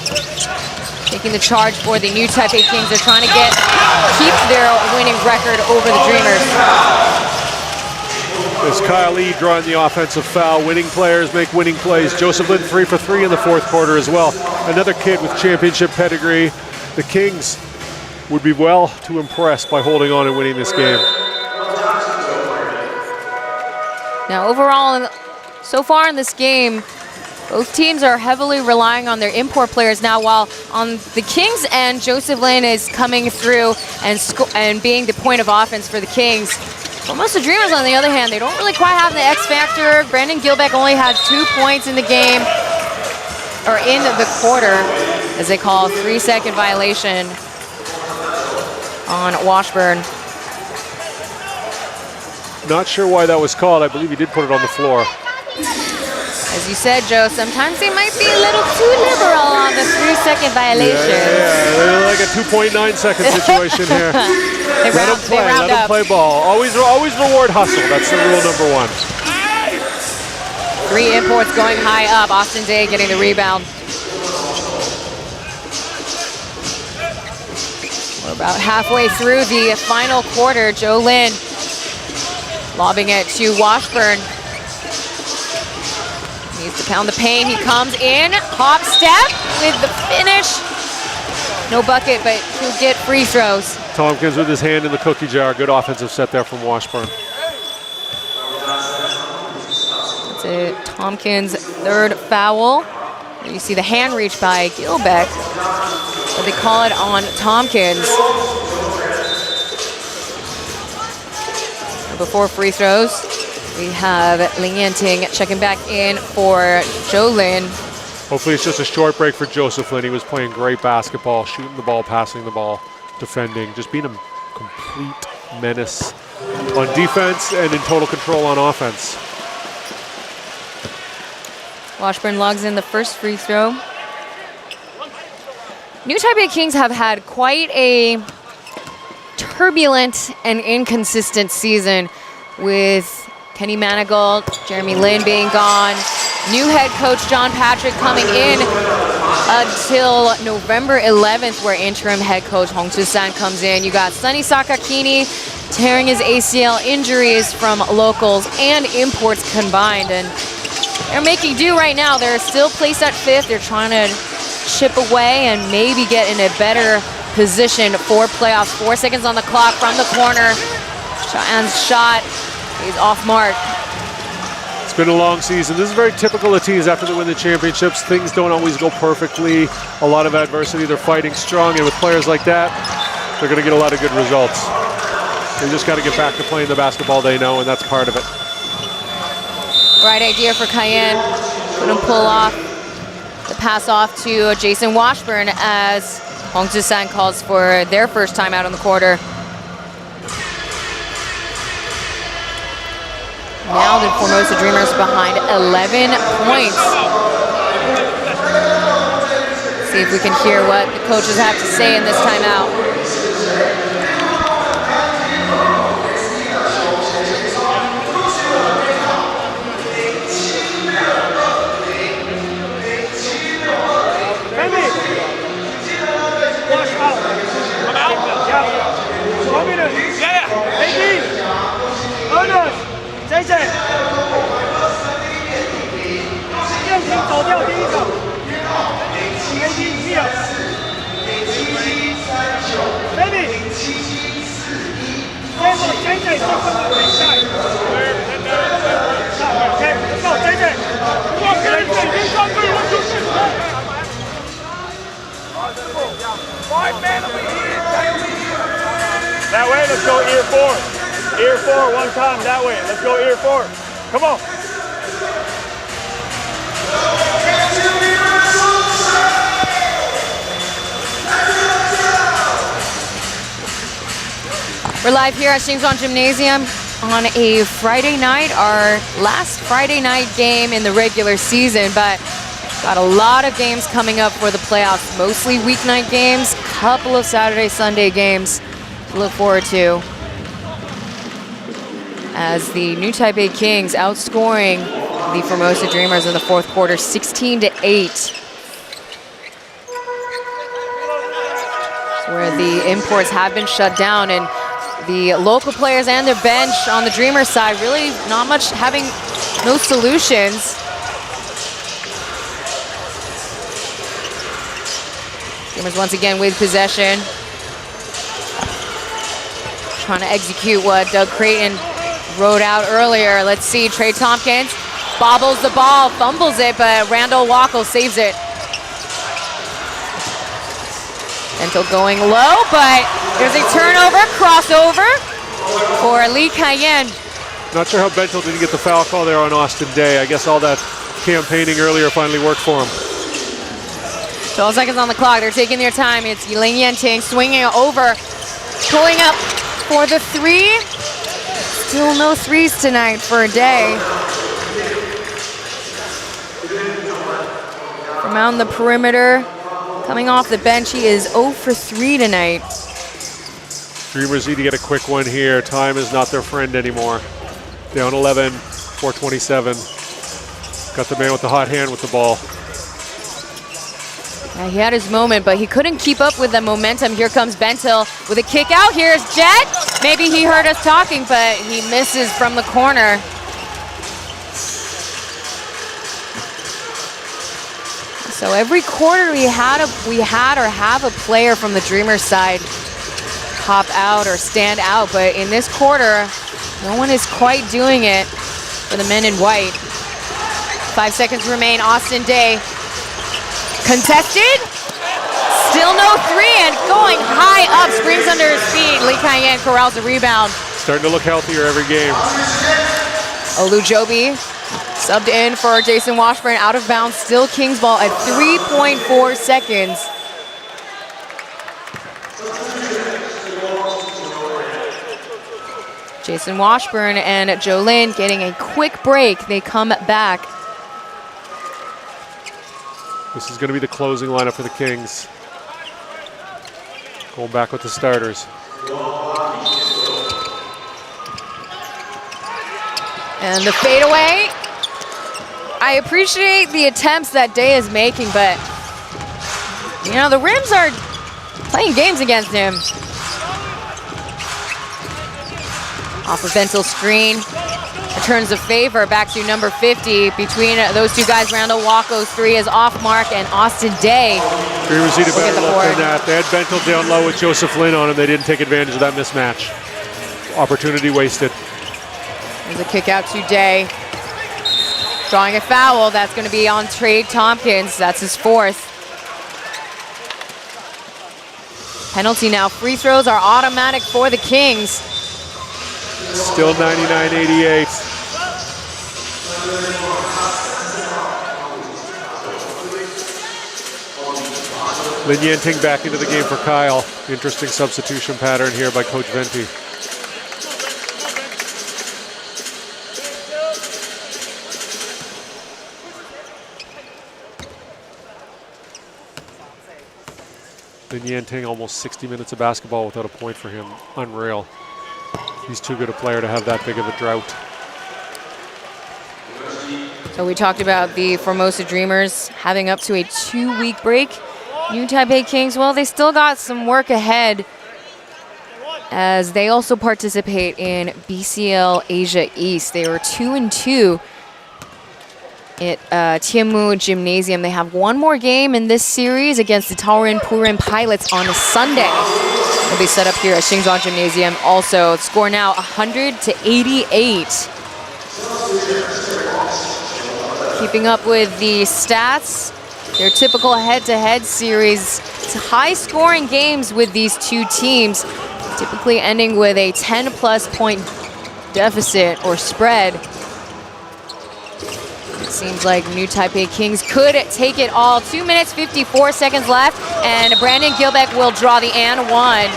Taking the charge for the new Taipei Kings. They're trying to keep their winning record over the Dreamers.
As Kyle Lee drawing the offensive foul. Winning players make winning plays. Joseph Lin 3 for 3 in the fourth quarter as well. Another kid with championship pedigree. The Kings would be well to impress by holding on and winning this game.
Now overall, so far in this game, both teams are heavily relying on their import players now, while on the Kings end, Joseph Lin is coming through and being the point of offense for the Kings. Formosa Dreamers, on the other hand, they don't really quite have the X factor. Brandon Gilbeck only had 2 points in the game, or in the quarter, as they call a 3-second violation on Washburn.
Not sure why that was called. I believe he did put it on the floor.
As you said, Joe, sometimes they might be a little too liberal on the 3-second violation.
Yeah, like a 2.9 second situation here. Let them play. Let them play ball. Always reward hustle. That's the rule number 1.
3 imports going high up. Austin Day getting the rebound. We're about halfway through the final quarter. Joe Lin lobbing it to Washburn. Needs to pound the paint. He comes in, hop step with the finish. No bucket, but he'll get free throws.
Tompkins with his hand in the cookie jar. Good offensive set there from Washburn.
That's it. Tompkins' 3rd foul. You see the hand reach by Gilbeck, but they call it on Tompkins. Before free throws, we have Ling Yanting checking back in for Joe Lin.
Hopefully it's just a short break for Joseph Lin. He was playing great basketball, shooting the ball, passing the ball, defending, just being a complete menace on defense and in total control on offense.
Washburn logs in the first free throw. New Taipei Kings have had quite a turbulent and inconsistent season, with Kenny Manigault, Jeremy Lin being gone, new head coach John Patrick coming in until November 11th, where interim head coach Hong Tzu-san comes in. You got Sonny Sakakini tearing his ACL, injuries from locals and imports combined, and they're making do right now. They're still placed at 5th. They're trying to chip away and maybe get in a better position for playoffs. 4 seconds on the clock from the corner. Cheyonne's shot is off mark.
It's been a long season. This is very typical of teams after they win the championships. Things don't always go perfectly. A lot of adversity. They're fighting strong, and with players like that, they're going to get a lot of good results. They just got to get back to playing the basketball they know, and that's part of it.
Right idea for Cayenne. Couldn't pull off the pass off to Jason Washburn as Hong Ji-san calls for their first time out on the quarter. Now the Formosa Dreamers behind 11 points. See if we can hear what the coaches have to say in this timeout.
That way, let's go ear four. Ear four, one time, that way. Let's go ear four. Come on.
We're live here at Shingzuan Gymnasium on a Friday night, our last Friday night game in the regular season, but got a lot of games coming up for the playoffs, mostly weeknight games, couple of Saturday, Sunday games to look forward to. As the New Taipei Kings outscoring the Formosa Dreamers in the fourth quarter, 16-8. Where the imports have been shut down, and the local players and their bench on the Dreamers side really not much, having no solutions. Dreamers once again with possession. Trying to execute what Doug Creighton wrote out earlier. Let's see, Trey Tompkins bobbles the ball, fumbles it, but Randall Wackel saves it. Bentel going low, but there's a turnover, crossover for Lee Cayenne.
Not sure how Bentel didn't get the foul call there on Austin Day. I guess all that campaigning earlier finally worked for him.
12 seconds on the clock. They're taking their time. It's Yiling Yanting swinging it over, pulling up for the three. Still no threes tonight for Day. From out on the perimeter, coming off the bench, he is 0 for 3 tonight.
Dreamers need to get a quick one here. Time is not their friend anymore. Down 11, 4:27. Got the man with the hot hand with the ball.
Yeah, he had his moment, but he couldn't keep up with the momentum. Here comes Bentil with a kick out. Here's Jet. Maybe he heard us talking, but he misses from the corner. So every quarter we had or have a player from the Dreamers side pop out or stand out, but in this quarter, no one is quite doing it for the men in white. 5 seconds remain. Austin Day contested. Still no three, and going high up, springs under his feet. Lee Cayenne corrals the rebound.
Starting to look healthier every game.
Olujobi subbed in for Jason Washburn, out of bounds, still Kings ball at 3.4 seconds. Jason Washburn and Jolene getting a quick break. They come back.
This is going to be the closing lineup for the Kings. Going back with the starters.
And the fadeaway. I appreciate the attempts that Day is making, but you know, the Rims are playing games against him. Off of Bentil's screen. Returns the favor back to number 50. Between those two guys, Randall Wacko's three is off mark, and Austin Day.
Dreamers need a better look than that. They had Bentil down low with Joseph Lin on him. They didn't take advantage of that mismatch. Opportunity wasted.
There's a kick out to Day. Drawing a foul. That's going to be on Trey Tompkins. That's his fourth. Penalty now. Free throws are automatic for the Kings.
Still 99-88. Lin Yanting back into the game for Kyle. Interesting substitution pattern here by Coach Venti. Lin Yanting, almost 60 minutes of basketball without a point for him. Unreal. He's too good a player to have that big of a drought.
So we talked about the Formosa Dreamers having up to a 2-week break. New Taipei Kings, well, they still got some work ahead as they also participate in BCL Asia East. They were 2-2 at Tianmu Gymnasium. They have one more game in this series against the Taoren Purin Pilots on a Sunday. They'll be set up here at Xinzhuang Gymnasium. Also, score now 100-88. Keeping up with the stats, their typical head-to-head series. It's high-scoring games with these two teams, typically ending with a 10-plus point deficit or spread. It seems like New Taipei Kings could take it all. 2 minutes, 54 seconds left, and Brandon Gilbeck will draw the and one.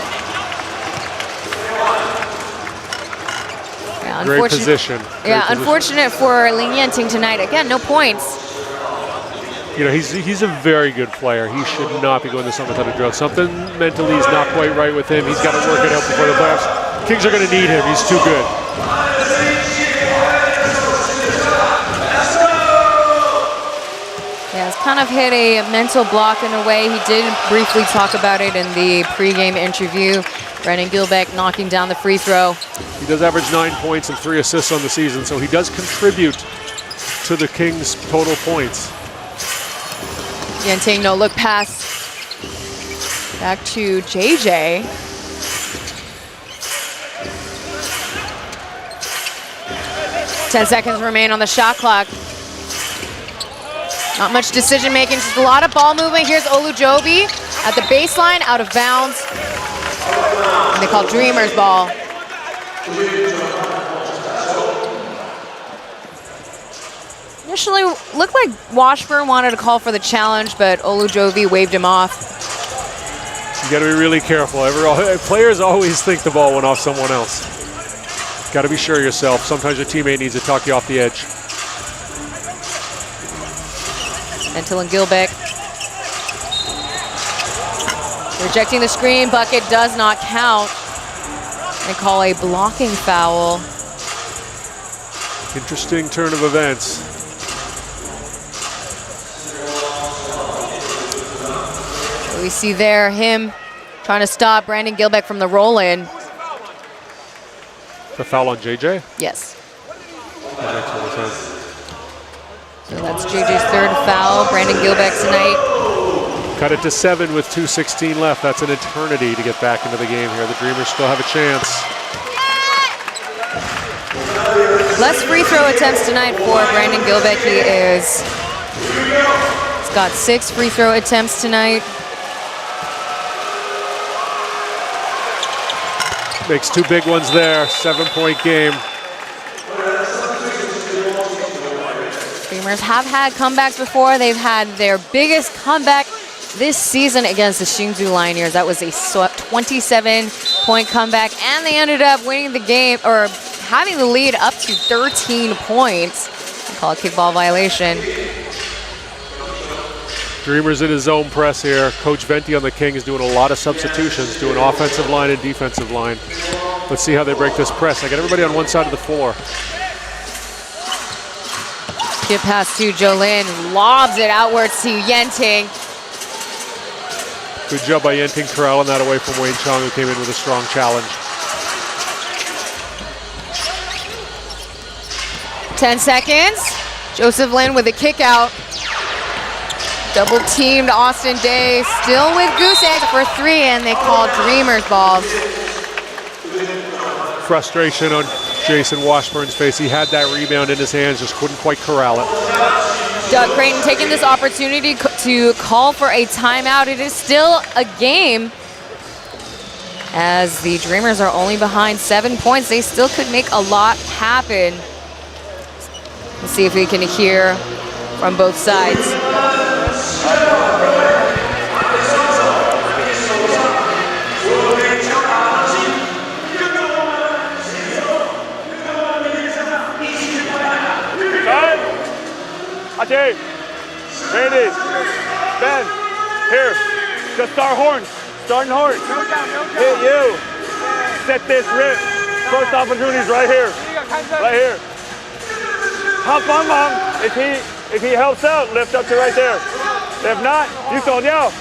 Yeah,
great position.
Unfortunate for Lin Yanting tonight. Again, no points.
You know, he's a very good player. He should not be going to something without a drought. Something mentally is not quite right with him. He's got to work it out before the playoffs. Kings are going to need him. He's too good.
Yeah, it's kind of hit a mental block in a way. He did briefly talk about it in the pregame interview. Brandon Gilbeck knocking down the free throw.
He does average 9 points and 3 assists on the season, so he does contribute to the Kings' total points.
Yanting, no look pass. Back to JJ. Ten seconds remain on the shot clock. Not much decision making, just a lot of ball movement. Here's Olujobi at the baseline, out of bounds. And they call Dreamers ball. Initially looked like Washburn wanted to call for the challenge, but Olujobi waved him off.
You got to be really careful. Players always think the ball went off someone else. Got to be sure of yourself. Sometimes your teammate needs to talk you off the edge.
Until Gilbeck rejecting the screen. Bucket does not count. They call a blocking foul.
Interesting turn of events.
So we see there him trying to stop Brandon Gilbeck from the roll-in.
The foul on JJ?
Yes.
That makes total sense.
So that's JJ's third foul. Brandon Gilbeck tonight.
Cut it to 7 with 2:16 left. That's an eternity to get back into the game here. The Dreamers still have a chance.
Less free throw attempts tonight for Brandon Gilbeck. He's got 6 free throw attempts tonight.
Makes 2 big ones there. 7-point game.
Dreamers have had comebacks before. They've had their biggest comeback this season against the Hsinchu Lioneers. That was a 27-point comeback, and they ended up winning the game, or having the lead up to 13 points. They call it kickball violation.
Dreamers in his zone press here. Coach Venti on the Kings doing a lot of substitutions, doing offensive line and defensive line. Let's see how they break this press. I got everybody on one side of the floor.
Get pass to Jolin, lobs it outwards to Yanting.
Good job by Yanting corralling that away from Wayne Chong, who came in with a strong challenge.
10 seconds. Joseph Lin with a kick out. Double teamed Austin Day, still with goose egg for 3, and they call Dreamers ball.
Frustration on Jason Washburn's face. He had that rebound in his hands, just couldn't quite corral it.
Doug Creighton taking this opportunity to call for a timeout. It is still a game. As the Dreamers are only behind 7 points, they still could make a lot happen. Let's see if we can hear from both sides.
Ajay, Randy, Ben, here, just start horns, starting horns. Hit you, set this rip. First opportunity's right here, right here. Hop on, Mom. If he helps out, lift up to right there. If not, you don't yell.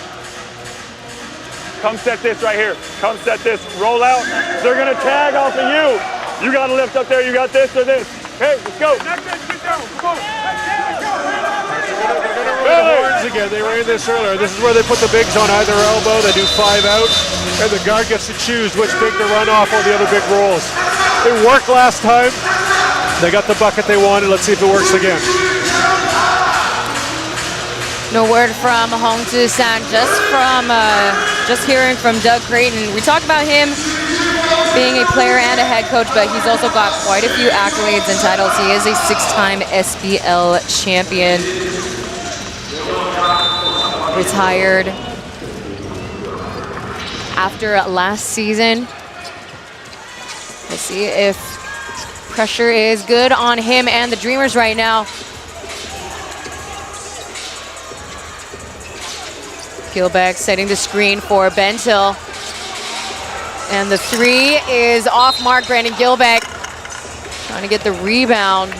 Come set this right here. Come set this. Roll out. They're gonna tag off of you. You gotta lift up there. You got this or this. Hey, let's go.
Horns again. They ran this earlier. This is where they put the bigs on either elbow. They do 5 out, and the guard gets to choose which big to run off or the other big rolls. It worked last time. They got the bucket they wanted. Let's see if it works again.
No word from Hong Tu-san, just hearing from Doug Creighton. We talked about him being a player and a head coach, but he's also got quite a few accolades and titles. He is a 6-time SBL champion. Retired after last season. Let's see if pressure is good on him and the Dreamers right now. Gilbeck setting the screen for Bentil. And the 3 is off mark. Brandon Gilbeck trying to get the rebound.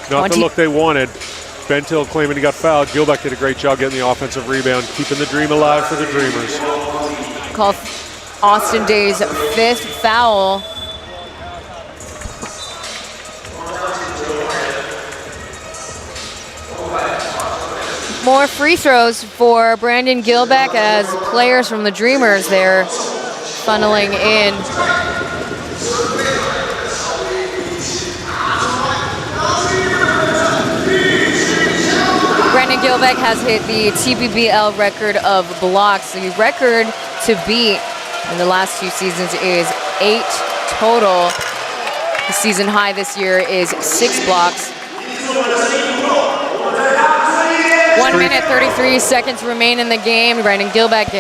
Not the look they wanted. Bentil claiming he got fouled. Gilbeck did a great job getting the offensive rebound, keeping the dream alive for the Dreamers.
Call Austin Day's 5th foul. More free throws for Brandon Gilbeck as players from the Dreamers, they're funneling in. Brandon Gilbeck has hit the TPBL record of blocks. The record to beat in the last 2 seasons is 8 total. The season high this year is 6 blocks. 1 minute, 33 seconds remain in the game. Brandon Gilbeck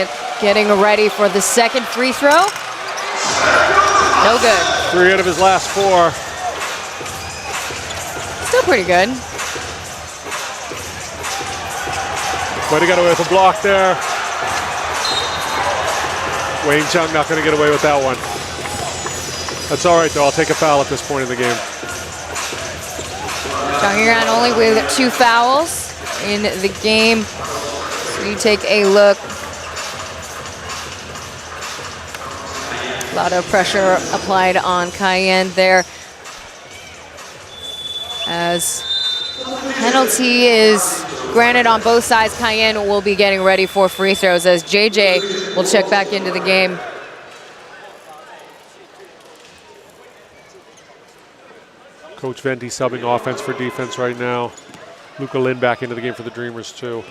getting ready for the second free throw. No good.
3 out of his last 4.
Still pretty good.
Might have got away with a block there. Wayne Chung not going to get away with that one. That's all right, though. I'll take a foul at this point in the game.
Chung Yuran only with 2 fouls in the game. So you take a look. A lot of pressure applied on Cayenne there. As penalty is granted on both sides, Cayenne will be getting ready for free throws as JJ will check back into the game.
Coach Venti subbing offense for defense right now. Luca Lin back into the game for the Dreamers too.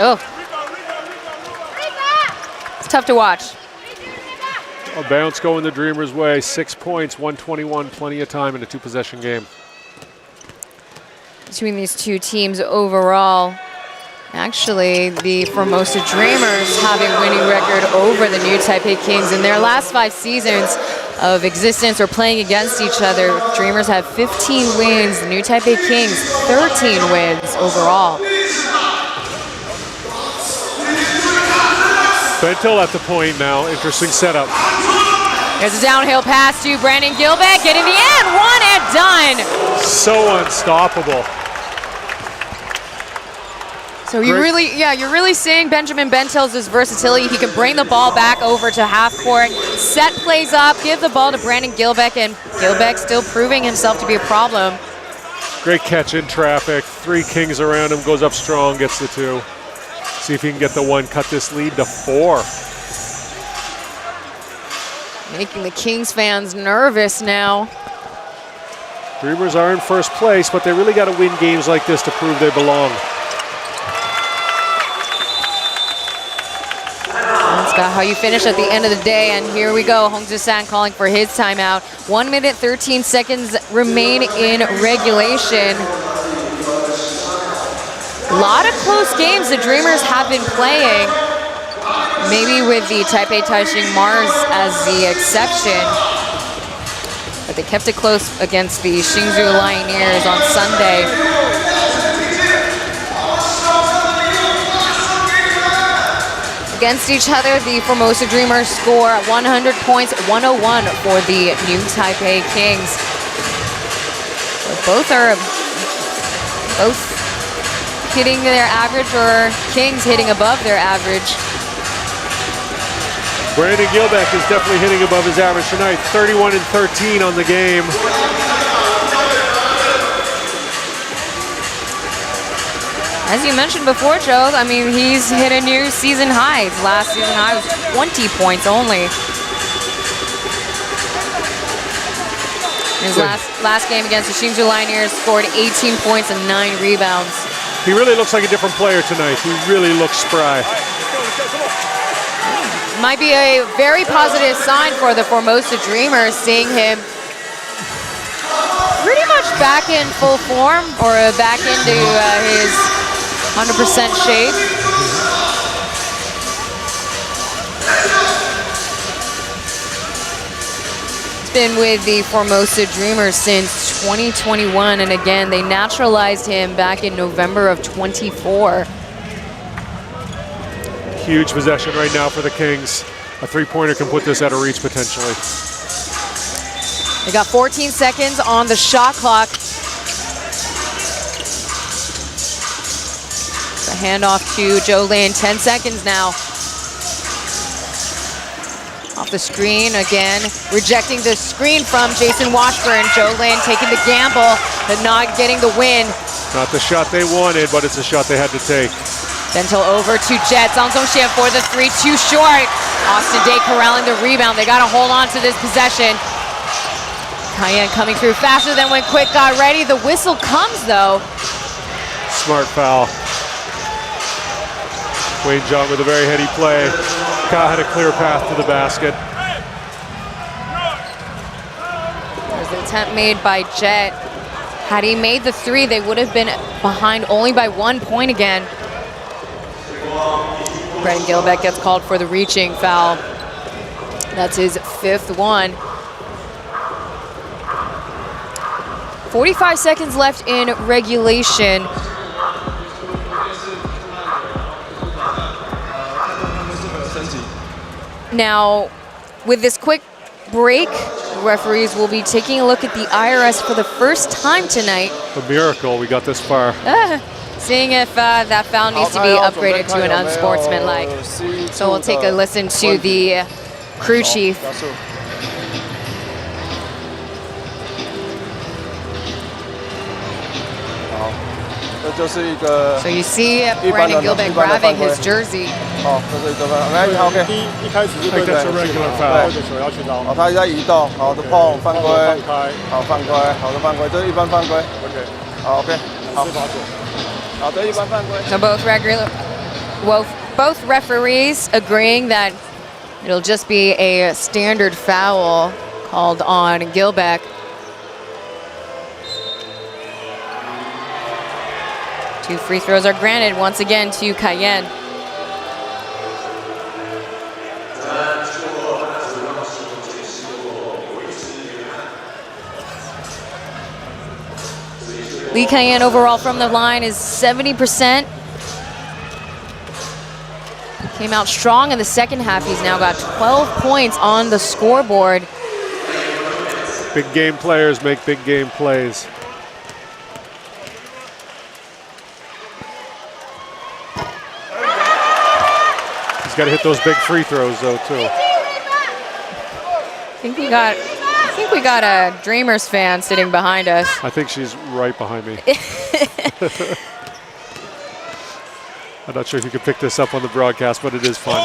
Oh. It's tough to watch.
A bounce going the Dreamers' way. 6 points, 121, plenty of time in a 2-possession game.
Between these 2 teams overall, actually, the Formosa Dreamers have a winning record over the New Taipei Kings. In their last 5 seasons of existence or playing against each other, Dreamers have 15 wins. The New Taipei Kings, 13 wins overall.
Bentil at the point now. Interesting setup.
There's a downhill pass to Brandon Gilbeck. Getting the end. 1 and done.
So unstoppable.
So you're really seeing Benjamin Bentil's versatility. He can bring the ball back over to half court, set plays up, give the ball to Brandon Gilbeck, and Gilbeck still proving himself to be a problem.
Great catch in traffic. 3 Kings around him, goes up strong, gets the 2. See if he can get the 1, cut this lead to 4.
Making the Kings fans nervous now.
Dreamers are in first place, but they really got to win games like this to prove they belong.
That's about how you finish at the end of the day, and here we go. Hong Ji-san calling for his timeout. 1 minute, 13 seconds remain in regulation. A lot of close games the Dreamers have been playing, maybe with the Taipei Taishing Mars as the exception. But they kept it close against the Hsinchu Lioneers on Sunday. Against each other, the Formosa Dreamers score 100 points, 101 for the new Taipei Kings. Both are hitting their average, or Kings hitting above their average.
Brandon Gilbeck is definitely hitting above his average tonight. 31 and 13 on the game.
As you mentioned before, Joe, I mean, he's hit a new season high. His last season high was 20 points only. His last game against the Hsinchu Lioneers scored 18 points and 9 rebounds.
He really looks like a different player tonight. He really looks spry.
Might be a very positive sign for the Formosa Dreamers, seeing him pretty much back in full form, or back into his 100% shape. He's been with the Formosa Dreamers since 2021, and again, they naturalized him back in November of 24.
Huge possession right now for the Kings. A three-pointer can put this out of reach potentially.
They got 14 seconds on the shot clock. The handoff to Joe Lin, 10 seconds now. Off the screen again, rejecting the screen from Jason Washburn. Joe Lin taking the gamble, but not getting the win.
Not the shot they wanted, but it's a shot they had to take.
Bentil over to Jet. Zhang Zhongxian for the three, too short. Austin Day corralling the rebound. They got to hold on to this possession. Cayenne coming through faster than when Quick got ready. The whistle comes, though.
Smart foul. Wayne John with a very heady play. Ka had a clear path to the basket.
There's the attempt made by Jet. Had he made the three, they would have been behind only by 1 point again. Brandon Gilbeck gets called for the reaching foul. That's his 5th one. 45 seconds left in regulation. Now, with this quick break, referees will be taking a look at the IRS for the first time tonight.
A miracle we got this far.
Seeing if that foul needs to be upgraded to an unsportsmanlike. So we'll take a listen to the crew chief. So you see Brandon Gilbeck grabbing his jersey.
I think that's a regular foul.
So both referees agreeing that it'll just be a standard foul called on Gilbeck. 2 free throws are granted once again to Cayenne. Lee Cayenne overall from the line is 70%. Came out strong in the second half. He's now got 12 points on the scoreboard.
Big game players make big game plays. He's got to hit those big free throws though too.
I think we got a Dreamers fan sitting behind us.
I think she's right behind me. I'm not sure if you can pick this up on the broadcast, but it is fun.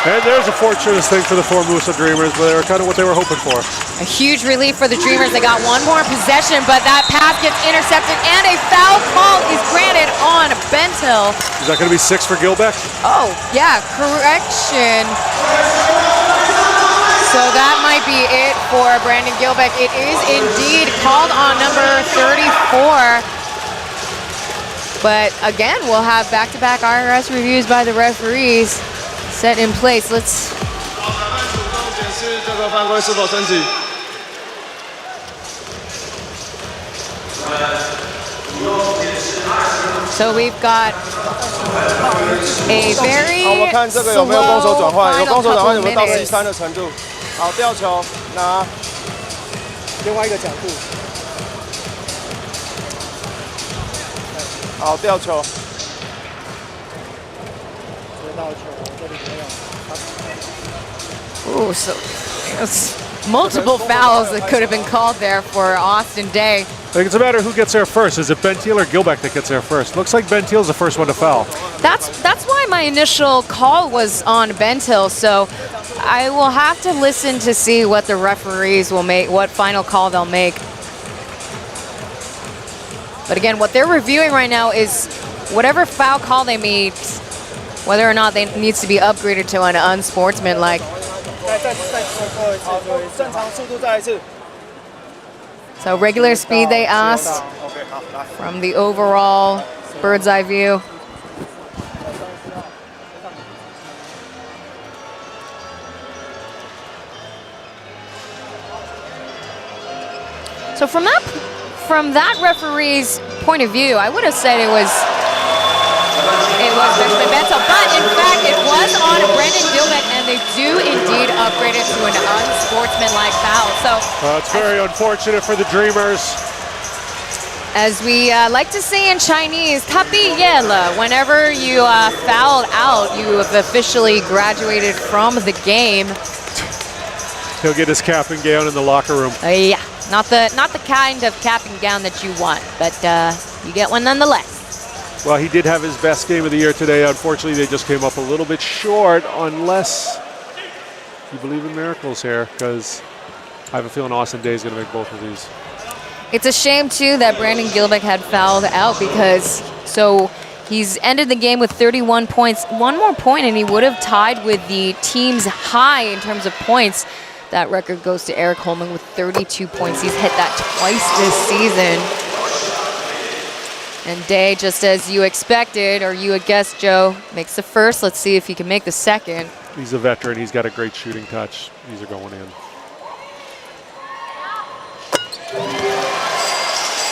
And there's a fortuitous thing for the Formosa Dreamers, but they were kind of what they were hoping for.
A huge relief for the Dreamers. They got one more possession, but that pass gets intercepted, and a foul call is granted on Bentil.
Is that going to be 6 for Gilbeck?
Oh, yeah, correction. So that might be it for Brandon Gilbeck. It is indeed called on number 34. But again, we'll have back-to-back IRS reviews by the referees set in place. Let's. So we've got a very
好，我看这个有没有攻守转换，有攻守转换有没有到 C3 的程度？好，吊球拿，另外一个角度。好，吊球。接到球，这里没有。
Ooh, so multiple fouls that could have been called there for Austin Day.
I think it's a matter of who gets there first. Is it Bentil or Gilbeck that gets there first? Looks like Bentil's the first one to foul.
That's why my initial call was on Bentil. So I will have to listen to see what the referees will make, what final call they'll make. But again, what they're reviewing right now is whatever foul call they made, whether or not it needs to be upgraded to an unsportsmanlike. So regular speed they asked from the overall bird's eye view. So from that referee's point of view, I would have said it was Benjamin Bentil, but in fact it was on Brandon Gilbeck, and they do indeed upgrade it to an unsportsmanlike foul. So
it's very unfortunate for the Dreamers.
As we like to say in Chinese, TPBL, whenever you fouled out, you have officially graduated from the game.
He'll get his cap and gown in the locker room.
Yeah, not the kind of cap and gown that you want, but you get one nonetheless.
Well, he did have his best game of the year today. Unfortunately, they just came up a little bit short, unless you believe in miracles here, because I have a feeling Austin Day is going to make both of these.
It's a shame, too, that Brandon Gilbeck had fouled out, because he's ended the game with 31 points. One more point, and he would have tied with the team's high in terms of points. That record goes to Eric Holman with 32 points. He's hit that twice this season. And Day, just as you expected, or you had guessed, Joe, makes the first. Let's see if he can make the second.
He's a veteran. He's got a great shooting touch. These are going in.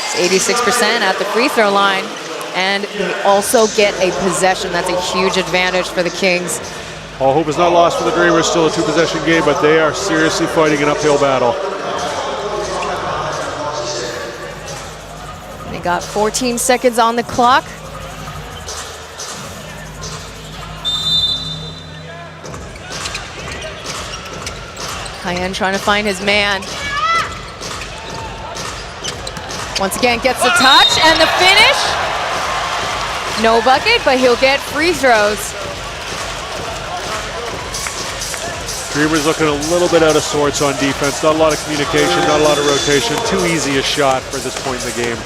It's 86% at the free throw line. And they also get a possession. That's a huge advantage for the Kings.
All hope is not lost for the Dreamers. Still a two-possession game, but they are seriously fighting an uphill battle.
They got 14 seconds on the clock. Cayenne trying to find his man. Once again, gets the touch and the finish. No bucket, but he'll get free throws.
Dreamers looking a little bit out of sorts on defense. Not a lot of communication, not a lot of rotation. Too easy a shot for this point in the game.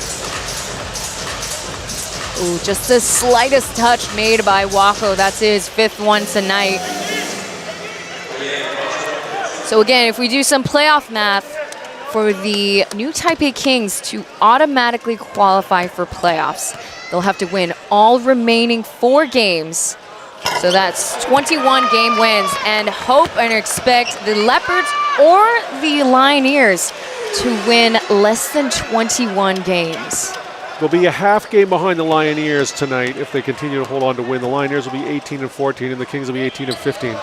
Ooh, just the slightest touch made by Wako. That's his 5th one tonight. So again, if we do some playoff math for the new Taipei Kings to automatically qualify for playoffs, they'll have to win all remaining 4 games. So that's 21 game wins, and hope and expect the Leopards or the Lioneers to win less than 21 games.
They'll be a half game behind the Lioneers tonight if they continue to hold on to win. The Lioneers will be 18-14, and the Kings will be 18-15.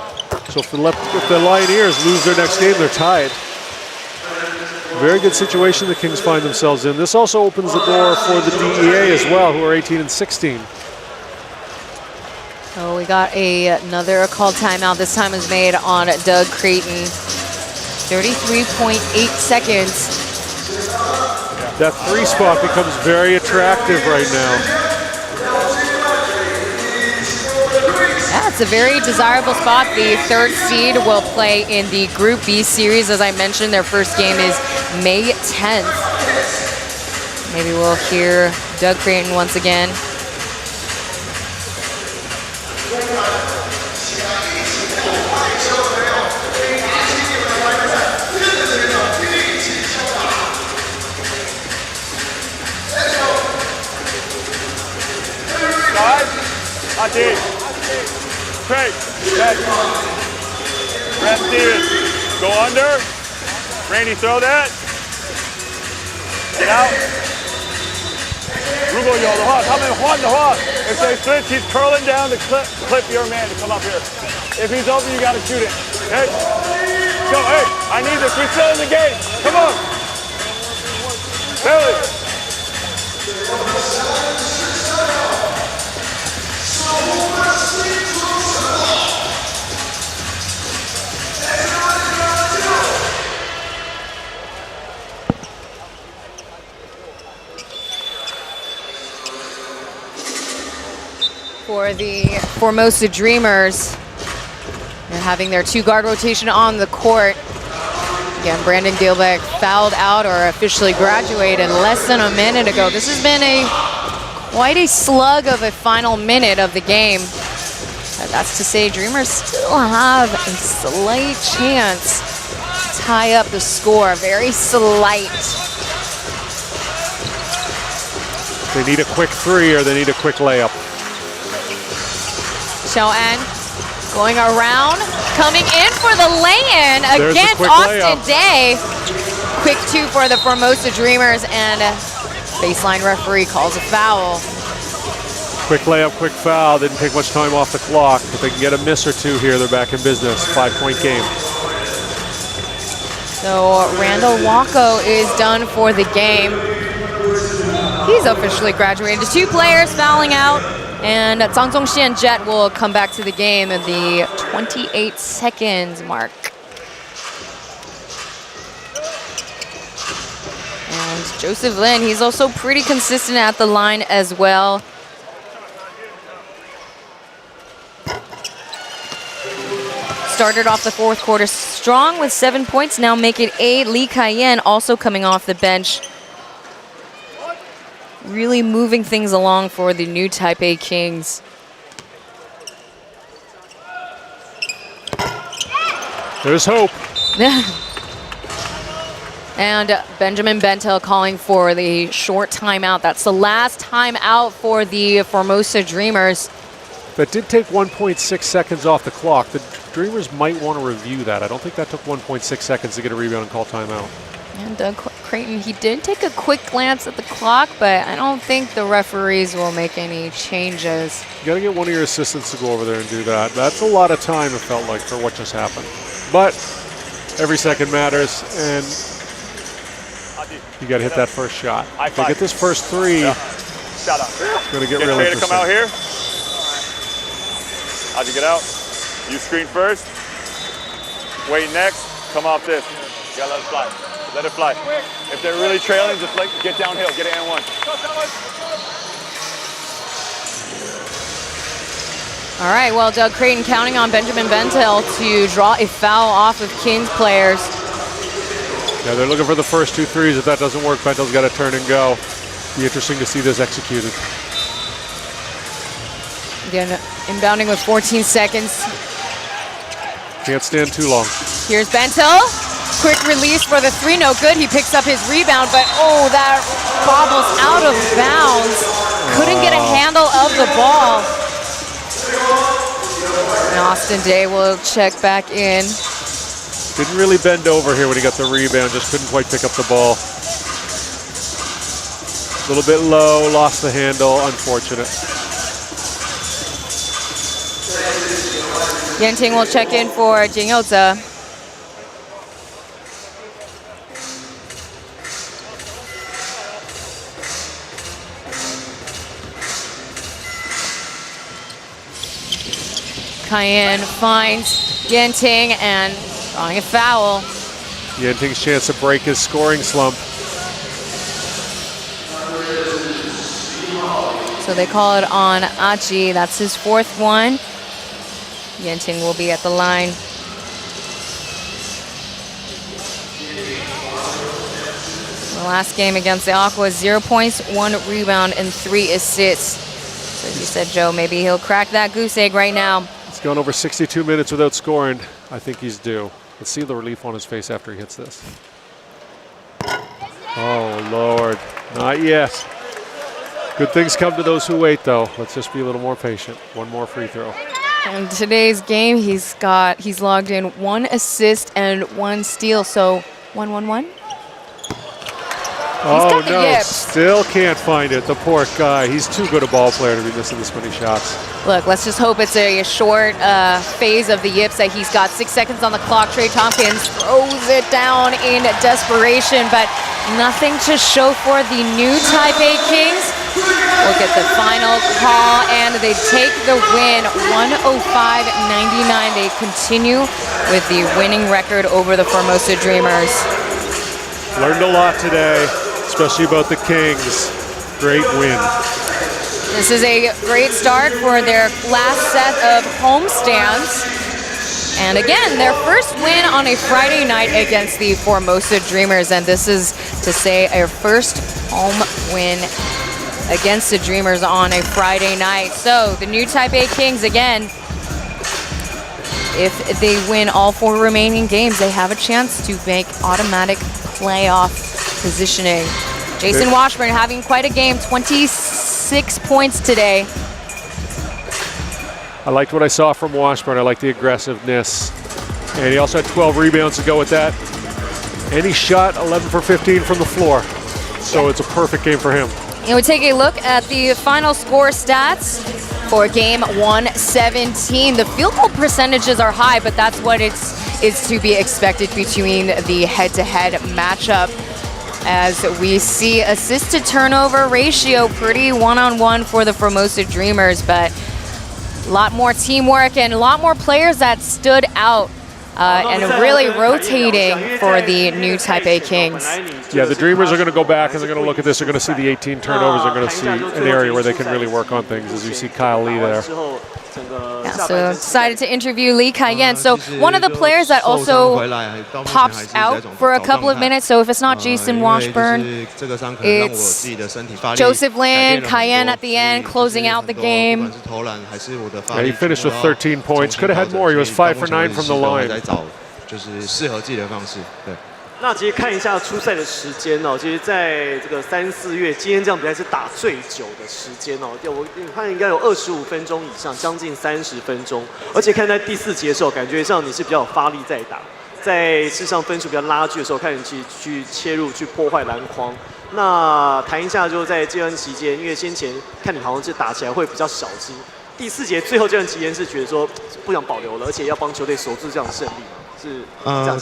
So if the Lioneers lose their next game, they're tied. Very good situation the Kings find themselves in. This also opens the door for the DEA as well, who are 18-16.
So we got another called timeout. This time is made on Doug Creighton. 33.8 seconds.
That 3 spot becomes very attractive right now.
Yeah, it's it's a very desirable spot. The 3rd seed will play in the Group B series. As I mentioned, their first game is May 10th. Maybe we'll hear Doug Creighton once again.
Ati, Craig, next. Brett Stevens, go under. Randy, throw that. And out. Rugo yo, the hawk. How many Juan the hawk? If they switch, he's curling down to clip your man to come up here. If he's open, you got to shoot it. Okay? Go, hey, I need this. We're still in the game. Come on. Billy.
For the Formosa Dreamers, they're having their 2-guard rotation on the court. Again, Brandon Gilbeck fouled out or officially graduated less than a minute ago. This has been quite a slug of a final minute of the game. That's to say, Dreamers still have a slight chance to tie up the score, very slight.
They need a quick 3 or they need a quick layup.
Shoan going around, coming in for the lay-in against Austin Day. Quick 2 for the Formosa Dreamers, and baseline referee calls a foul.
Quick layup, quick foul. Didn't take much time off the clock, but they can get a miss or 2 here. They're back in business. 5-point game.
So Randall Wacko is done for the game. He's officially graduated. 2 players fouling out. And Zhang Zhongxian Jet will come back to the game at the 28 seconds mark. And Joseph Lin, he's also pretty consistent at the line as well. Started off the 4th quarter strong with 7 points, now make it 8. Lee Kai-yen also coming off the bench. Really moving things along for the new Taipei Kings.
There's hope.
And Benjamin Bentel calling for the short timeout. That's the last timeout for the Formosa Dreamers.
That did take 1.6 seconds off the clock. The Dreamers might want to review that. I don't think that took 1.6 seconds to get a rebound and call timeout.
And Doug Creighton, he did take a quick glance at the clock, but I don't think the referees will make any changes.
You got to get one of your assistants to go over there and do that. That's a lot of time, it felt like, for what just happened. But every second matters, and you got to hit that first shot. If they get this first 3, it's going to get really interesting.
Come out here. How'd you get out? You screen first. Wait next. Come off this. You gotta let it fly. Let it fly. If they're really trailing, just like get downhill, get it and 1.
All right, well, Doug Creighton counting on Benjamin Bentel to draw a foul off of Kings players.
Yeah, they're looking for the first 2 threes. If that doesn't work, Bentel's got to turn and go. Be interesting to see this executed.
Again, inbounding with 14 seconds.
Can't stand too long.
Here's Bentel. Quick release for the 3, no good. He picks up his rebound, but oh, that bobbles out of bounds. Couldn't get a handle of the ball. And Austin Day will check back in.
Didn't really bend over here when he got the rebound, just couldn't quite pick up the ball. A little bit low, lost the handle, unfortunate.
Yenting will check in for Jing Yoza. Cayenne finds Yenting and drawing a foul.
Yenting's chance to break his scoring slump.
So they call it on Achi. That's his 4th one. Yenting will be at the line. The last game against the Aquas, 0 points, 1 rebound, and 3 assists. So as you said, Joe, maybe he'll crack that goose egg right now.
He's gone over 62 minutes without scoring. I think he's due. Let's see the relief on his face after he hits this. Oh, Lord. Not yet. Good things come to those who wait, though. Let's just be a little more patient. One more free throw.
In today's game, he's logged in 1 assist and 1 steal, so 1-1-1.
Oh, no, still can't find it. The poor guy. He's too good a ball player to be missing this many shots.
Look, let's just hope it's a short phase of the yips that he's got. 6 seconds on the clock. Trey Tompkins throws it down in desperation, but nothing to show for the new Taipei Kings. We'll get the final call, and they take the win, 105-99. They continue with the winning record over the Formosa Dreamers.
Learned a lot today, especially about the Kings. Great win.
This is a great start for their last set of homestands. And again, their first win on a Friday night against the Formosa Dreamers. And this is to say our first home win against the Dreamers on a Friday night. So the new Taipei Kings, again, if they win all 4 remaining games, they have a chance to make automatic playoff positioning. Jason Washburn having quite a game, 26 points today.
I liked what I saw from Washburn. I like the aggressiveness. And he also had 12 rebounds to go with that. And he shot 11 for 15 from the floor. So it's a perfect game for him.
And we take a look at the final score stats for game 117. The field goal percentages are high, but that's what is to be expected between the head-to-head matchup. As we see assist to turnover ratio pretty one-on-one for the Formosa Dreamers, but a lot more teamwork and a lot more players that stood out and really rotating for the new Taipei Kings.
Yeah, the Dreamers are going to go back and they're going to look at this. They're going to see the 18 turnovers. They're going to see an area where they can really work on things, as you see Kyle Lee there.
Yeah, so decided to interview Lee Kai-Yan. So one of the players that also pops out for a couple of minutes, so if it's not Jason Washburn, it's Joseph Lin, Kai-Yan at the end, closing out the game.
Yeah, he finished with 13 points. Could have had more. He was 5 for 9 from the line.
那其实看一下初赛的时间哦，其实在这个3、4月，今天这样比赛是打最久的时间哦，我看应该有25分钟以上，将近30分钟。而且看在第4节的时候，感觉上你是比较有发力在打，在事实上分数比较拉锯的时候，看你去切入去破坏篮筐。那谈一下就在这段期间，因为先前看你好像是打起来会比较小心，第4节最后这段期间是觉得说不想保留了，而且要帮球队守住这样的胜利。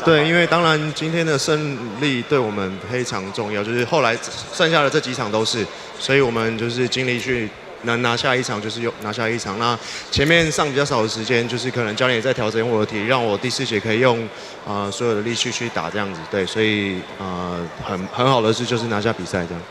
对，因为当然今天的胜利对我们非常重要，就是后来剩下的这几场都是，所以我们就是尽力去能拿下一场就是拿下一场。那前面上比较少的时间，就是可能教练也在调整我的体力，让我第4节可以用所有的力气去打这样子。对，所以很好的是就是拿下比赛这样。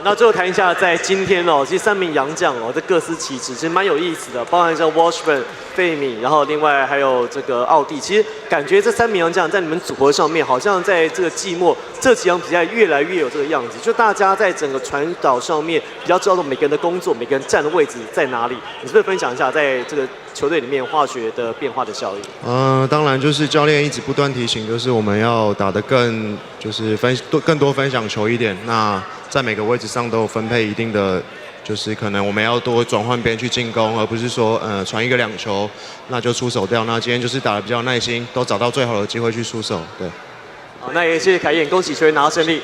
那最后谈一下，在今天哦，其实3名洋将哦，这各司其职，其实蛮有意思的，包含像 Washburn、费米，然后另外还有这个奥蒂。其实感觉这3名洋将在你们组合上面，好像在这个季末这几场比赛越来越有这个样子，就大家在整个传导上面比较知道每个人的工作，每个人站的位置在哪里。你是不是分享一下在这个球队里面化学的变化的效应？
当然就是教练一直不断提醒，就是我们要打得更就是更多分享球一点。那 在每个位置上都有分配一定的，就是可能我们要多转换边去进攻，而不是说传1个2球那就出手掉。那今天就是打得比较耐心，都找到最好的机会去出手。对。
好，那也谢谢凯燕，恭喜球员拿到胜利。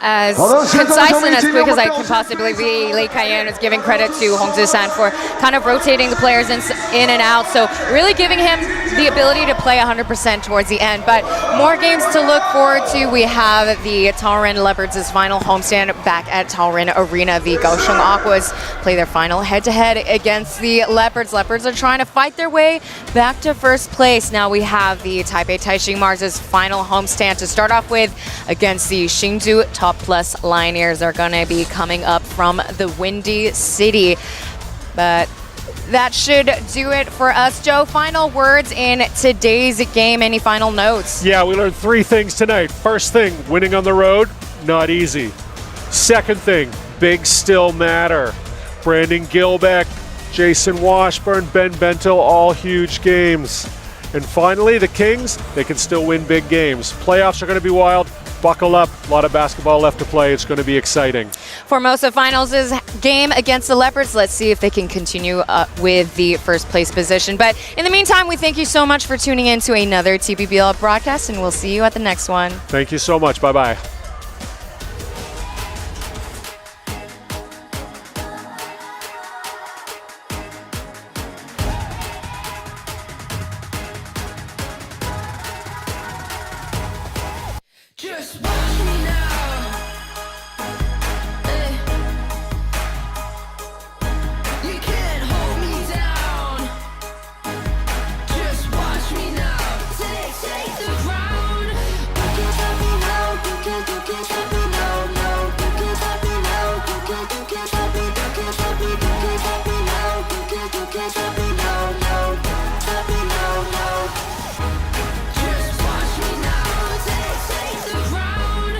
As concise and as quick as I can possibly be, Lee Kai-Yan is giving credit to Hong Ji-san for kind of rotating the players in and out. So really giving him the ability to play 100% towards the end. But more games to look forward to. We have the Taorin Leopards' final homestand back at Taorin Arena. The Kaohsiung Aquas play their final head-to-head against the Leopards. Leopards are trying to fight their way back to first place. Now we have the Taipei Taishing Mars' final homestand to start off with against the Hsinchu Top Plus Lioneers. Are going to be coming up from the Windy City. But that should do it for us. Joe, final words in today's game. Any final notes?
Yeah, we learned 3 things tonight. First thing, winning on the road, not easy. Second thing, big still matter. Brandon Gilbeck, Jason Washburn, Ben Bento, all huge games. And finally, the Kings, they can still win big games. Playoffs are going to be wild. Buckle up. A lot of basketball left to play. It's going to be exciting.
Formosa finals is game against the Leopards. Let's see if they can continue with the first place position. But in the meantime, we thank you so much for tuning in to another TPBL broadcast, and we'll see you at the next one.
Thank you so much. Bye-bye.
Just watch me now. You can't hold me down. Just watch me now. Take the ground. You can't stop me now. You can't stop me now. No, you can't stop me now. You can't stop me. You can't stop me. You can't stop me now. You can't stop me now. No, stop me now. No. Just watch me now. Take the ground.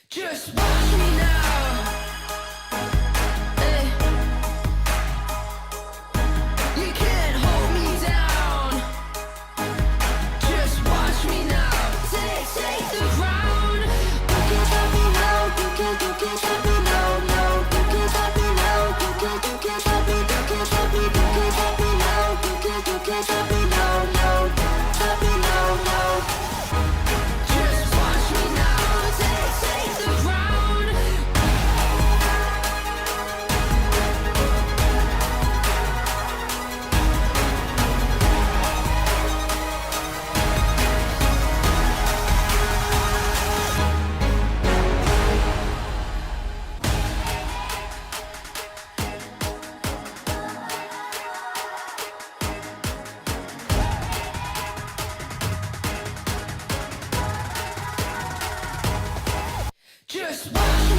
Just watch me now. You can't hold me down. Just watch me now. Take the ground. You can't stop me now. You can't stop me now. No, you can't stop me now. You can't stop me. You can't stop me. You can't stop me now. You can't stop me now. No, stop me now. No. Just watch me now. Take the ground. Just watch